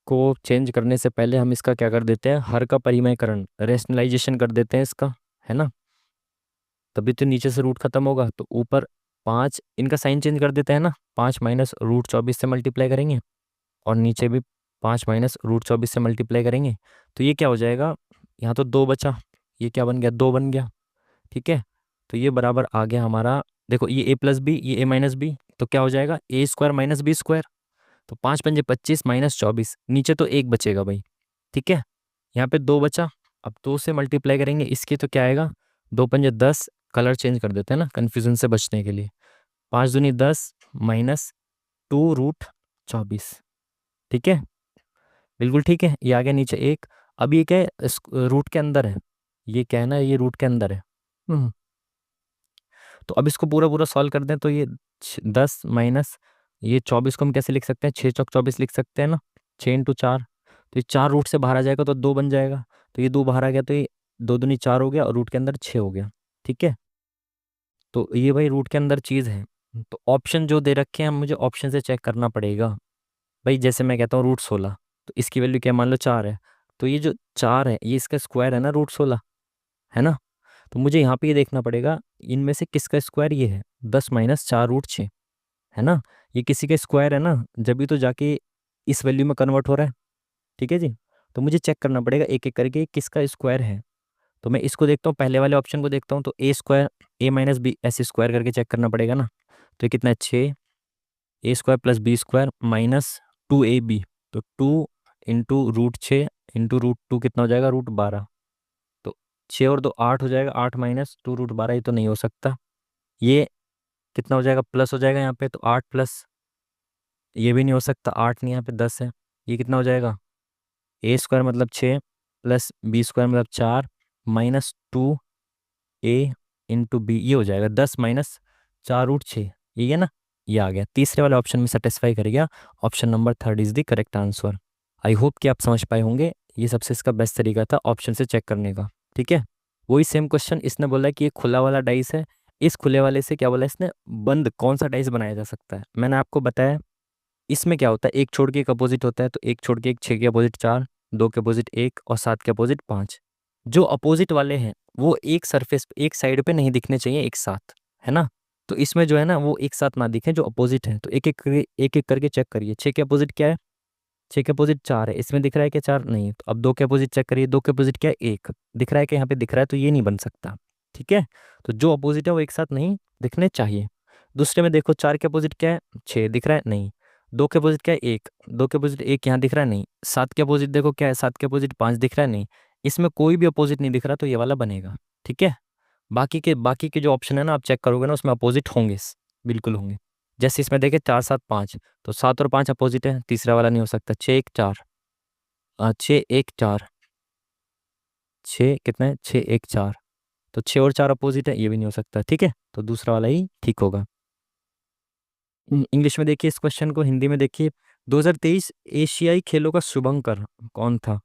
को चेंज करने से पहले हम इसका क्या कर देते हैं, हर का परिमयकरण, रेशनलाइजेशन कर देते हैं इसका, है ना। तभी तो नीचे से रूट खत्म होगा, तो ऊपर 5, इनका साइन चेंज कर देते हैं ना, 5 माइनस √24 से मल्टीप्लाई करेंगे, और नीचे भी 5 माइनस √24 से मल्टीप्लाई करेंगे, तो ये क्या हो जाएगा, यहाँ तो 2 बचा, ये क्या बन गया, 2 बन गया, ठीक है। तो ये बराबर आ गया हमारा, देखो ये a+b, ये a-b, तो क्या हो जाएगा a² - b², तो 5×5 = 25 माइनस 24, नीचे तो 1 बचेगा भाई, ठीक है। यहाँ पे 2 बचा, अब 2 से मल्टीप्लाई करेंगे इसके, तो क्या आएगा 2×5 = 10, कलर चेंज कर देते हैं ना कन्फ्यूजन से बचने के लिए, 5×2 = 10 माइनस 2√24, ठीक है, बिल्कुल ठीक है। ये आ गया नीचे 1, अब ये क्या है, इस रूट के अंदर है, ये क्या है ना, ये रूट के अंदर है। तो अब इसको पूरा पूरा सॉल्व कर दें, तो ये 10 माइनस ये 24 को हम कैसे लिख सकते हैं, 6×4 = 24 लिख सकते हैं ना, 6×4, तो ये 4 रूट से बाहर आ जाएगा तो 2 बन जाएगा, तो ये 2 बाहर आ गया, तो ये 2×2 = 4 हो गया, और रूट के अंदर 6 हो गया, ठीक है। तो ये भाई रूट के अंदर चीज़ है, तो ऑप्शन जो दे रखे हैं मुझे ऑप्शन से चेक करना पड़ेगा भाई। जैसे मैं कहता हूँ √16, तो इसकी वैल्यू क्या मान लो 4 है, तो ये जो 4 है ये इसका स्क्वायर है ना √16, है ना। तो मुझे यहाँ पे ये देखना पड़ेगा इनमें से किसका स्क्वायर ये है, 10 - 4√6, है ना। ये किसी का स्क्वायर है ना, जब भी तो जाके इस वैल्यू में कन्वर्ट हो रहा है। ठीक है जी। तो मुझे चेक करना पड़ेगा एक एक करके किसका स्क्वायर है। तो मैं इसको देखता हूँ, पहले वाले ऑप्शन को देखता हूँ, तो A² A - B ऐसे स्क्वायर करके चेक करना पड़ेगा ना। तो ये कितना है, 6A² + B² -2AB। तो 2 × √6 × √2 कितना हो जाएगा, √12। तो 6 और 2 8 हो जाएगा, 8 - 2 √12, ये तो नहीं हो सकता। ये कितना हो जाएगा, प्लस हो जाएगा यहाँ पे, तो 8+, ये भी नहीं हो सकता, 8 नहीं, यहाँ पे 10 है। ये कितना हो जाएगा, A² मतलब 6 + B² मतलब 4 -2A × B, ये हो जाएगा 10 - 4√6, ये है ना। ये आ गया, तीसरे वाले ऑप्शन में सेटिस्फाई कर गया। Option number 3 is the correct answer. I hope कि आप समझ पाए होंगे, ये सबसे इसका बेस्ट तरीका था ऑप्शन से चेक करने का। ठीक है। वही सेम क्वेश्चन इसने बोला कि ये खुला वाला डाइस है, इस खुले वाले से क्या बोला इसने, बंद कौन सा डाइस बनाया जा सकता है। मैंने आपको बताया इसमें क्या होता है, एक छोड़ के एक अपोजिट होता है, तो एक छोड़ के एक, 6 के अपोजिट 4, 2 के अपोजिट 1 और 7 के अपोजिट 5। जो अपोजिट वाले हैं वो एक सरफेस पे, एक साइड पे नहीं दिखने चाहिए एक साथ, है ना। तो इसमें जो है ना वो एक साथ ना दिखे जो अपोजिट है, तो एक एक करके चेक करिए। 6 के अपोजिट क्या है, 6 के अपोजिट 4 है, इसमें दिख रहा है कि 4 नहीं है। तो अब 2 के अपोजिट चेक करिए, 2 के अपोजिट क्या है, 1 दिख रहा है कि यहाँ पे दिख रहा है, तो ये नहीं बन सकता। ठीक है। तो जो अपोजिट है वो एक साथ नहीं दिखने चाहिए। दूसरे में देखो, 4 के अपोजिट क्या है, 6 दिख रहा है, नहीं। 2 के अपोजिट क्या है, 1, 2 के अपोजिट 1 यहाँ दिख रहा है, नहीं। 7 के अपोजिट देखो क्या है, 7 के अपोजिट 5 दिख रहा है, नहीं। इसमें कोई भी अपोजिट नहीं दिख रहा, तो ये वाला बनेगा। ठीक है। बाकी के जो ऑप्शन है ना, आप चेक करोगे ना, उसमें अपोजिट होंगे, बिल्कुल होंगे। जैसे इसमें देखे 4 7 5, तो 7 और 5 अपोजिट है, तीसरा वाला नहीं हो सकता। 6 1 4, 6 1 4, 6 कितना है, 6 1 4, तो 6 और 4 अपोजिट है, ये भी नहीं हो सकता। ठीक है, तो दूसरा वाला ही ठीक होगा। इंग्लिश में देखिए इस क्वेश्चन को, हिंदी में देखिए। 2023 एशियाई खेलों का शुभंकर कौन था।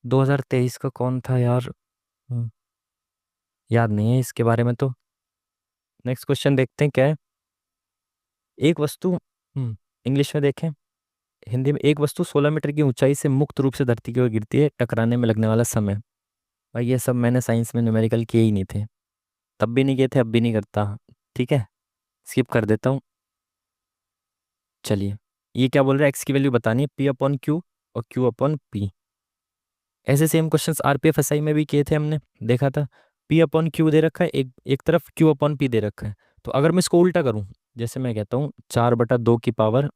2023 का कौन था यार, हम्म, याद नहीं है इसके बारे में तो। नेक्स्ट क्वेश्चन देखते हैं क्या है। एक वस्तु, इंग्लिश में देखें, हिंदी में, एक वस्तु 16 मीटर की ऊंचाई से मुक्त रूप से धरती की ओर गिरती है, टकराने में लगने वाला समय। भाई ये सब मैंने साइंस में न्यूमेरिकल किए ही नहीं थे, तब भी नहीं किए थे, अब भी नहीं करता। ठीक है, स्किप कर देता हूँ। चलिए, ये क्या बोल रहा है, एक्स की वैल्यू बतानी है, P/Q और Q/P। ऐसे सेम क्वेश्चंस RPFSI में भी किए थे हमने, देखा था। P/Q दे रखा है एक एक तरफ, Q/P दे रखा है। तो अगर मैं इसको उल्टा करूँ, जैसे मैं कहता हूँ 4/2 की पावर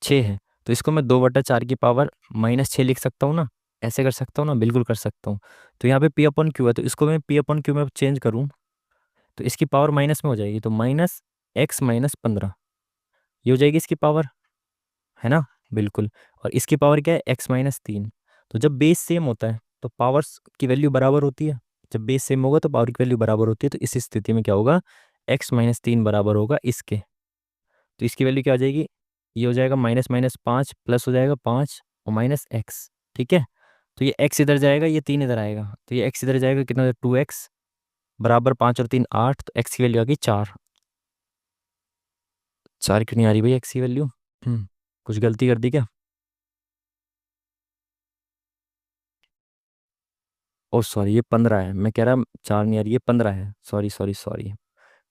6 है, तो इसको मैं 2/4 की पावर -6 लिख सकता हूँ ना। ऐसे कर सकता हूँ ना, बिल्कुल कर सकता हूँ। तो यहाँ पे P/Q है, तो इसको मैं P/Q में चेंज करूँ, तो इसकी पावर माइनस में हो जाएगी, तो -x - 15, ये हो जाएगी इसकी पावर, है ना। बिल्कुल। और इसकी पावर क्या है, x - 3। तो जब बेस सेम होता है तो पावर्स की वैल्यू बराबर होती है। जब बेस सेम होगा तो पावर की वैल्यू बराबर होती है, तो इस स्थिति में क्या होगा, x - 3 बराबर होगा इसके। तो इसकी वैल्यू क्या हो जाएगी, ये हो जाएगा -5 प्लस हो जाएगा 5 और -x। ठीक है। तो ये x इधर जाएगा, ये 3 इधर आएगा, तो ये x इधर जाएगा, कितना हो जाएगा, 2x बराबर 5 और 3 8, तो x की वैल्यू आ गई 4। 4 क्यों नहीं आ रही भाई x की वैल्यू, कुछ गलती कर दी क्या। ओ सॉरी, ये 15 है, मैं कह रहा 4 नहीं आ रही, ये 15 है, सॉरी सॉरी सॉरी।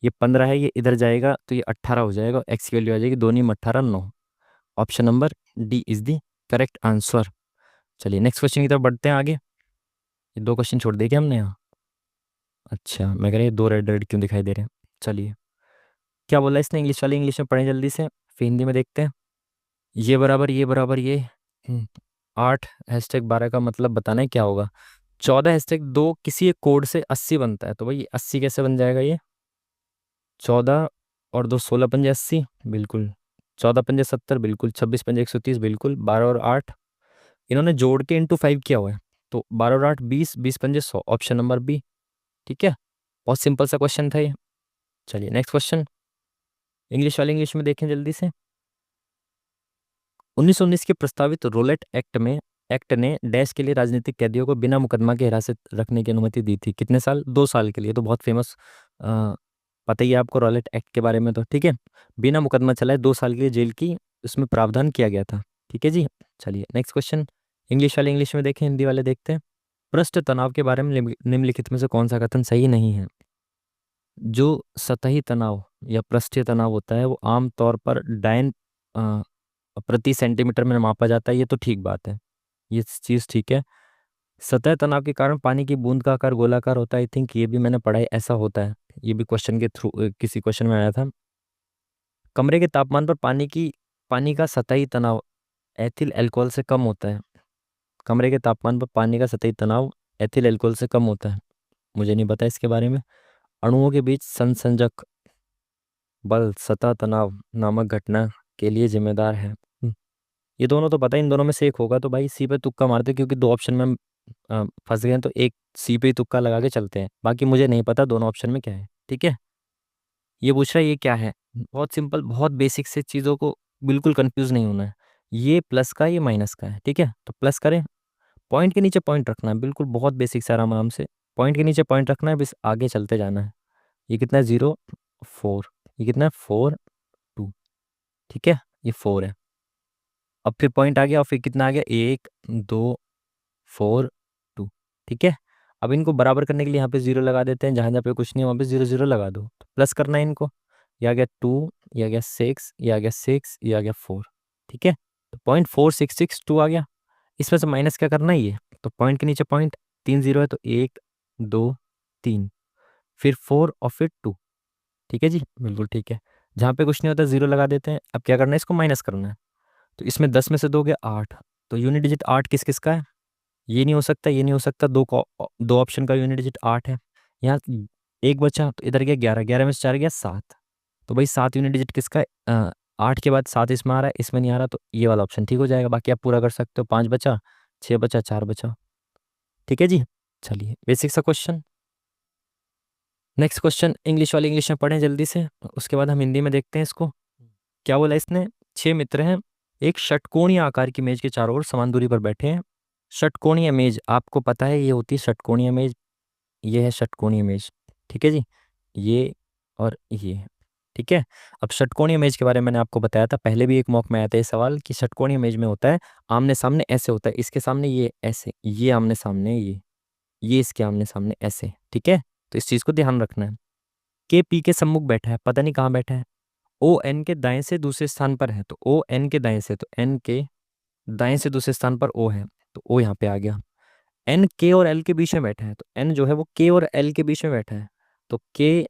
ये 15 है, ये इधर जाएगा तो ये 18 हो जाएगा, एक्स की वैल्यू आ जाएगी 2 × 18 9। Option number D is the correct answer. चलिए नेक्स्ट क्वेश्चन की तरफ बढ़ते हैं आगे। ये 2 क्वेश्चन छोड़ दिए क्या हमने यहाँ। अच्छा, मैं कह रहा ये 2 रेड रेड क्यों दिखाई दे रहे हैं। चलिए, क्या बोला इसने, इंग्लिश वाली इंग्लिश में पढ़ें जल्दी से, फिर हिंदी में देखते हैं। ये बराबर ये, 8 #12 का मतलब बताना है क्या होगा। 14 #2 किसी एक कोड से 80 बनता है, तो भाई 80 कैसे बन जाएगा ये। 14 और 2 16 पंजे 80, बिल्कुल। 14 पंजे 70, बिल्कुल। 26 पंजे 130, बिल्कुल। 12 और 8 इन्होंने जोड़ के इंटू 5 किया हुआ है, तो 12 और 8 20, 20 पंजे 100, ऑप्शन नंबर बी। ठीक है, बहुत सिंपल सा क्वेश्चन था ये। चलिए नेक्स्ट क्वेश्चन, इंग्लिश वाले इंग्लिश में देखें जल्दी से। 1919 के प्रस्तावित रोलेट एक्ट ने डैश के लिए राजनीतिक कैदियों को बिना मुकदमा के हिरासत रखने की अनुमति दी थी, कितने साल, 2 साल के लिए। तो बहुत फेमस, पता ही है आपको रॉलेट एक्ट के बारे में तो। ठीक है, बिना मुकदमा चलाए 2 साल के लिए जेल की उसमें प्रावधान किया गया था। ठीक है जी। चलिए नेक्स्ट क्वेश्चन, इंग्लिश वाले इंग्लिश में देखें, हिंदी वाले देखते हैं। पृष्ठ तनाव के बारे में निम्नलिखित में से कौन सा कथन सही नहीं है? जो सतही तनाव या पृष्ठीय तनाव होता है वो आमतौर पर डायन प्रति सेंटीमीटर में मापा जाता है, ये तो ठीक बात है, ये चीज़ ठीक है। सतह तनाव के कारण पानी की बूंद का आकार गोलाकार होता है, आई थिंक ये भी मैंने पढ़ा है, ऐसा होता है, ये भी क्वेश्चन के थ्रू किसी क्वेश्चन में आया था। कमरे के तापमान पर पानी का सतही तनाव एथिल अल्कोहल से कम होता है। कमरे के तापमान पर पानी का सतही तनाव एथिल अल्कोहल से कम होता है, मुझे नहीं पता इसके बारे में। अणुओं के बीच संसंजक बल सतह तनाव नामक घटना के लिए जिम्मेदार है। ये दोनों तो पता है, इन दोनों में से एक होगा, तो भाई सी पे तुक्का मारते हैं, क्योंकि दो ऑप्शन में हम फंस गए हैं, तो एक सी पे ही तुक्का लगा के चलते हैं, बाकी मुझे नहीं पता दोनों ऑप्शन में क्या है। ठीक है, ये पूछ रहा है ये क्या है, बहुत सिंपल, बहुत बेसिक से चीज़ों को बिल्कुल कंफ्यूज नहीं होना है। ये प्लस का, ये माइनस का है, ठीक है, तो प्लस करें, पॉइंट के नीचे पॉइंट रखना है, बिल्कुल बहुत बेसिक से आराम आराम से पॉइंट के नीचे पॉइंट रखना है, बस आगे चलते जाना है। ये कितना है, 0 4, ये कितना है 4 2, ठीक है, ये 4 है। अब फिर पॉइंट आ गया और फिर कितना आ गया, 1 2 4 2, ठीक है। अब इनको बराबर करने के लिए यहाँ पे 0 लगा देते हैं, जहाँ जहाँ पे कुछ नहीं है वहाँ पे 0 0 लगा दो, तो प्लस करना है इनको। ये आ गया 2, ये आ गया 6, ये आ गया 6, ये आ गया 4, ठीक है, तो 0.466 2 आ गया। इसमें से माइनस क्या करना है, ये तो पॉइंट के नीचे पॉइंट, 3 0 है तो 1 2 3, फिर 4 और फिर 2, ठीक है जी, बिल्कुल ठीक है। जहाँ पे कुछ नहीं होता 0 लगा देते हैं। अब क्या करना है, इसको माइनस करना है, तो इसमें 10 में से 2 गया 8, तो यूनिट डिजिट 8 किस किस का है, ये नहीं हो सकता, ये नहीं हो सकता, दो ऑप्शन का यूनिट डिजिट 8 है। यहाँ एक बचा तो इधर गया 11, 11 में से 4 गया 7, तो भाई 7 यूनिट डिजिट किसका है, 8 के बाद 7 इसमें आ रहा है, इसमें नहीं आ रहा, तो ये वाला ऑप्शन ठीक हो जाएगा। बाकी आप पूरा कर सकते हो, 5 बचा, 6 बचा, 4 बचा, ठीक है जी। चलिए, बेसिक सा क्वेश्चन। नेक्स्ट क्वेश्चन इंग्लिश वाली इंग्लिश में पढ़ें जल्दी से, उसके बाद हम हिंदी में देखते हैं इसको। क्या बोला इसने, 6 मित्र हैं, एक षटकोणीय आकार की मेज के चारों ओर समान दूरी पर बैठे हैं। षटकोणीय मेज आपको पता है ये होती है षटकोणीय मेज, ये है षटकोणीय मेज, ठीक है जी, ये और ये, ठीक है। अब षटकोणीय मेज के बारे में मैंने आपको बताया था, पहले भी एक मॉक में आया था ये सवाल, कि षटकोणीय मेज में होता है आमने सामने ऐसे होता है, इसके सामने ये ऐसे, ये आमने सामने, ये इसके आमने सामने ऐसे, ठीक है, तो इस चीज को ध्यान रखना है। के पी के सम्मुख बैठा है, पता नहीं कहाँ बैठा है, ओ एन के दाएं से दूसरे स्थान पर है, तो ओ एन के दाएं से, तो एन के दाएं से दूसरे स्थान पर ओ है, तो ओ यहाँ पे आ गया। एन के और एल के बीच में बैठा है, तो एन जो है वो के और एल के बीच में बैठा है, तो के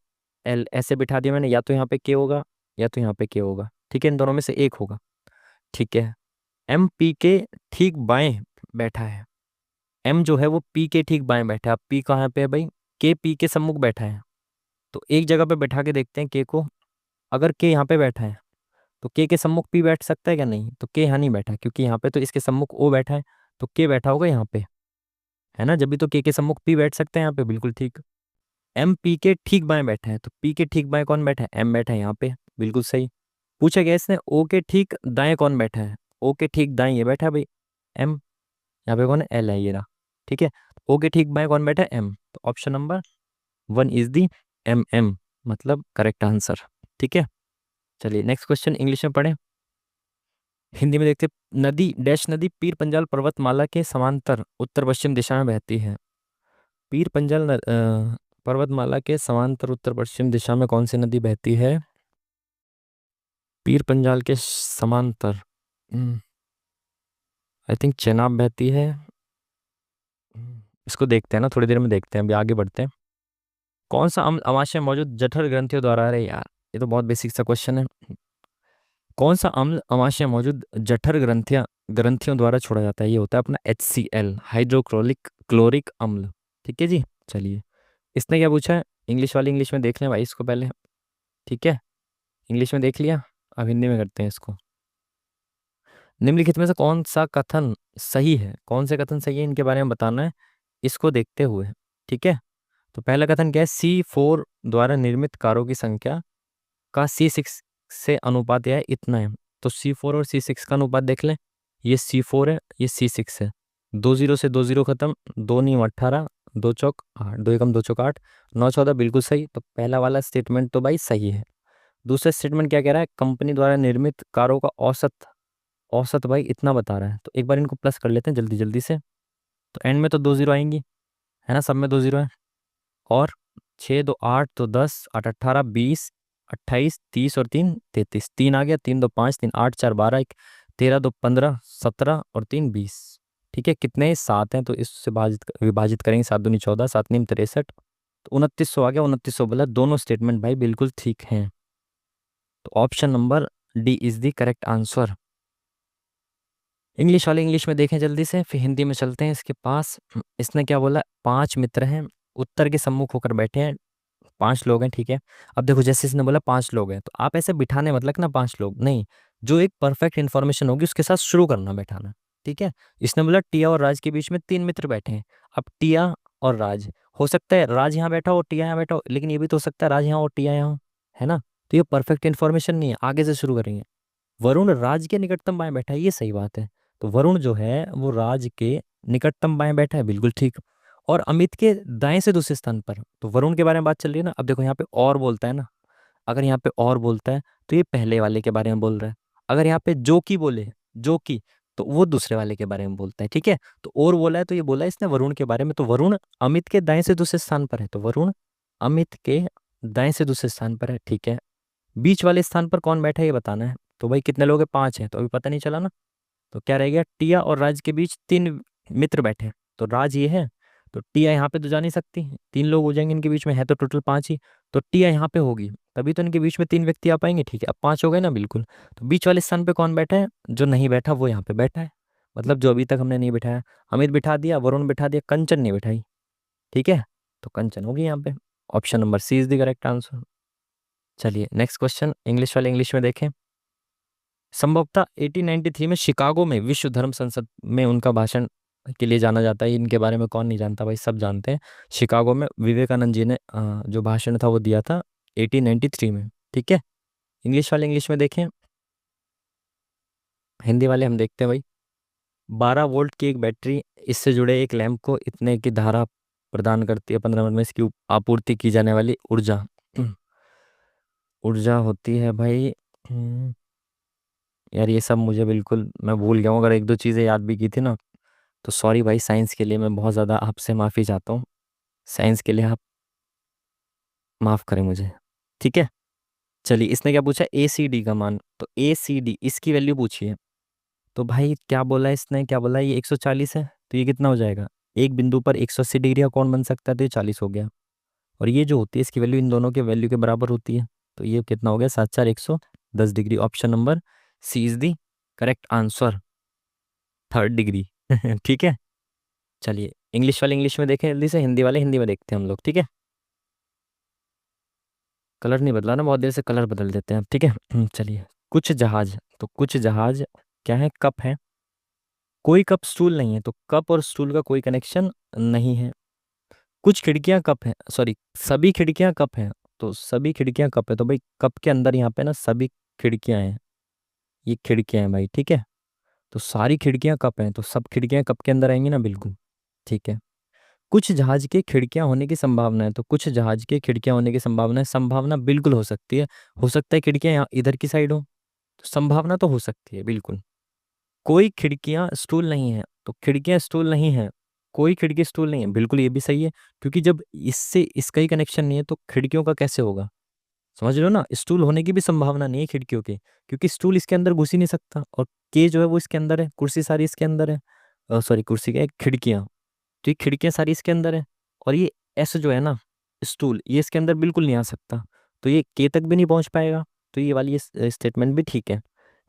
एल ऐसे बिठा दिया मैंने, या तो यहाँ पे के होगा या तो यहाँ पे के होगा, ठीक है, इन दोनों में से एक होगा, ठीक है। एम पी के ठीक बाएं बैठा है, एम जो है वो पी के ठीक बाएं बैठा है, अब पी कहाँ पे है भाई, के पी के सम्मुख बैठा है, तो एक जगह पे बैठा के देखते हैं के को। अगर के यहाँ पे बैठा है तो के सम्मुख पी बैठ सकता है क्या, नहीं, तो के यहाँ नहीं बैठा, क्योंकि यहाँ पे तो इसके सम्मुख ओ बैठा है, तो के बैठा होगा यहाँ पे, है ना, जब भी तो के सम्मुख पी बैठ सकते हैं यहाँ पे, बिल्कुल ठीक। एम पी के ठीक बाएं बैठा है, तो पी के ठीक बाएं कौन बैठा है, एम बैठा है यहाँ पे, बिल्कुल सही। पूछा गया इसने ओ के ठीक दाएं कौन बैठा है, ओ के ठीक दाएं ये बैठा है भाई एम, यहाँ पे कौन है, एल है ये रहा, ठीक है। ओ के ठीक बाएं कौन बैठा है, एम, तो option number 1 is the M, मतलब करेक्ट आंसर, ठीक है। चलिए नेक्स्ट क्वेश्चन इंग्लिश में पढ़ें, हिंदी में देखते। नदी डैश नदी पीर पंजाल पर्वतमाला के समांतर उत्तर पश्चिम दिशा में बहती है। पीर पंजाल पर्वतमाला के समांतर उत्तर पश्चिम दिशा में कौन सी नदी बहती है, पीर पंजाल के समांतर, आई थिंक चेनाब बहती है। इसको देखते हैं ना, थोड़ी देर में देखते हैं, अभी आगे बढ़ते हैं। कौन सा अम्ल अमाशय मौजूद जठर ग्रंथियों द्वारा, अरे यार ये तो बहुत बेसिक सा क्वेश्चन है। कौन सा अम्ल अमाशय मौजूद जठर ग्रंथियों द्वारा छोड़ा जाता है, ये होता है अपना HCl, हाइड्रोक्लोरिक क्लोरिक अम्ल, ठीक है जी। चलिए, इसने क्या पूछा है, इंग्लिश वाली इंग्लिश में देख लें भाई इसको पहले, ठीक है, इंग्लिश में देख लिया, अब हिंदी में करते हैं इसको। निम्नलिखित में से कौन सा कथन सही है, कौन से कथन सही है इनके बारे में बताना है, इसको देखते हुए, ठीक है। तो पहला कथन क्या है, C4 द्वारा निर्मित कारों की संख्या का C6 से अनुपात यह इतना है, तो C4 और C6 का अनुपात देख लें, ये C4 है, ये C6 है, 2 0 से 2 0 खत्म, 2 9 18, 2 चौक 8, 2 एकम 2 चौक 8, 9 14, बिल्कुल सही, तो पहला वाला स्टेटमेंट तो भाई सही है। दूसरा स्टेटमेंट क्या कह रहा है, कंपनी द्वारा निर्मित कारों का औसत, औसत भाई इतना बता रहा है, तो एक बार इनको प्लस कर लेते हैं जल्दी जल्दी से। तो एंड में तो 2 जीरो आएंगी, है ना, सब में 2 जीरो है। और 6 2 8, तो 10 8 18 20 28 30 और 3 33, 3 आ गया, 3 2 5 3 8 4 12 1 13 2 15 17 और 3 20। ठीक है, कितने 7 हैं, तो इससे विभाजित करेंगे, 7 दूनी 14 7 नीम 63, तो 2900 आ गया। 2900 बोला, दोनों स्टेटमेंट भाई बिल्कुल ठीक हैं। तो option number D is the correct answer. English वाले इंग्लिश में देखें जल्दी से, फिर हिंदी में चलते हैं इसके पास। इसने क्या बोला, 5 मित्र हैं, उत्तर के सम्मुख होकर बैठे हैं, 5 लोग हैं, ठीक है। अब देखो, जैसे इसने बोला 5 लोग हैं, तो आप ऐसे बिठाने मतलब ना 5 लोग नहीं, जो एक परफेक्ट इन्फॉर्मेशन होगी उसके साथ शुरू करना बैठाना। ठीक है, इसने बोला टिया और राज के बीच में 3 मित्र बैठे हैं। अब टिया और राज, हो सकता है राज यहाँ बैठा हो टिया यहाँ बैठा हो, लेकिन ये भी तो हो सकता है राज यहाँ हो टिया यहाँ हो, है ना। तो ये परफेक्ट इन्फॉर्मेशन नहीं है, आगे से शुरू करेंगे। वरुण राज के निकटतम बाएं बैठा है, ये सही बात है। तो वरुण जो है वो राज के निकटतम बाएं बैठा है, बिल्कुल ठीक। और अमित के दाएं से दूसरे स्थान पर, तो वरुण के बारे में बात चल रही है ना। अब देखो यहाँ पे और बोलता है ना, अगर यहाँ पे और बोलता है तो ये पहले वाले के बारे में बोल रहा है। अगर यहाँ पे जो की बोले, जो की, तो वो दूसरे वाले के बारे में बोलता है, ठीक है। तो और बोला है, तो ये बोला है इसने वरुण के बारे में, तो वरुण अमित के दाएं से दूसरे स्थान पर है, तो वरुण अमित के दाएं से दूसरे स्थान पर है, ठीक है। बीच वाले स्थान पर कौन बैठा है ये बताना है। तो भाई कितने लोग हैं, 5 हैं, तो अभी पता नहीं चला ना। तो क्या रह गया, टिया और राज के बीच 3 मित्र बैठे हैं, तो राज ये है, तो टिया यहाँ पे तो जा नहीं सकती, 3 लोग हो जाएंगे इनके बीच में, है तो टोटल 5 ही। तो टिया यहाँ पे होगी, तभी तो इनके बीच में 3 व्यक्ति आ पाएंगे, ठीक है। अब 5 हो गए ना, बिल्कुल। तो बीच वाले स्थान पे कौन बैठा है, जो नहीं बैठा वो यहाँ पे बैठा है, मतलब जो अभी तक हमने नहीं बिठाया। अमित बिठा दिया, वरुण बिठा दिया, कंचन नहीं बिठाई, ठीक है। तो कंचन होगी यहाँ पे। Option number C is the correct answer. चलिए नेक्स्ट क्वेश्चन, इंग्लिश वाले इंग्लिश में देखें। संभवतः 1893 में शिकागो में विश्व धर्म संसद में उनका भाषण के लिए जाना जाता है। इनके बारे में कौन नहीं जानता भाई, सब जानते हैं। शिकागो में विवेकानंद जी ने जो भाषण था वो दिया था 1893 में, ठीक है। इंग्लिश वाले इंग्लिश में देखें, हिंदी वाले हम देखते हैं भाई। 12 वोल्ट की एक बैटरी, इससे जुड़े एक लैंप को इतने की धारा प्रदान करती है, 15 मिनट में इसकी आपूर्ति की जाने वाली ऊर्जा ऊर्जा होती है भाई। यार ये सब मुझे बिल्कुल, मैं भूल गया हूँ, अगर एक दो चीज़ें याद भी की थी ना, तो सॉरी भाई, साइंस के लिए मैं बहुत ज़्यादा आपसे माफ़ी चाहता हूँ। साइंस के लिए आप माफ़ करें मुझे, ठीक है। चलिए, इसने क्या पूछा, ए सी डी का मान, तो ए सी डी इसकी वैल्यू पूछी है। तो भाई क्या बोला इसने, क्या बोला, ये 140 है, तो ये कितना हो जाएगा, एक बिंदु पर 180 डिग्री का कोण बन सकता है, तो ये 40 हो गया। और ये जो होती है इसकी वैल्यू इन दोनों के वैल्यू के बराबर होती है, तो ये कितना हो गया, 7 4 110 degree. Option number C is the correct answer, 3rd degree ठीक है। चलिए इंग्लिश वाले इंग्लिश में देखें जल्दी से, हिंदी वाले हिंदी में देखते हैं हम लोग, ठीक है। कलर नहीं बदला ना, बहुत देर से कलर बदल देते हैं अब, ठीक है। चलिए, कुछ जहाज, तो कुछ जहाज क्या है, कप है। कोई कप स्टूल नहीं है, तो कप और स्टूल का कोई कनेक्शन नहीं है। कुछ खिड़कियां कप हैं, सॉरी, सभी खिड़कियां कप हैं, तो सभी खिड़कियां कप है, तो भाई कप के अंदर यहाँ पे ना सभी खिड़कियां हैं, ये खिड़कियां हैं भाई, ठीक है। तो सारी खिड़कियां कप हैं, तो सब खिड़कियां कप के अंदर आएंगी ना, बिल्कुल ठीक है। कुछ जहाज के खिड़कियां होने की संभावना है, तो कुछ जहाज के खिड़कियां होने की संभावना है, संभावना बिल्कुल हो सकती है। हो सकता है खिड़कियां यहाँ इधर की साइड हो, तो संभावना तो हो सकती है बिल्कुल। कोई खिड़कियां स्टूल नहीं है, तो खिड़कियां स्टूल नहीं है, कोई खिड़की स्टूल नहीं है, बिल्कुल ये भी सही है। क्योंकि जब इससे इसका ही कनेक्शन नहीं है तो खिड़कियों का कैसे होगा, समझ रहे हो ना। स्टूल होने की भी संभावना नहीं है खिड़कियों की, क्योंकि स्टूल इसके अंदर घुस ही नहीं सकता, और के जो है वो इसके अंदर है, कुर्सी सारी इसके अंदर है, सॉरी कुर्सी क्या है, खिड़कियां, तो ये खिड़कियां सारी इसके अंदर है। और ये एस जो है ना, स्टूल, ये इसके अंदर बिल्कुल नहीं आ सकता, तो ये के तक भी नहीं पहुंच पाएगा। तो ये वाली स्टेटमेंट भी ठीक है।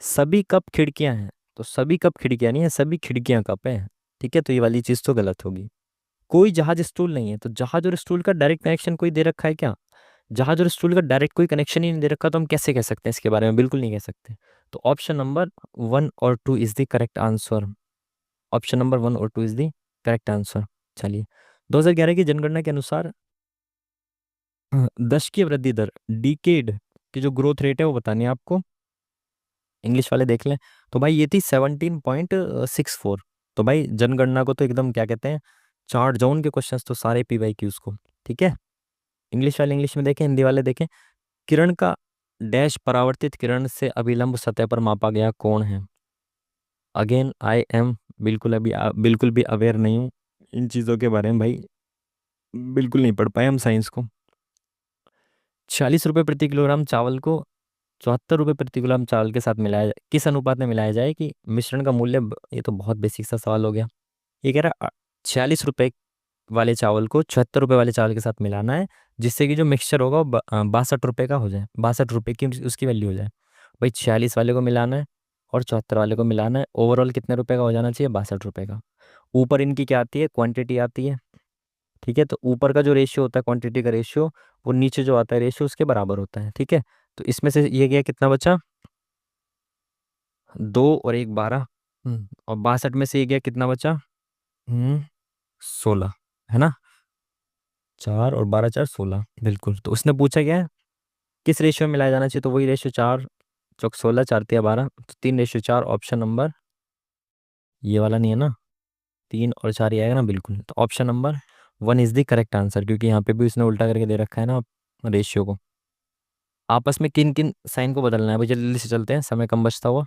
सभी कप खिड़कियां हैं, तो सभी कप खिड़कियां नहीं है, सभी खिड़कियां कप है, ठीक है। तो ये वाली चीज तो गलत होगी। कोई जहाज स्टूल नहीं है, तो जहाज और स्टूल का डायरेक्ट कनेक्शन कोई दे रखा है क्या, जहाज और स्टूल का डायरेक्ट कोई कनेक्शन ही नहीं दे रखा, तो हम कैसे कह सकते हैं इसके बारे में, बिल्कुल नहीं कह सकते। तो ऑप्शन नंबर 1 और 2 is the correct answer. Option number 1 और 2 इज द करेक्ट आंसर। चलिए, 2011 की जनगणना के अनुसार दशकीय वृद्धि दर, डिकेड की जो ग्रोथ रेट है वो बतानी है आपको। इंग्लिश वाले देख लें, तो भाई ये थी 17.64। तो भाई जनगणना को तो एकदम क्या कहते हैं, चार्ट जोन के क्वेश्चंस तो सारे पीवाई क्यूज को, ठीक है। इंग्लिश वाले इंग्लिश में देखें, हिंदी वाले देखें। किरण का डैश परावर्तित किरण से अभिलंब सतह पर मापा गया कोण है। अगेन आई एम बिल्कुल भी अवेयर नहीं हूँ, इन चीज़ों के बारे में भाई बिल्कुल नहीं पढ़ पाए हम साइंस को। 40 रुपये प्रति किलोग्राम चावल को 74 रुपये प्रति किलोग्राम चावल के साथ मिलाया जाए, किस अनुपात में मिलाया जाए कि मिश्रण का मूल्य ये तो बहुत बेसिक सा सवाल हो गया। ये कह रहा 46 रुपये वाले चावल को 76 रुपये वाले चावल के साथ मिलाना है, जिससे कि जो मिक्सचर होगा वो 62 रुपये का हो जाए, 62 रुपये की उसकी वैल्यू हो जाए। भाई 46 वाले को मिलाना है और 74 वाले को मिलाना है, ओवरऑल कितने रुपए का हो जाना चाहिए, 62 रुपये का। ऊपर इनकी क्या आती है, क्वांटिटी आती है। ठीक है, तो ऊपर का जो रेशियो होता है क्वांटिटी का रेशियो, वो नीचे जो आता है रेशियो उसके बराबर होता है। ठीक है, तो इसमें से ये गया कितना बचा, 2 और 1 12। और 62 में से ये गया कितना बचा, 16, है ना। 4 और 12 4 16, बिल्कुल। तो उसने पूछा क्या है, किस रेशियो में मिलाया जाना चाहिए, तो वही रेशियो 4 चौक 16, 4 तिया 12, तो 3:4, ऑप्शन नंबर ये वाला नहीं है ना, 3 और 4 ही आएगा ना, बिल्कुल। तो option number 1 is the correct answer, क्योंकि यहाँ पे भी उसने उल्टा करके दे रखा है ना रेशियो को। आपस में किन किन साइन को बदलना है भाई, जल्दी से चलते हैं, समय कम बचता हुआ।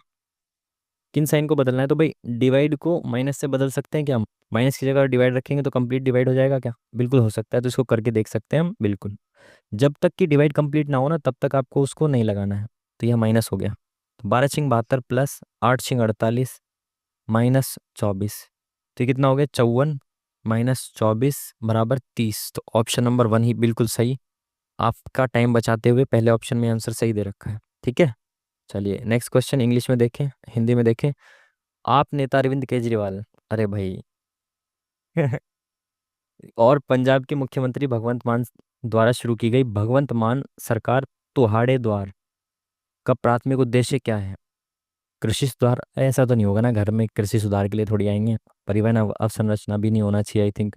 किन साइन को बदलना है, तो भाई डिवाइड को माइनस से बदल सकते हैं क्या हम, माइनस की जगह डिवाइड रखेंगे तो कंप्लीट डिवाइड हो जाएगा क्या, बिल्कुल हो सकता है, तो इसको करके देख सकते हैं हम, बिल्कुल। जब तक कि डिवाइड कंप्लीट ना हो ना तब तक आपको उसको नहीं लगाना है, तो यह माइनस हो गया। तो 12×6 = 72 प्लस 8×6 = 48 -24, तो ये कितना हो गया, 54 -24 बराबर 30। तो ऑप्शन नंबर 1 ही बिल्कुल सही। आपका टाइम बचाते हुए पहले ऑप्शन में आंसर सही दे रखा है। ठीक है, चलिए नेक्स्ट क्वेश्चन, इंग्लिश में देखें, हिंदी में देखें। आप नेता अरविंद केजरीवाल, अरे भाई और पंजाब के मुख्यमंत्री भगवंत मान द्वारा शुरू की गई भगवंत मान सरकार तुहाड़े द्वार का प्राथमिक उद्देश्य क्या है। कृषि सुधार, ऐसा तो नहीं होगा ना, घर में कृषि सुधार के लिए थोड़ी आएंगे। परिवहन अवसंरचना भी नहीं होना चाहिए, आई थिंक।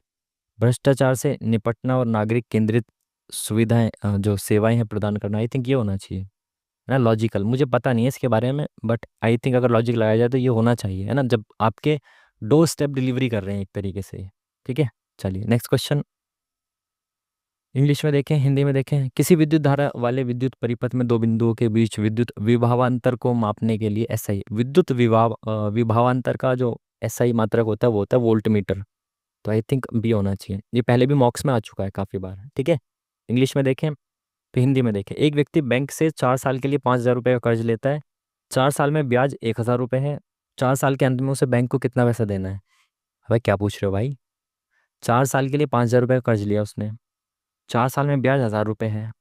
भ्रष्टाचार से निपटना और नागरिक केंद्रित सुविधाएं, जो सेवाएं हैं प्रदान करना, आई थिंक ये होना चाहिए, है ना। लॉजिकल, मुझे पता नहीं है इसके बारे में, बट आई थिंक अगर लॉजिक लगाया जाए तो ये होना चाहिए, है ना, जब आपके 2 स्टेप डिलीवरी कर रहे हैं एक तरीके से। ठीक है, चलिए नेक्स्ट क्वेश्चन, इंग्लिश में देखें, हिंदी में देखें। किसी विद्युत धारा वाले विद्युत परिपथ में दो बिंदुओं के बीच विद्युत विभवांतर को मापने के लिए एसआई, विद्युत विभवांतर का जो एसआई मात्रक होता है वो होता है वोल्ट मीटर। तो आई थिंक बी होना चाहिए, ये पहले भी मॉक्स में आ चुका है काफ़ी बार। ठीक है, इंग्लिश में देखें, तो हिंदी में देखें। एक व्यक्ति बैंक से 4 साल के लिए 5,000 रुपये का कर्ज लेता है, 4 साल में ब्याज 1,000 रुपये है, 4 साल के अंत में उसे बैंक को कितना पैसा देना है। भाई क्या पूछ रहे हो भाई, 4 साल के लिए 5,000 रुपये का कर्ज लिया उसने, 4 साल में ब्याज 1,000 रुपये है,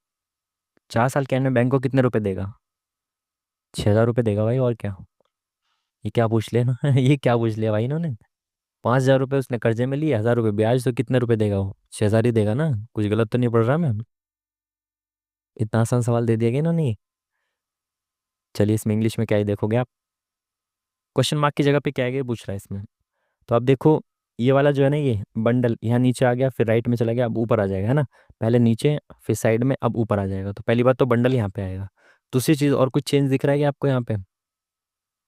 4 साल के एंड में बैंक को कितने रुपए देगा, 6,000 रुपये देगा भाई, और क्या। ये क्या पूछ लिया ना ये क्या पूछ लिया भाई इन्होंने, 5,000 रुपये उसने कर्जे में लिए, 1,000 रुपये ब्याज, तो कितने रुपए देगा वो, 6,000 ही देगा ना। कुछ गलत तो नहीं पढ़ रहा मैं, इतना आसान सवाल दे दिया गया इन्होंने ये। चलिए इसमें इंग्लिश में क्या ही देखोगे आप, क्वेश्चन मार्क की जगह पे क्या है ये पूछ रहा है इसमें। तो आप देखो, ये वाला जो है ना, ये बंडल यहाँ नीचे आ गया, फिर राइट में चला गया, अब ऊपर आ जाएगा, है ना। पहले नीचे फिर साइड में, अब ऊपर आ जाएगा। तो पहली बात तो बंडल यहाँ पे आएगा। दूसरी चीज़, और कुछ चेंज दिख रहा है क्या आपको यहाँ पे,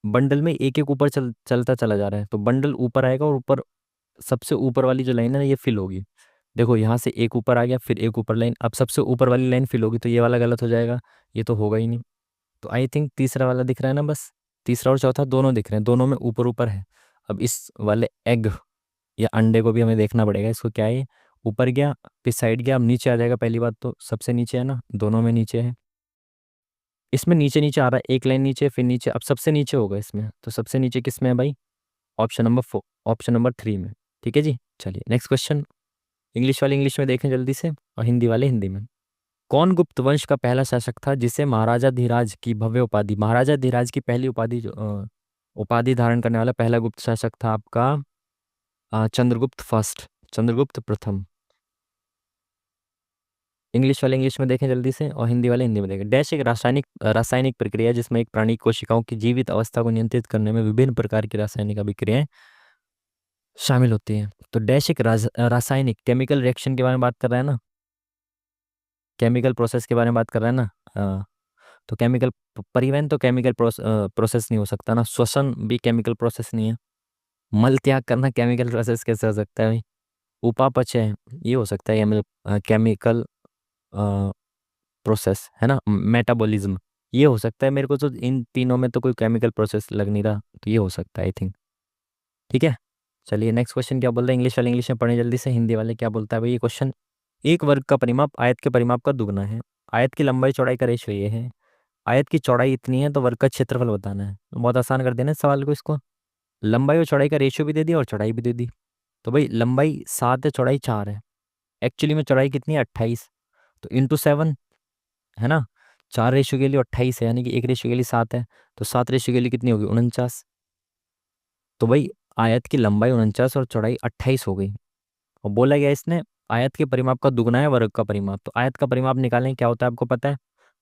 बंडल में एक एक ऊपर चलता चला जा रहा है, तो बंडल ऊपर आएगा और ऊपर सबसे ऊपर वाली जो लाइन है ना ये फिल होगी। देखो यहाँ से एक ऊपर आ गया, फिर एक ऊपर लाइन, अब सबसे ऊपर वाली लाइन फिल होगी, तो ये वाला गलत हो जाएगा, ये तो होगा ही नहीं। तो आई थिंक तीसरा वाला दिख रहा है ना, बस तीसरा और चौथा दोनों दिख रहे हैं, दोनों में ऊपर ऊपर है। अब इस वाले एग या अंडे को भी हमें देखना पड़ेगा, इसको क्या है, ऊपर गया फिर साइड गया, अब नीचे आ जाएगा। पहली बात तो सबसे नीचे है ना, दोनों में नीचे है। इसमें नीचे नीचे आ रहा है, एक लाइन नीचे फिर नीचे, अब सबसे नीचे होगा इसमें, तो सबसे नीचे किस में है भाई, ऑप्शन नंबर 4, ऑप्शन नंबर 3 में। ठीक है जी, चलिए नेक्स्ट क्वेश्चन, इंग्लिश वाले इंग्लिश में देखें जल्दी से, और हिंदी वाले हिंदी में। कौन गुप्त वंश का पहला शासक था जिसे महाराजा धीराज की भव्य उपाधि, महाराजा धीराज की पहली उपाधि जो उपाधि धारण करने वाला पहला गुप्त शासक था आपका चंद्रगुप्त फर्स्ट, चंद्रगुप्त प्रथम। इंग्लिश वाले इंग्लिश में देखें जल्दी से, और हिंदी वाले हिंदी में देखें। डैश एक रासायनिक रासायनिक प्रक्रिया है जिसमें एक प्राणी कोशिकाओं की जीवित अवस्था को नियंत्रित करने में विभिन्न प्रकार की रासायनिक अभिक्रियाएं शामिल होती हैं। तो डैश एक रासायनिक केमिकल रिएक्शन के बारे में बात कर रहा है ना, केमिकल प्रोसेस के बारे में बात कर रहा है ना। तो केमिकल परिवहन तो केमिकल प्रोसेस नहीं हो सकता ना, श्वसन भी केमिकल प्रोसेस नहीं है, मल त्याग करना केमिकल प्रोसेस कैसे हो सकता है भाई, उपापचय ये हो सकता है, मतलब केमिकल प्रोसेस, है ना, मेटाबॉलिज्म ये हो सकता है। मेरे को तो इन तीनों में तो कोई केमिकल प्रोसेस लग नहीं रहा, तो ये हो सकता है आई थिंक। ठीक है, चलिए नेक्स्ट क्वेश्चन क्या बोल रहा है, इंग्लिश वाले इंग्लिश में पढ़े जल्दी से, हिंदी वाले क्या बोलता है भाई ये क्वेश्चन। एक वर्ग का परिमाप आयत के परिमाप का दुगना है। आयत की लंबाई चौड़ाई का रेशियो ये है। आयत की चौड़ाई इतनी है तो वर्ग का क्षेत्रफल बताना है। तो बहुत आसान कर देना इस सवाल को इसको। लंबाई और चौड़ाई का रेशियो भी दे दिया और चौड़ाई भी दे दी। तो भाई लंबाई 7 है, चौड़ाई 4 है। एक्चुअली में चौड़ाई कितनी है, 28। तो इंटू 7, है ना। 4 रेशियो के लिए 28 है, यानी कि 1 रेशियो के लिए 7 है। तो 7 रेशियो के लिए कितनी होगी, 49। तो भाई आयत की लंबाई 49 और चौड़ाई 28 हो गई। और बोला गया इसने आयत के परिमाप का दुगना है वर्ग का परिमाप। तो आयत का परिमाप निकालें, क्या होता है आपको पता है,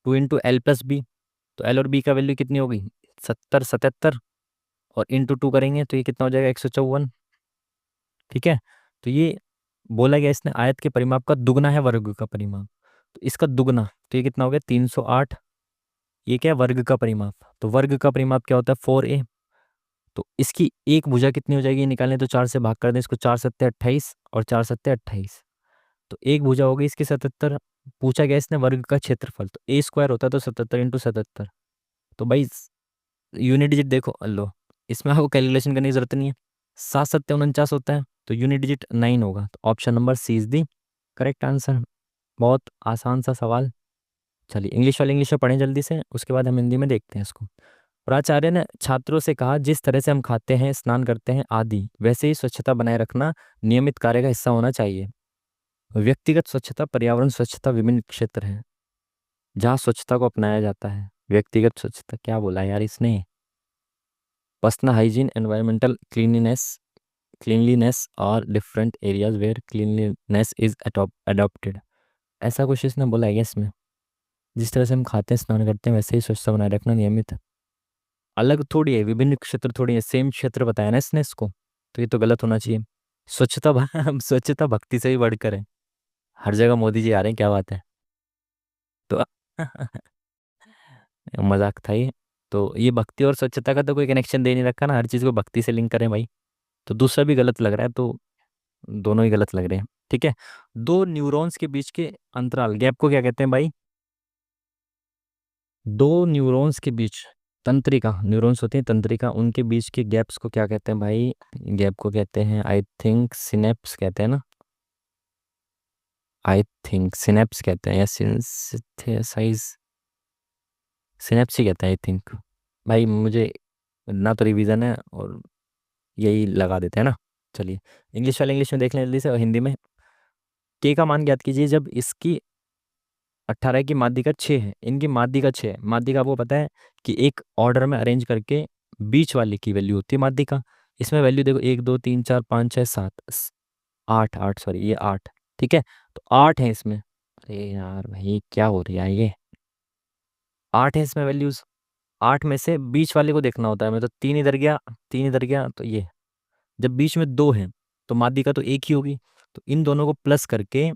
2 × L + B। तो L और B का वैल्यू कितनी होगी, 70 77। और इंटू 2 करेंगे तो ये कितना हो जाएगा, 154। ठीक है। तो ये बोला गया इसने आयत के परिमाप का दुगना है वर्ग का परिमाप। तो इसका दुगना तो ये कितना हो गया, 308। ये क्या है, वर्ग का परिमाप। तो वर्ग का परिमाप क्या होता है, 4a। तो इसकी एक भुजा कितनी हो जाएगी निकालने, तो 4 से भाग कर दें इसको, 4 सत्ते 28 और 4 सत्ते 28। तो एक भुजा हो गई इसकी 77। पूछा गया इसने वर्ग का क्षेत्रफल, तो A² होता है तो 77 × 77। तो भाई यूनिट डिजिट देखो, लो इसमें आपको कैलकुलेशन करने की जरूरत नहीं है। 7 सत्ते 49 होता है तो यूनिट डिजिट 9 होगा। तो option number C is the correct answer. बहुत आसान सा सवाल। चलिए इंग्लिश वाले इंग्लिश में पढ़ें जल्दी से, उसके बाद हम हिंदी में देखते हैं इसको। प्राचार्य ने छात्रों से कहा, जिस तरह से हम खाते हैं, स्नान करते हैं आदि, वैसे ही स्वच्छता बनाए रखना नियमित कार्य का हिस्सा होना चाहिए। व्यक्तिगत स्वच्छता, पर्यावरण स्वच्छता विभिन्न क्षेत्र हैं जहाँ स्वच्छता को अपनाया जाता है। व्यक्तिगत स्वच्छता क्या बोला है यार इसने, पर्सनल हाइजीन, एनवायरमेंटल क्लीनलीनेस और different areas where cleanliness is adopted. ऐसा कुछ इसने बोला है क्या इसमें। जिस तरह से हम खाते हैं, स्नान करते हैं, वैसे ही स्वच्छता बनाए रखना नियमित। अलग थोड़ी है, विभिन्न क्षेत्र थोड़ी है, सेम क्षेत्र बताया ना इसने इसको। तो ये तो गलत होना चाहिए। स्वच्छता स्वच्छता भक्ति से भी बढ़कर है। हर जगह मोदी जी आ रहे हैं, क्या बात है। तो मजाक था ये। तो ये भक्ति और स्वच्छता का तो कोई कनेक्शन दे नहीं रखा ना, हर चीज़ को भक्ति से लिंक करें भाई। तो दूसरा भी गलत लग रहा है, तो दोनों ही गलत लग रहे हैं। ठीक है। दो न्यूरॉन्स के बीच के अंतराल गैप को क्या कहते हैं भाई, दो न्यूरॉन्स के बीच, तंत्रिका, न्यूरॉन्स होती हैं तंत्रिका, उनके बीच के गैप्स को क्या कहते हैं भाई, गैप को कहते हैं आई थिंक सिनेप्स कहते हैं ना। आई थिंक सिनेप्स कहते हैं या सिंथेसाइज, सिनेप्स ही कहते हैं आई थिंक। भाई मुझे ना तो रिवीजन है, और यही लगा देते हैं ना। चलिए इंग्लिश वाले इंग्लिश में देख लें जल्दी से, और हिंदी में। के का मान ज्ञात कीजिए जब इसकी 18 की माध्यिका 6 है, इनकी माध्यिका 6 है। माध्यिका आपको पता है कि एक ऑर्डर में अरेंज करके बीच वाले की वैल्यू होती है माध्यिका। इसमें वैल्यू देखो 1 2 3 4 5 6 7 8 8, सॉरी ये 8। ठीक है। तो 8 है इसमें। अरे यार भाई क्या हो रही है ये, 8 है इसमें वैल्यूज। 8 में से बीच वाले को देखना होता है, मैं तो 3 इधर गया, 3 इधर गया, तो ये जब बीच में 2 है तो माध्यिका तो एक ही होगी। तो इन दोनों को प्लस करके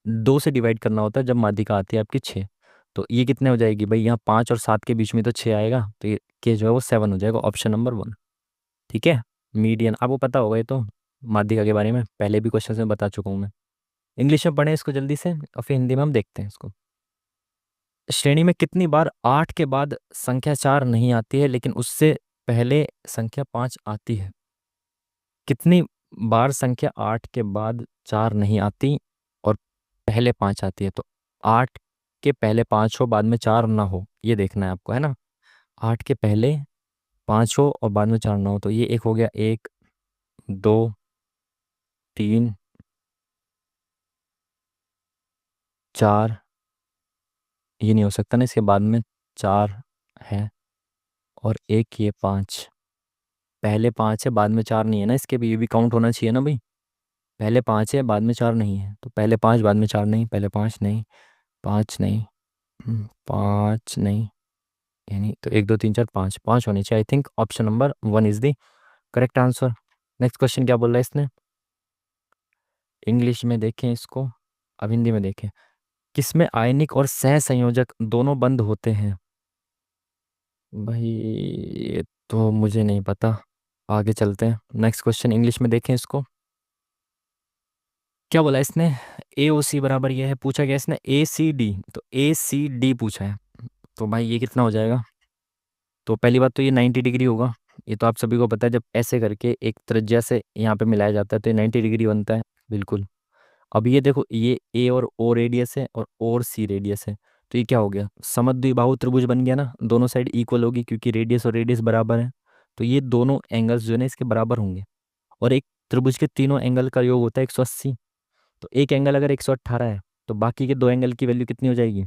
2 से डिवाइड करना होता है जब माध्यिका आती है आपकी 6। तो ये कितने हो जाएगी भाई, यहाँ 5 और 7 के बीच में तो 6 आएगा, तो ये के जो है वो 7 हो जाएगा, ऑप्शन नंबर 1। ठीक है। मीडियन आपको पता होगा ये तो, माध्यिका के बारे में पहले भी क्वेश्चन में बता चुका हूँ मैं। इंग्लिश में पढ़ें इसको जल्दी से, और फिर हिंदी में हम देखते हैं इसको। श्रेणी में कितनी बार 8 के बाद संख्या 4 नहीं आती है लेकिन उससे पहले संख्या 5 आती है। कितनी बार संख्या 8 के बाद 4 नहीं आती और पहले 5 आती है। तो 8 के पहले 5 हो, बाद में 4 ना हो, ये देखना है आपको, है ना। 8 के पहले 5 हो और बाद में 4 ना हो, तो ये एक हो गया, 1 2 3 4। ये नहीं हो सकता ना, इसके बाद में 4 है और एक ये 5। पहले 5 है बाद में 4 नहीं है ना, इसके भी ये भी काउंट होना चाहिए ना भाई। पहले 5 है बाद में 4 नहीं है, तो पहले 5 बाद में 4 नहीं, पहले 5 नहीं, 5 नहीं, 5 नहीं, यानी तो 1 2 3 4 5, 5 होनी चाहिए। I think option number 1 is the correct answer. Next question क्या बोल रहा है इसने, इंग्लिश में देखें इसको, अब हिंदी में देखें। किसमें आयनिक और सह संयोजक दोनों बंद होते हैं। भाई ये तो मुझे नहीं पता, आगे चलते हैं। नेक्स्ट क्वेश्चन इंग्लिश में देखें इसको। क्या बोला इसने, ए ओ सी बराबर ये है, पूछा गया इसने ए सी डी, तो ए सी डी पूछा है। तो भाई ये कितना हो जाएगा, तो पहली बात तो ये 90 डिग्री होगा, ये तो आप सभी को पता है, जब ऐसे करके एक त्रिज्या से यहाँ पे मिलाया जाता है तो ये 90 डिग्री बनता है। बिल्कुल। अब ये देखो, ये ए और ओ रेडियस है और सी रेडियस है। तो ये क्या हो गया, समद्विबाहु त्रिभुज बन गया ना, दोनों साइड इक्वल होगी क्योंकि रेडियस और रेडियस बराबर है। तो ये दोनों एंगल्स जो है ना इसके बराबर होंगे। और एक त्रिभुज के तीनों एंगल का योग होता है 180। तो एक एंगल अगर 118 है तो बाकी के दो एंगल की वैल्यू कितनी हो जाएगी,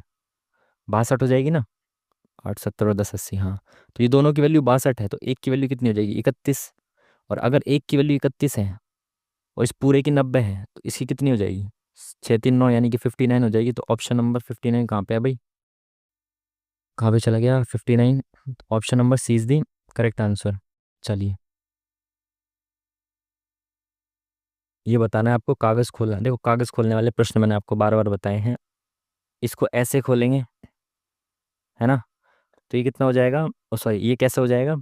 62 हो जाएगी ना। 8 70 और 10 80, हाँ। तो ये दोनों की वैल्यू 62 है, तो एक की वैल्यू कितनी हो जाएगी, 31। और अगर एक की वैल्यू 31 है और इस पूरे की 90 है तो इसकी कितनी हो जाएगी, 6 3 9 यानी कि 59 हो जाएगी। तो ऑप्शन नंबर 59 कहाँ पे है भाई, कहाँ पे चला गया 59। Option number C is the correct answer. चलिए, ये बताना है आपको, कागज़ खोलना। देखो, कागज़ खोलने वाले प्रश्न मैंने आपको बार बार बताए हैं। इसको ऐसे खोलेंगे, है ना, तो ये कितना हो जाएगा, ओ सॉरी, ये कैसे हो जाएगा,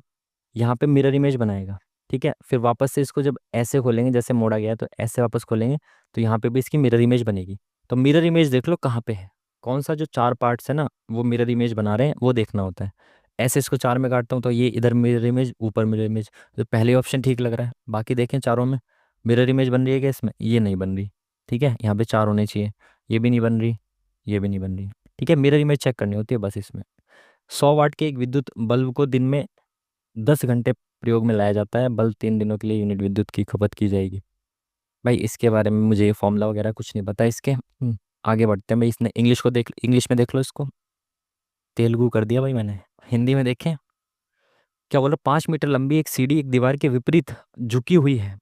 यहाँ पे मिरर इमेज बनाएगा। ठीक है, फिर वापस से इसको जब ऐसे खोलेंगे, जैसे मोड़ा गया है, तो ऐसे वापस खोलेंगे तो यहाँ पे भी इसकी मिरर इमेज बनेगी। तो मिरर इमेज देख लो कहाँ पे है, कौन सा जो चार पार्ट्स है ना वो मिरर इमेज बना रहे हैं वो देखना होता है। ऐसे इसको चार में काटता हूँ तो ये इधर मिरर इमेज, ऊपर मिरर इमेज। तो पहले ऑप्शन ठीक लग रहा है, बाकी देखें चारों में मिरर इमेज बन रही है क्या, इसमें ये नहीं बन रही। ठीक है, यहाँ पे चार होने चाहिए, ये भी नहीं बन रही, ये भी नहीं बन रही। ठीक है, मिरर इमेज चेक करनी होती है बस इसमें। 100 वाट के एक विद्युत बल्ब को दिन में 10 घंटे प्रयोग में लाया जाता है, बल्ब 3 दिनों के लिए यूनिट विद्युत की खपत की जाएगी। भाई इसके बारे में मुझे ये फॉर्मूला वगैरह कुछ नहीं पता इसके। आगे बढ़ते हैं भाई, इसने इंग्लिश को देख, इंग्लिश में देख लो इसको। तेलुगु कर दिया भाई मैंने, हिंदी में देखें। क्या बोला, 5 मीटर लंबी एक सीढ़ी एक दीवार के विपरीत झुकी हुई है,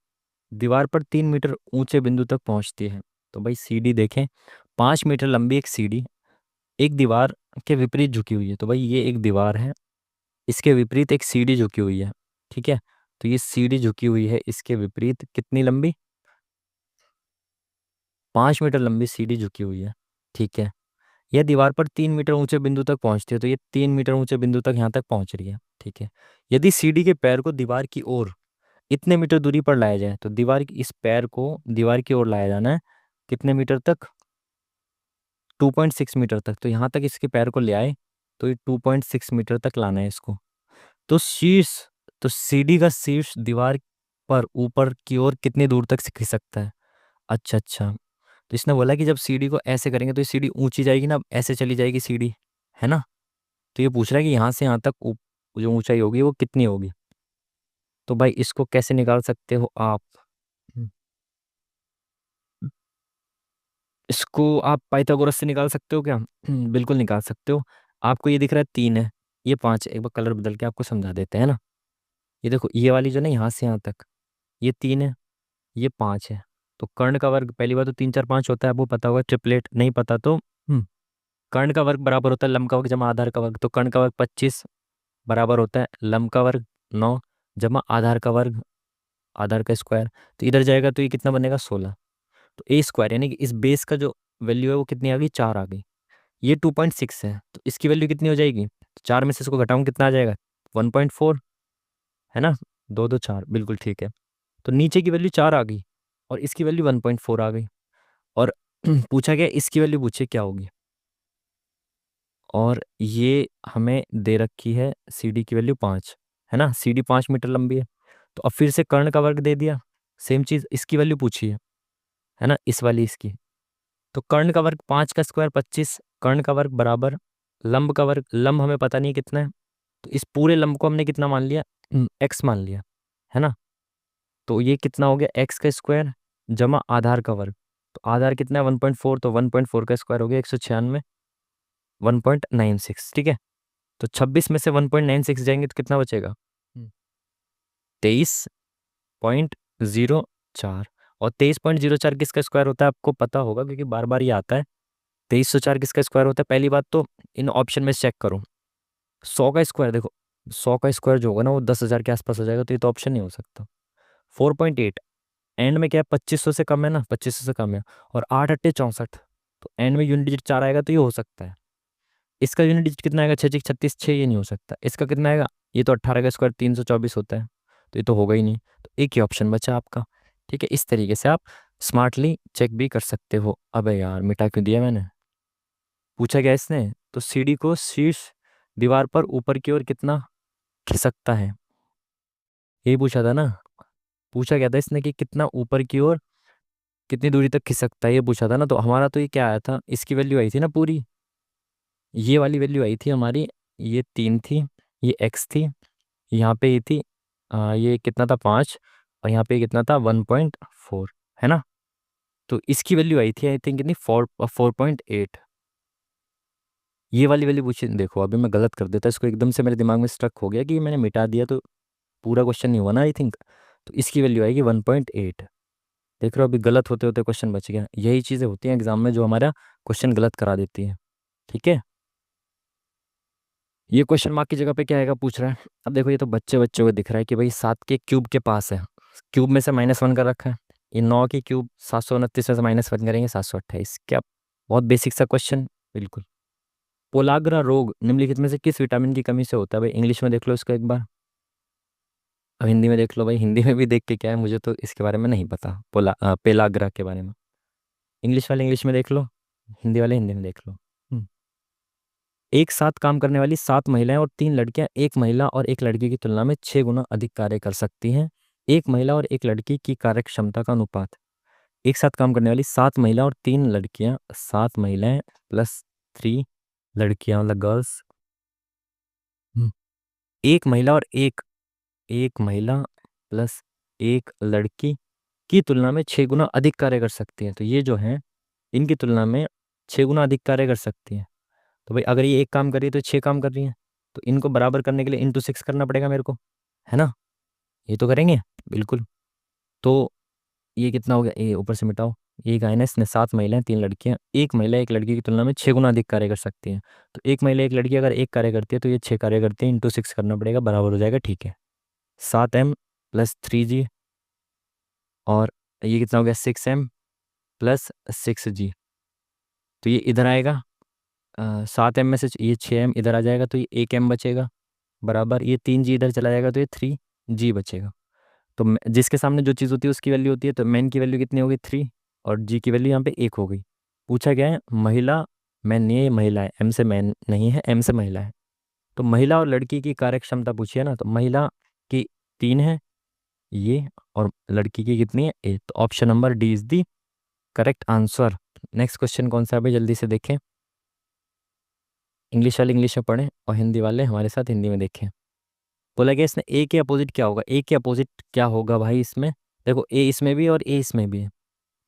दीवार पर 3 मीटर ऊंचे बिंदु तक पहुंचती है। तो भाई सीढ़ी देखें, 5 मीटर लंबी एक सीढ़ी एक दीवार के विपरीत झुकी हुई है। तो भाई ये एक दीवार है, इसके विपरीत एक सीढ़ी झुकी हुई है। ठीक है, तो ये सीढ़ी झुकी हुई है, इसके विपरीत कितनी लंबी, 5 मीटर लंबी सीढ़ी झुकी हुई है। ठीक है, यह दीवार पर 3 मीटर ऊंचे बिंदु तक पहुंचती है, तो ये 3 मीटर ऊंचे बिंदु तक यहाँ तक पहुंच रही है। ठीक है, यदि सीढ़ी के पैर को दीवार की ओर इतने मीटर दूरी पर लाया जाए, तो दीवार की इस पैर को दीवार की ओर लाया जाना है, कितने मीटर तक, 2.6 मीटर तक। तो यहाँ तक इसके पैर को ले आए तो ये 2.6 मीटर तक लाना है इसको। तो शीर्ष, तो सीढ़ी का शीर्ष दीवार पर ऊपर की ओर कितनी दूर तक खिसकता है। अच्छा अच्छा, तो इसने बोला कि जब सीढ़ी को ऐसे करेंगे तो ये सीढ़ी ऊंची जाएगी ना, ऐसे चली जाएगी सीढ़ी, है ना। तो ये पूछ रहा है कि यहाँ से यहाँ तक जो ऊंचाई होगी वो कितनी होगी। तो भाई इसको कैसे निकाल सकते हो आप, हम्म, इसको आप पाइथागोरस से निकाल सकते हो क्या, बिल्कुल निकाल सकते हो। आपको ये दिख रहा है 3 है, ये 5 है। एक बार कलर बदल के आपको समझा देते हैं ना। ये देखो, ये वाली जो ना यहाँ से यहाँ तक, ये 3 है, ये 5 है। तो कर्ण का वर्ग पहली बार तो 3 4 5 होता है, आपको पता होगा। ट्रिपलेट नहीं पता तो कर्ण का वर्ग बराबर होता है लंब का वर्ग जमा आधार का वर्ग। तो कर्ण का वर्ग 25 बराबर होता है लंब का वर्ग 9 जमा आधार का वर्ग, आधार का स्क्वायर। तो इधर जाएगा तो ये कितना बनेगा, 16। तो ए स्क्वायर यानी कि इस बेस का जो वैल्यू है वो कितनी आ गई, 4 आ गई। ये 2.6 है, तो इसकी वैल्यू कितनी हो जाएगी, तो 4 में से इसको घटाऊं कितना आ जाएगा, 1.4, है ना। 2 2 4 बिल्कुल ठीक है। तो नीचे की वैल्यू 4 आ गई और इसकी वैल्यू 1.4 आ गई। और पूछा गया इसकी वैल्यू पूछे क्या होगी। और ये हमें दे रखी है सी डी की वैल्यू 5, है ना। सी डी 5 मीटर लंबी है। तो अब फिर से कर्ण का वर्ग दे दिया, सेम चीज़ इसकी वैल्यू पूछी है ना, इस वाली इसकी। तो कर्ण का वर्ग 5 का स्क्वायर 25, कर्ण का वर्ग बराबर लंब का वर्ग, लंब हमें पता नहीं कितना है, तो इस पूरे लंब को हमने कितना मान लिया, एक्स मान लिया, है ना। तो ये कितना हो गया, एक्स का स्क्वायर जमा आधार का वर्ग। तो आधार कितना है 1.4, तो 1.4 का स्क्वायर हो गया 196, 1.96। ठीक है, तो 26 में से 1.96 जाएंगे तो कितना बचेगा, 23.04। और 23.04 किसका स्क्वायर होता है आपको पता होगा क्योंकि बार बार ये आता है। 2304 किसका स्क्वायर होता है, पहली बात तो इन ऑप्शन में चेक करो। 100 का स्क्वायर देखो, 100 का स्क्वायर जो होगा ना वो 10,000 के आसपास हो जाएगा, तो ये तो ऑप्शन नहीं हो सकता। 4.8 एंड में क्या है, 2500 से कम है ना, 2500 से कम है। और 8 8 64, तो एंड में यूनिट डिजिट 4 आएगा तो ये हो सकता है। इसका यूनिट डिजिट कितना आएगा, 6 6 36 6, ये नहीं हो सकता। इसका कितना आएगा, ये तो 18 का स्क्वायर 324 होता है, तो ये तो होगा ही नहीं। तो एक ही ऑप्शन बचा आपका। ठीक है, इस तरीके से आप स्मार्टली चेक भी कर सकते हो। अबे यार मिटा क्यों दिया मैंने, पूछा गया इसने। तो सीढ़ी को शीर्ष दीवार पर ऊपर की ओर कितना खिसकता है। ये पूछा था ना, पूछा क्या था इसने कि कितना ऊपर की ओर कितनी दूरी तक खिसकता है, ये पूछा था ना। तो हमारा तो ये क्या आया था, इसकी वैल्यू आई थी ना पूरी, ये वाली वैल्यू आई थी हमारी, ये 3 थी, ये x थी, यहाँ पे ये थी ये कितना था 5, और यहाँ पे कितना था 1.4, है ना। तो इसकी वैल्यू आई थी आई थिंक कितनी 4.8। ये वाली वैल्यू पूछी, देखो अभी मैं गलत कर देता इसको, एकदम से मेरे दिमाग में स्ट्रक हो गया कि मैंने मिटा दिया, तो पूरा क्वेश्चन नहीं हुआ ना आई थिंक। तो इसकी वैल्यू आएगी 1.8। देख रहे हो, अभी गलत होते होते क्वेश्चन बच गया। यही चीज़ें होती हैं एग्जाम में जो हमारा क्वेश्चन गलत करा देती है। ठीक है, ये क्वेश्चन मार्क की जगह पे क्या आएगा पूछ रहा है। अब देखो, ये तो बच्चे बच्चों को दिख रहा है कि भाई 7 के क्यूब के पास है, क्यूब में से -1 कर रखा है। ये 9 की क्यूब 729 में से -1 करेंगे 728, क्या बहुत बेसिक सा क्वेश्चन। बिल्कुल। पोलाग्रा रोग निम्नलिखित में से किस विटामिन की कमी से होता है? भाई इंग्लिश में देख लो इसको एक बार, अब हिंदी में देख लो। भाई हिंदी में भी देख के क्या है, मुझे तो इसके बारे में नहीं पता, पेलाग्रा के बारे में। इंग्लिश वाले इंग्लिश में देख लो, हिंदी वाले हिंदी में देख लो। एक साथ काम करने वाली 7 महिलाएं और 3 लड़कियां एक महिला और एक लड़की की तुलना में 6 गुना अधिक कार्य कर सकती हैं। एक महिला और एक लड़की की कार्य क्षमता का अनुपात। एक साथ काम करने वाली 7 महिला और 3 लड़कियां, 7 महिलाएं प्लस 3 लड़कियां मतलब गर्ल्स। एक महिला और एक महिला प्लस एक लड़की की तुलना में 6 गुना अधिक कार्य कर सकती हैं। तो ये जो है इनकी तुलना में 6 गुना अधिक कार्य कर सकती हैं। तो भाई अगर ये एक काम कर रही है तो 6 काम कर रही हैं, तो इनको बराबर करने के लिए ×6 करना पड़ेगा मेरे को, है ना। ये तो करेंगे बिल्कुल। तो ये कितना हो गया, ये ऊपर से मिटाओ, ये गाय ने इसने 7 महिलाएं 3 लड़कियां, एक महिला एक लड़की की तुलना में 6 गुना अधिक कार्य कर सकती हैं। तो एक महिला एक लड़की अगर एक कार्य करती है तो ये 6 कार्य करती है, ×6 करना पड़ेगा, बराबर हो जाएगा। ठीक है, 7m प्लस 3g, और ये कितना हो गया 6m प्लस 6g। तो ये इधर आएगा, 7m में से ये 6m इधर आ जाएगा, तो ये 1m बचेगा, बराबर ये 3g इधर चला जाएगा, तो ये 3g बचेगा। तो जिसके सामने जो चीज़ होती है उसकी वैल्यू होती है, तो मैन की वैल्यू कितनी हो गई 3, और जी की वैल्यू यहाँ पे 1 हो गई। पूछा गया है महिला, मैन नहीं है, ये महिला है, एम से मैन नहीं है, एम से महिला है। तो महिला और लड़की की कार्य क्षमता पूछी है ना, तो महिला की 3 है ये, और लड़की की कितनी है 1। तो option number D is the correct answer. Next question कौन सा है भाई, जल्दी से देखें। इंग्लिश वाले इंग्लिश में पढ़ें और हिंदी वाले हमारे साथ हिंदी में देखें। बोला गया इसने ए के अपोजिट क्या होगा, ए के अपोजिट क्या होगा भाई इसमें। देखो ए इसमें भी और ए इसमें भी है,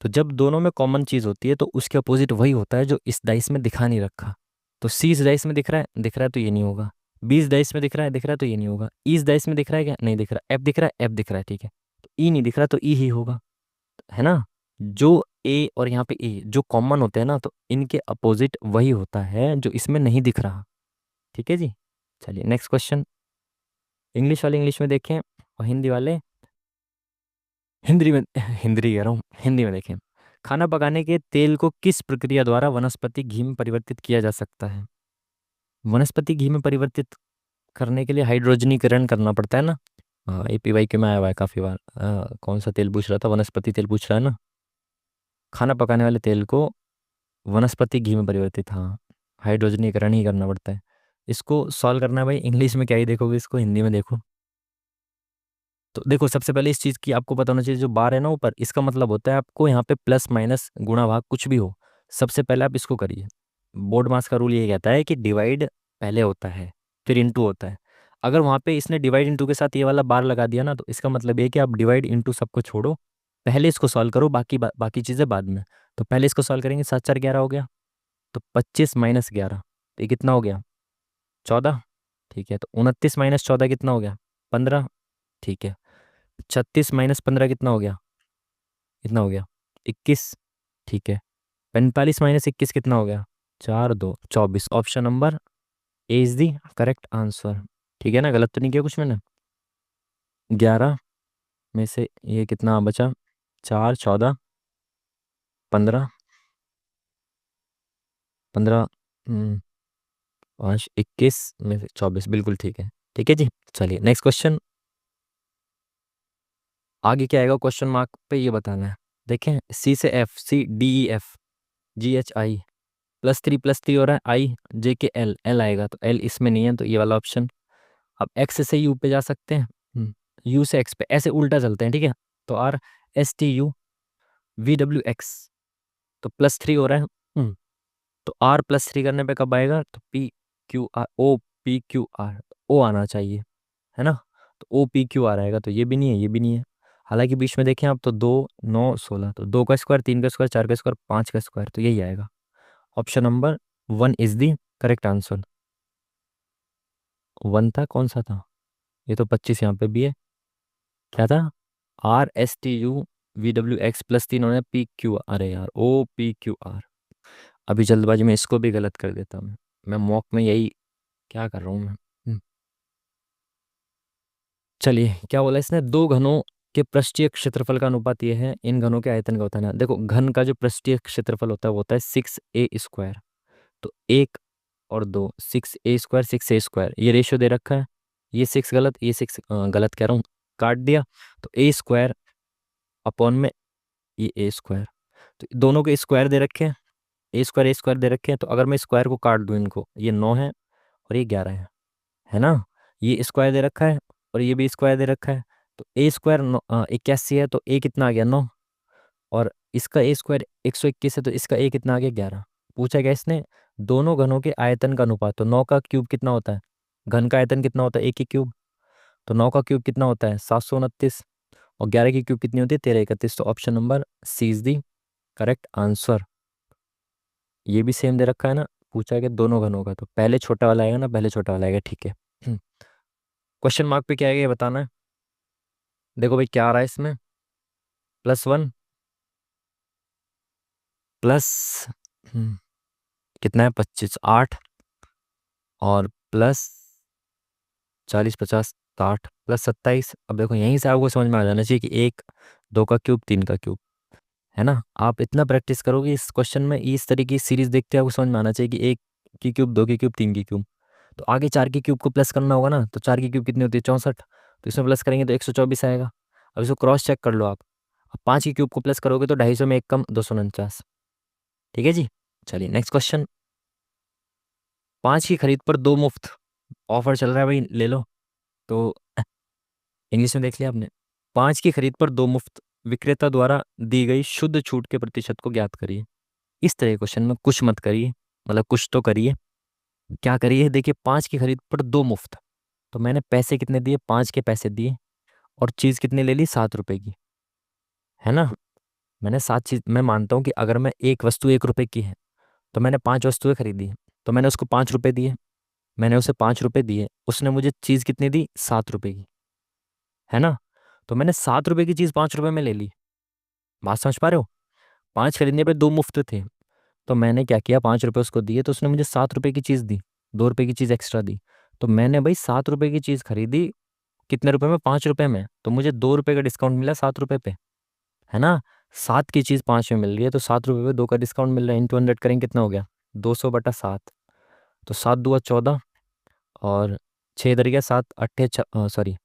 तो जब दोनों में कॉमन चीज़ होती है तो उसके अपोजिट वही होता है जो इस डाइस में दिखा नहीं रखा। तो सी इस डाइस में दिख रहा है तो ये नहीं होगा, बी इस डाइस में दिख रहा है तो ये नहीं होगा, ई इस डाइस में दिख रहा है क्या, नहीं दिख रहा, एफ दिख रहा है, एफ दिख रहा है, ठीक है। तो ई नहीं दिख रहा तो ई ही होगा, है ना। जो ए और यहाँ पे ए जो कॉमन होते हैं ना, तो इनके अपोजिट वही होता है जो इसमें नहीं दिख रहा। ठीक है जी। चलिए नेक्स्ट क्वेश्चन, इंग्लिश वाले इंग्लिश में देखें और हिंदी वाले हिंदी में हिंदी कह रहा हूँ, हिंदी में देखें। खाना पकाने के तेल को किस प्रक्रिया द्वारा वनस्पति घी में परिवर्तित किया जा सकता है? वनस्पति घी में परिवर्तित करने के लिए हाइड्रोजनीकरण करना पड़ता है ना। APY के में आया हुआ है काफ़ी बार। कौन सा तेल पूछ रहा था, वनस्पति तेल पूछ रहा है ना। खाना पकाने वाले तेल को वनस्पति घी में परिवर्तित, हाँ, हाइड्रोजनीकरण ही करना पड़ता है। इसको सॉल्व करना है भाई, इंग्लिश में क्या ही देखोगे इसको, हिंदी में देखो। तो देखो सबसे पहले इस चीज़ की आपको पता होना चाहिए, जो बार है ना ऊपर, इसका मतलब होता है आपको यहाँ पे प्लस माइनस गुणा भाग कुछ भी हो, सबसे पहले आप इसको करिए। बोर्ड मास का रूल ये कहता है कि डिवाइड पहले होता है फिर इंटू होता है। अगर वहाँ पे इसने डिवाइड इंटू के साथ ये वाला बार लगा दिया ना, तो इसका मतलब ये कि आप डिवाइड इंटू सबको छोड़ो, पहले इसको सॉल्व करो, बाकी चीज़ें बाद में। तो पहले इसको सॉल्व करेंगे, 7×4 = 11 हो गया, तो 25 - 11, तो ये कितना हो गया 14। ठीक है, तो 29 - 14 कितना हो गया 15। ठीक है, 36 - 15 कितना हो गया, कितना हो गया 21। ठीक है, 45 - 21 कितना हो गया 4 2 24। Option number A is the correct answer. ठीक है ना, गलत तो नहीं किया कुछ मैंने। 11 में से ये कितना बचा, 4 14 15 15 5 21 में से 24, बिल्कुल ठीक है। ठीक है जी। चलिए नेक्स्ट क्वेश्चन, आगे क्या आएगा क्वेश्चन मार्क पे ये बताना है। देखें, सी से एफ, CDEF GHI +3 हो रहा है, IJK L आएगा, तो L इसमें नहीं है, तो ये वाला ऑप्शन। अब एक्स से यू पे जा सकते हैं। यू से एक्स पे ऐसे उल्टा चलते हैं, ठीक है। तो R S T U V W x, तो +3 हो रहा है। तो आर +3 करने पे कब आएगा, तो P Q R, O P Q R, O आना चाहिए, है ना। तो ओ पी क्यू आर आएगा, तो ये भी नहीं है, ये भी नहीं है। हालांकि बीच में देखें आप तो 2 9 16, तो 2 का स्क्वायर, 3 का स्क्वायर, 4 का स्क्वायर, 5 का स्क्वायर, तो यही आएगा। Option number 1 is the correct answer. 1 था, कौन सा था, ये तो 25 यहाँ पे भी है। क्या था, R S T U V W x +3 होना, पी क्यू, अरे यार ओ पी क्यू आर। अभी जल्दबाजी में इसको भी गलत कर देता हूँ मैं मॉक में, यही क्या कर रहा हूँ मैं। चलिए, क्या बोला इसने, दो घनों के पृष्ठीय क्षेत्रफल का अनुपात ये है, इन घनों के आयतन का होता है ना। देखो घन का जो पृष्ठीय क्षेत्रफल होता है वो होता है 6a²। तो 1 और 2, 6a² 6a², ये रेशियो दे रखा है। ये 6 गलत, ये 6 गलत कह रहा हूँ, काट दिया। तो a² अपॉन में ये a², तो दोनों के स्क्वायर दे रखे हैं, a² दे रखे हैं। तो अगर मैं स्क्वायर को काट दूं इनको, ये 9 है और ये 11 है ना। ये स्क्वायर दे रखा है और ये भी स्क्वायर दे रखा है। तो a² 81 है, तो a कितना आ गया, 9। और इसका a² 121 है, तो इसका a कितना आ गया, 11। पूछा गया इसने दोनों घनों के आयतन का अनुपात। तो 9 का क्यूब कितना होता है, घन का आयतन कितना होता है, 1 की क्यूब। तो 9 का क्यूब कितना होता है, 729। और 11 की क्यूब कितनी होती है, 1331। तो option number C is the correct answer. ये भी सेम दे रखा है ना, पूछा है कि दोनों घनों का, तो पहले छोटा वाला आएगा ना, पहले छोटा वाला आएगा, ठीक है। क्वेश्चन मार्क पे क्या आएगा ये बताना है। देखो भाई क्या आ रहा है इसमें, +1 प्लस कितना है, 25 8, और +40 50 60 +27। अब देखो यहीं से आपको समझ में आ जाना चाहिए कि 1 2 का क्यूब 3 का क्यूब, है ना। आप इतना प्रैक्टिस करोगे इस क्वेश्चन में, इस तरीके की सीरीज देखते आपको समझ में आना चाहिए कि 1 की क्यूब 2 की क्यूब 3 की क्यूब। तो आगे 4 की क्यूब को प्लस करना होगा ना, तो 4 की क्यूब कितनी होती है, 64। तो इसमें प्लस करेंगे तो 124 आएगा। अब इसको क्रॉस चेक कर लो आप। अब 5 की क्यूब को प्लस करोगे तो 250 में 1 कम, 249। ठीक है जी। चलिए नेक्स्ट क्वेश्चन। 5 की खरीद पर 2 मुफ्त, ऑफर चल रहा है भाई, ले लो। तो इंग्लिश में देख लिया आपने। 5 की खरीद पर 2 मुफ्त, विक्रेता द्वारा दी गई शुद्ध छूट के प्रतिशत को ज्ञात करिए। इस तरह के क्वेश्चन में कुछ मत करिए, मतलब कुछ तो करिए। क्या करिए, देखिए 5 की खरीद पर 2 मुफ्त, तो मैंने पैसे कितने दिए, 5 के पैसे दिए, और चीज़ कितनी ले ली, 7 रुपए की, है ना। मैंने 7 चीज, मैं मानता हूँ कि अगर मैं एक वस्तु 1 रुपए की है, तो मैंने 5 वस्तुएं खरीदी, तो मैंने उसको 5 रुपए दिए। मैंने उसे 5 रुपए दिए, उसने मुझे चीज़ कितनी दी, 7 रुपए की, है ना। तो मैंने 7 रुपए की चीज़ 5 रुपए में ले ली। बात समझ पा रहे हो, 5 खरीदने पे 2 मुफ्त थे। तो मैंने क्या किया, 5 रुपए उसको दिए, तो उसने मुझे 7 रुपए की चीज़ दी, 2 रुपए की चीज़ एक्स्ट्रा दी। तो मैंने भाई 7 रुपए की चीज़ खरीदी, कितने रुपए में, 5 रुपए में। तो मुझे 2 रुपए का डिस्काउंट मिला 7 रुपए पे, है ना। 7 की चीज़ 5 में मिल रही है, तो 7 रुपए पे 2 का डिस्काउंट मिल रहा है। इंटू 100 करेंगे कितना हो गया, 200/7। तो 7 दूआ 14, और 6 इधर गया, 7 8 सॉरी,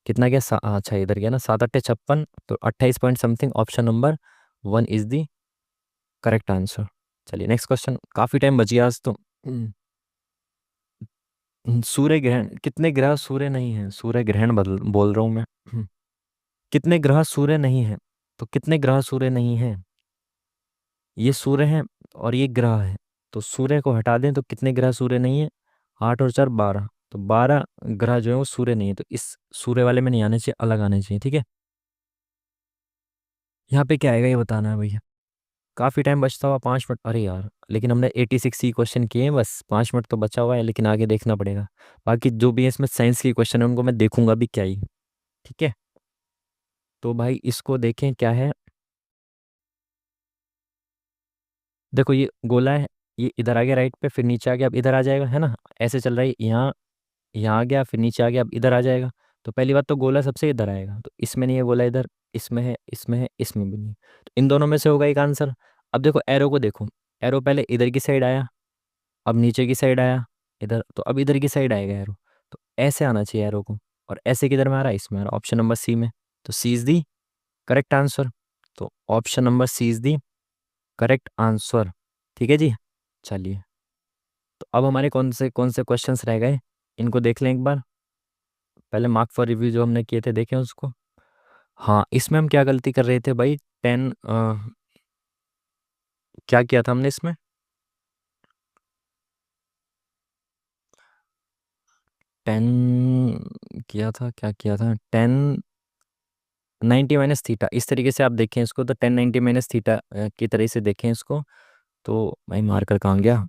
कितना गया, अच्छा इधर गया ना, 7 8 56, तो 28 point something. Option number 1 is the correct answer. चलिए नेक्स्ट क्वेश्चन, काफ़ी टाइम बच गया आज तो। सूर्य ग्रहण, कितने ग्रह सूर्य नहीं है, सूर्य ग्रहण बदल बोल रहा हूँ मैं। कितने ग्रह सूर्य नहीं है, तो कितने ग्रह सूर्य नहीं है, ये सूर्य है और ये ग्रह है। तो सूर्य को हटा दें तो कितने ग्रह सूर्य नहीं है, 8 और 4 12। तो 12 ग्रह जो है वो सूर्य नहीं है, तो इस सूर्य वाले में नहीं आने चाहिए, अलग आने चाहिए, ठीक है। यहाँ पे क्या आएगा ये बताना है भैया। काफ़ी टाइम बचता हुआ, 5 मिनट, अरे यार लेकिन हमने 86 क्वेश्चन किए हैं, बस 5 मिनट तो बचा हुआ है, लेकिन आगे देखना पड़ेगा। बाकी जो भी है इसमें साइंस के क्वेश्चन है उनको मैं देखूंगा भी क्या ही, ठीक है। तो भाई इसको देखें क्या है। देखो ये गोला है, ये इधर आ गया राइट पे, फिर नीचे आ गया, अब इधर आ जाएगा, है ना। ऐसे चल रहा है, यहाँ यहाँ आ गया, फिर नीचे आ गया, अब इधर आ जाएगा। तो पहली बात तो गोला सबसे इधर आएगा, तो इसमें नहीं है गोला, इधर इसमें है, इसमें है, इसमें भी नहीं। तो इन दोनों में से होगा एक आंसर। अब देखो एरो को देखो, एरो पहले इधर की साइड आया, अब नीचे की साइड आया, इधर, तो अब इधर की साइड आएगा एरो। तो ऐसे आना चाहिए एरो को, और ऐसे किधर में आ रहा है, इसमें आ रहा है, ऑप्शन नंबर सी में। तो C is the correct answer. तो option number C is the correct answer, ठीक है जी। चलिए, तो अब हमारे कौन से क्वेश्चंस रह गए, इनको देख लें एक बार। पहले मार्क फॉर रिव्यू जो हमने किए थे देखें उसको। हाँ, इसमें हम क्या गलती कर रहे थे भाई, 10, क्या किया था हमने इसमें, 10 किया था, क्या किया था, 10 90 - थीटा, इस तरीके से आप देखें इसको, तो 10 90 - थीटा की तरह से देखें इसको। तो भाई मार्कर कहाँ गया?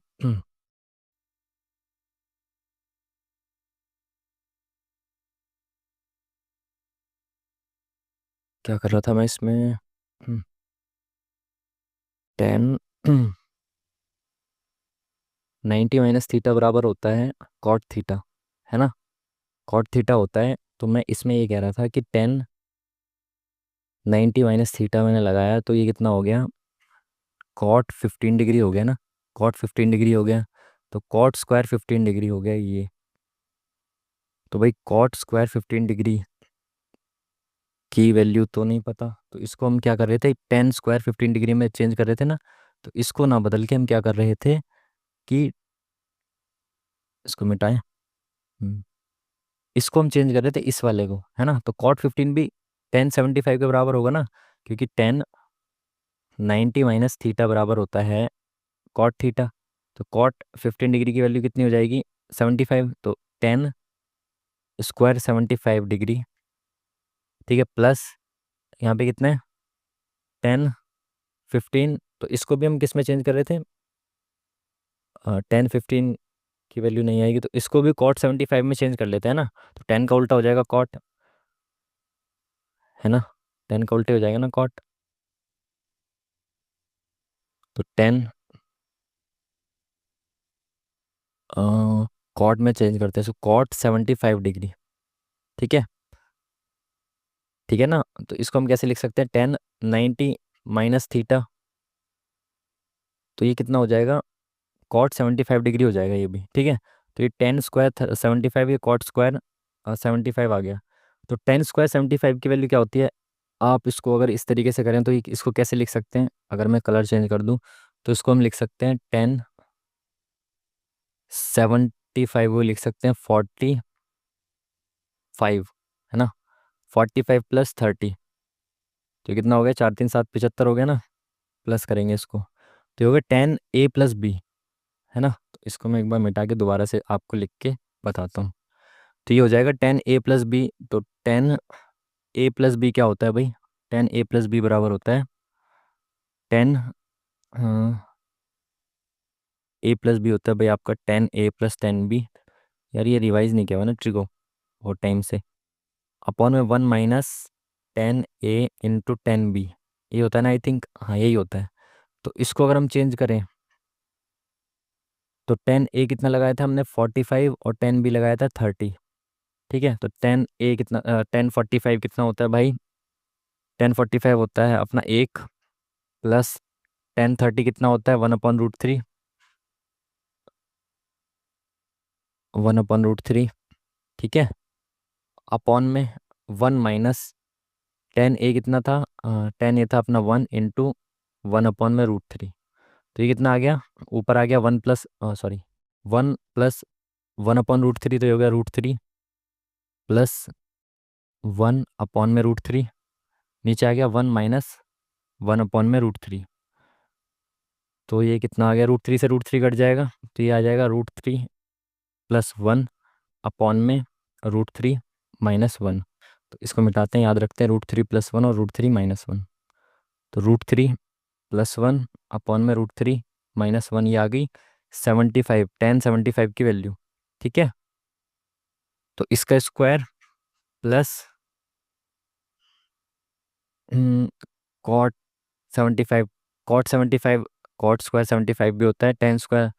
क्या कर रहा था मैं इसमें? 10 90 - थीटा बराबर होता है कॉट थीटा, है ना? कॉट थीटा होता है, तो मैं इसमें ये कह रहा था कि 10 90 - थीटा मैंने लगाया, तो ये कितना हो गया, कॉट 15 डिग्री हो गया ना। कॉट 15 डिग्री हो गया, तो कॉट स्क्वायर 15 डिग्री हो गया ये। तो भाई कॉट स्क्वायर 15 डिग्री की वैल्यू तो नहीं पता, तो इसको हम क्या कर रहे थे, 10 स्क्वायर 15 डिग्री में चेंज कर रहे थे ना। तो इसको ना बदल के हम क्या कर रहे थे कि इसको मिटाएं। इसको हम चेंज कर रहे थे इस वाले को, है ना? तो कॉट 15 भी 10 75 के बराबर होगा ना, क्योंकि 10 90 - थीटा बराबर होता है कॉट थीटा। तो कॉट 15 डिग्री की वैल्यू कितनी हो जाएगी, 75। तो 10 स्क्वायर 75 डिग्री, ठीक है, प्लस यहाँ पे कितना है, 10 15। तो इसको भी हम किस में चेंज कर रहे थे, 10 15 की वैल्यू नहीं आएगी, तो इसको भी कॉट 75 में चेंज कर लेते हैं ना। तो 10 का उल्टा हो जाएगा कॉट, है ना? 10 का उल्टे हो जाएगा ना कॉट। तो 10 कॉट में चेंज करते हैं, सो कॉट 75 डिग्री, ठीक है। ठीक है ना? तो इसको हम कैसे लिख सकते हैं, 10 90 - थीटा, तो ये कितना हो जाएगा, कॉट 75 डिग्री हो जाएगा ये भी, ठीक है। तो ये 10 स्क्वायर 75, ये कॉट स्क्वायर 75 आ गया। तो 10 स्क्वायर 75 की वैल्यू क्या होती है, आप इसको अगर इस तरीके से करें तो इसको कैसे लिख सकते हैं, अगर मैं कलर चेंज कर दूं, तो इसको हम लिख सकते हैं 10 75 वो लिख सकते हैं 45, है ना? 45 + 30, तो कितना हो गया, 4 3 7 75 हो गया ना। प्लस करेंगे इसको, तो ये हो गया 10 A + B, है ना? तो इसको मैं एक बार मिटा के दोबारा से आपको लिख के बताता हूँ। तो ये हो जाएगा 10 A + B। तो 10 A + B क्या होता है भाई, 10 A + B बराबर होता है 10 A + B होता है भाई आपका 10A + 10B। यार ये रिवाइज नहीं किया हुआ ना ट्रिको और टाइम से, अपॉन में 1 - 10A × 10B, ये होता है ना, आई थिंक, हाँ यही होता है। तो इसको अगर हम चेंज करें, तो 10A कितना लगाया था हमने, 45, और 10B लगाया था 30, ठीक है। तो 10A कितना, 10 45 कितना होता है भाई, 10 45 होता है अपना 1, प्लस 10 30 कितना होता है, 1/√3, 1/√3, ठीक है, अपॉन में 1 - 10A कितना था, 10A था अपना 1 × 1/√3। तो ये कितना आ गया, ऊपर आ गया 1 प्लस, सॉरी, 1 + 1/√3, तो ये हो गया √3, प्लस 1/√3, नीचे आ गया 1 - 1/√3। तो ये कितना आ गया, √3 से √3 कट जाएगा, तो ये आ जाएगा √3 + 1/में -1। तो इसको मिटाते हैं, याद रखते हैं, √3 + 1 और √3 - 1। तो √3 + 1/में √3 - 1, ये आ गई 75, 10 75 की वैल्यू, ठीक है। तो इसका square plus cot 75, cot 75, cot square 75 भी होता है, 10 स्क्वायर,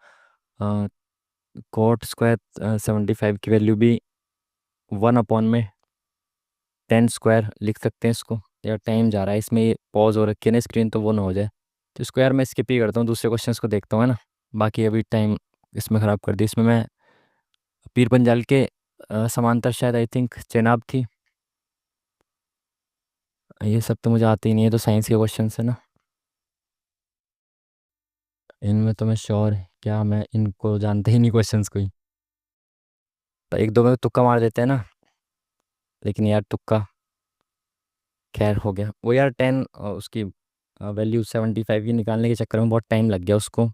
कॉट स्क्वायर 75 की वैल्यू भी 1/में 10 स्क्वायर लिख सकते हैं इसको। यार टाइम जा रहा है इसमें, ये पॉज हो रखी है ना स्क्रीन, तो वो ना हो जाए। तो स्क्वायर मैं स्किप ही करता हूँ, दूसरे क्वेश्चंस को देखता हूँ, है ना। बाकी अभी टाइम इसमें ख़राब कर दी, इसमें मैं पीर पंजाल के समांतर शायद, आई थिंक, चेनाब थी। ये सब तो मुझे आते ही नहीं है, तो साइंस के क्वेश्चन है ना, इनमें तो मैं श्योर, क्या मैं इनको जानते ही नहीं क्वेश्चंस को ही। तो एक दो में तुक्का मार देते हैं ना। लेकिन यार तुक्का खैर हो गया वो यार 10 उसकी वैल्यू 75 की निकालने के चक्कर में बहुत टाइम लग गया उसको,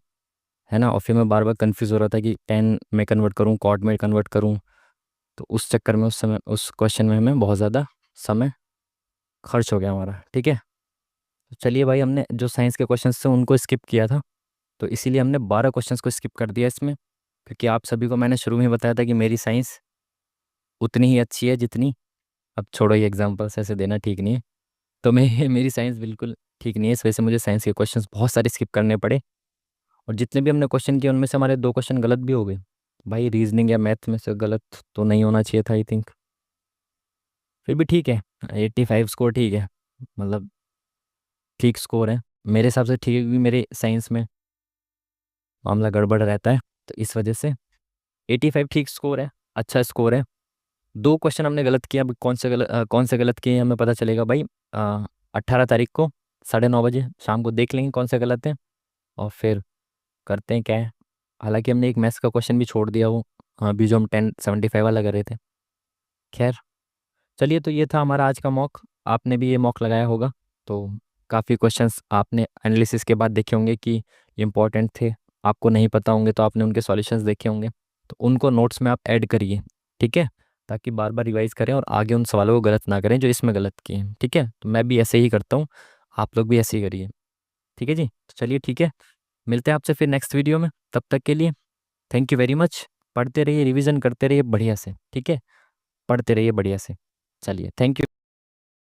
है ना। और फिर मैं बार बार कंफ्यूज हो रहा था कि 10 में कन्वर्ट करूँ कॉट में कन्वर्ट करूँ। तो उस चक्कर में उस समय उस क्वेश्चन में हमें बहुत ज़्यादा समय खर्च हो गया हमारा, ठीक है। तो चलिए भाई, हमने जो साइंस के क्वेश्चंस थे उनको स्किप किया था, तो इसीलिए हमने 12 क्वेश्चंस को स्किप कर दिया इसमें, क्योंकि आप सभी को मैंने शुरू में ही बताया था कि मेरी साइंस उतनी ही अच्छी है जितनी, अब छोड़ो ये एग्जांपल्स ऐसे देना ठीक नहीं है। तो मैं मेरी साइंस बिल्कुल ठीक नहीं है, इस वजह से मुझे साइंस के क्वेश्चंस बहुत सारे स्किप करने पड़े। और जितने भी हमने क्वेश्चन किए उनमें से हमारे 2 क्वेश्चन गलत भी हो गए। भाई रीजनिंग या मैथ में से गलत तो नहीं होना चाहिए था आई थिंक। फिर भी ठीक है, 85 स्कोर ठीक है, मतलब ठीक स्कोर है मेरे हिसाब से। ठीक भी मेरे साइंस में मामला गड़बड़ रहता है, तो इस वजह से 85 ठीक स्कोर है, अच्छा स्कोर है। 2 क्वेश्चन हमने गलत किया, अब कौन से गलत किए हमें पता चलेगा भाई 18 तारीख को 9:30 बजे शाम को देख लेंगे कौन से गलत हैं, और फिर करते हैं क्या है। हालांकि हमने एक मैथ्स का क्वेश्चन भी छोड़ दिया, वो अभी जो हम 1075 वाला कर रहे थे। खैर चलिए, तो ये था हमारा आज का मॉक। आपने भी ये मॉक लगाया होगा, तो काफ़ी क्वेश्चंस आपने एनालिसिस के बाद देखे होंगे कि इम्पोर्टेंट थे। आपको नहीं पता होंगे तो आपने उनके सॉल्यूशंस देखे होंगे, तो उनको नोट्स में आप ऐड करिए, ठीक है, ताकि बार बार रिवाइज करें और आगे उन सवालों को गलत ना करें जो इसमें गलत किए हैं, ठीक है। तो मैं भी ऐसे ही करता हूँ, आप लोग भी ऐसे ही करिए, ठीक है जी। तो चलिए ठीक है, मिलते हैं आपसे फिर नेक्स्ट वीडियो में, तब तक के लिए थैंक यू वेरी मच। पढ़ते रहिए, रिवीजन करते रहिए बढ़िया से, ठीक है, पढ़ते रहिए बढ़िया से। चलिए थैंक यू।